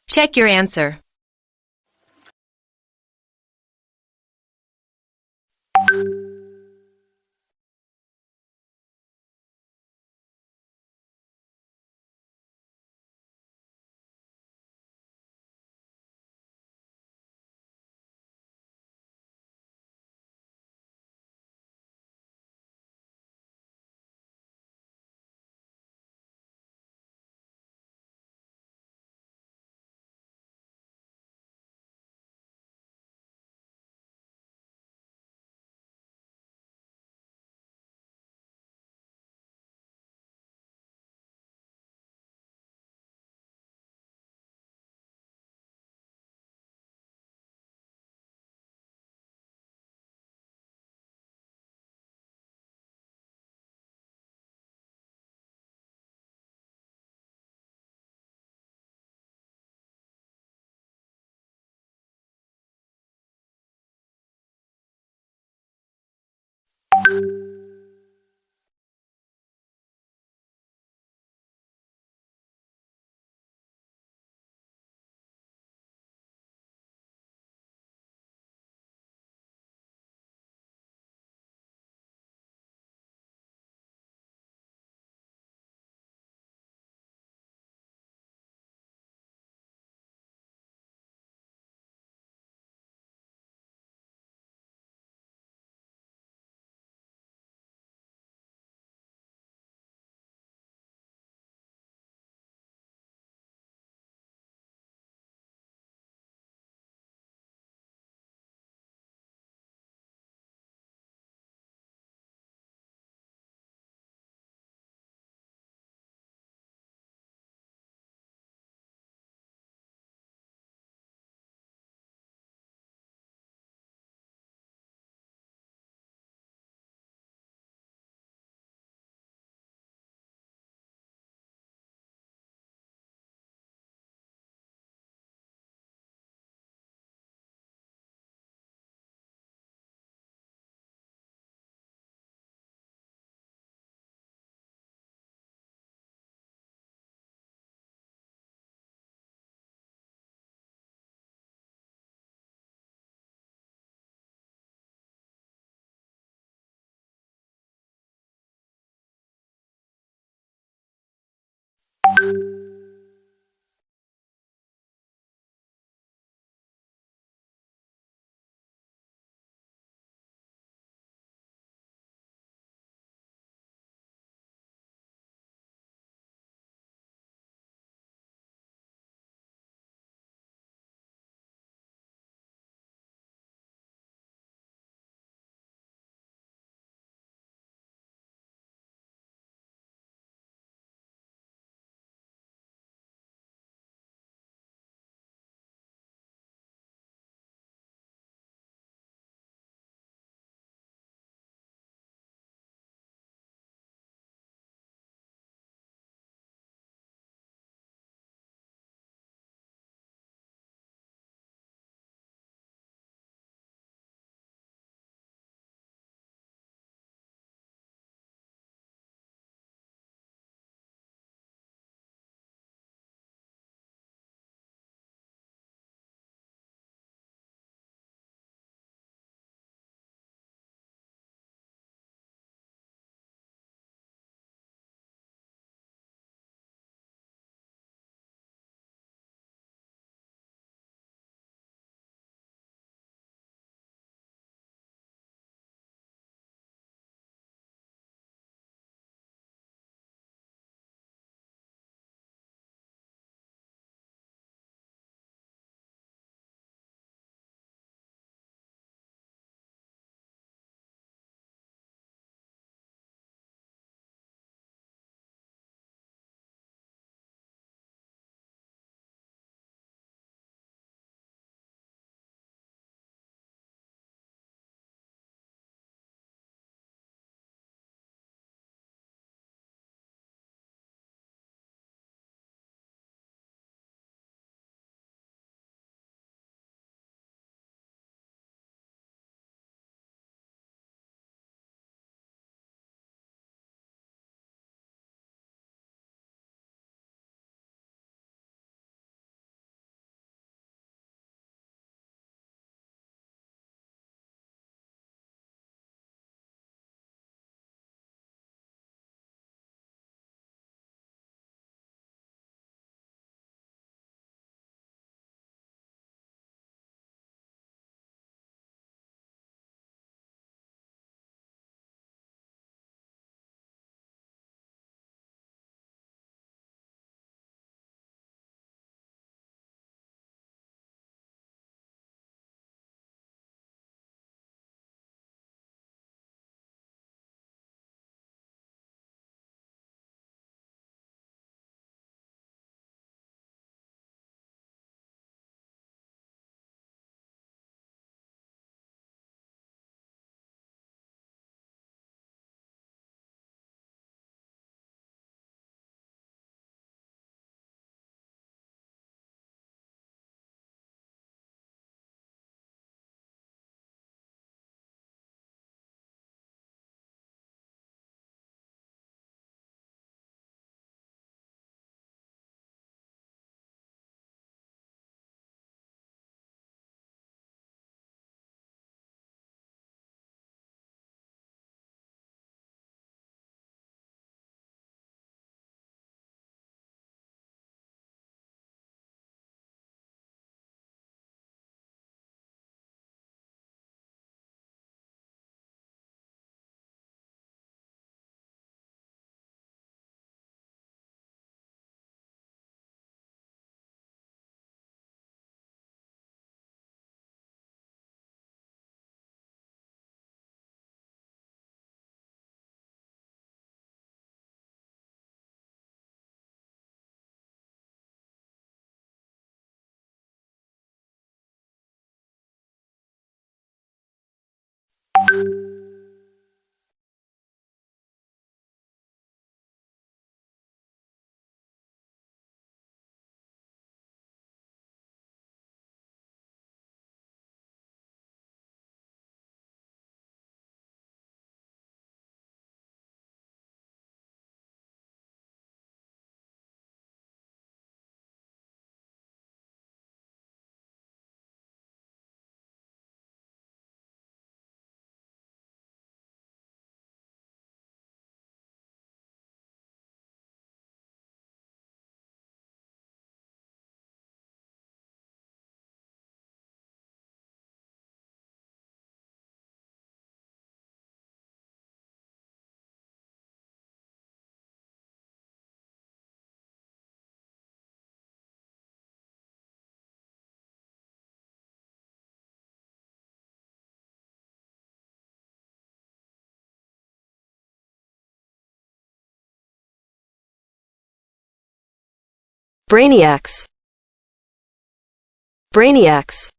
Check your answer. Brainiacs. Brainiacs.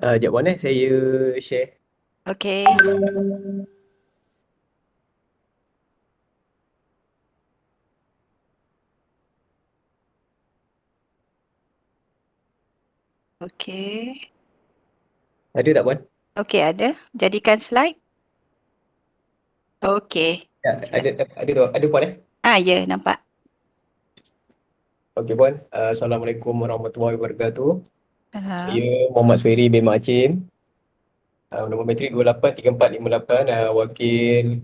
Sekejap Wan saya share. Okey. Okey. Ada tak Wan? Okey, ada. Jadikan slide. Okey. Ya, ada Puan Ya, nampak. Okey Puan, Assalamualaikum warahmatullahi wabarakatuh. Salam. Saya Muhammad Suhairi bin Macim. Nombor matrik 283458, wakil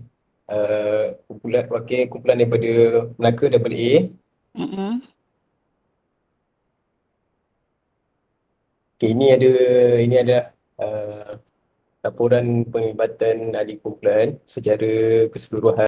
kumpulan daripada Melaka AA. Okay, ini adalah laporan penglibatan ahli kumpulan secara keseluruhan.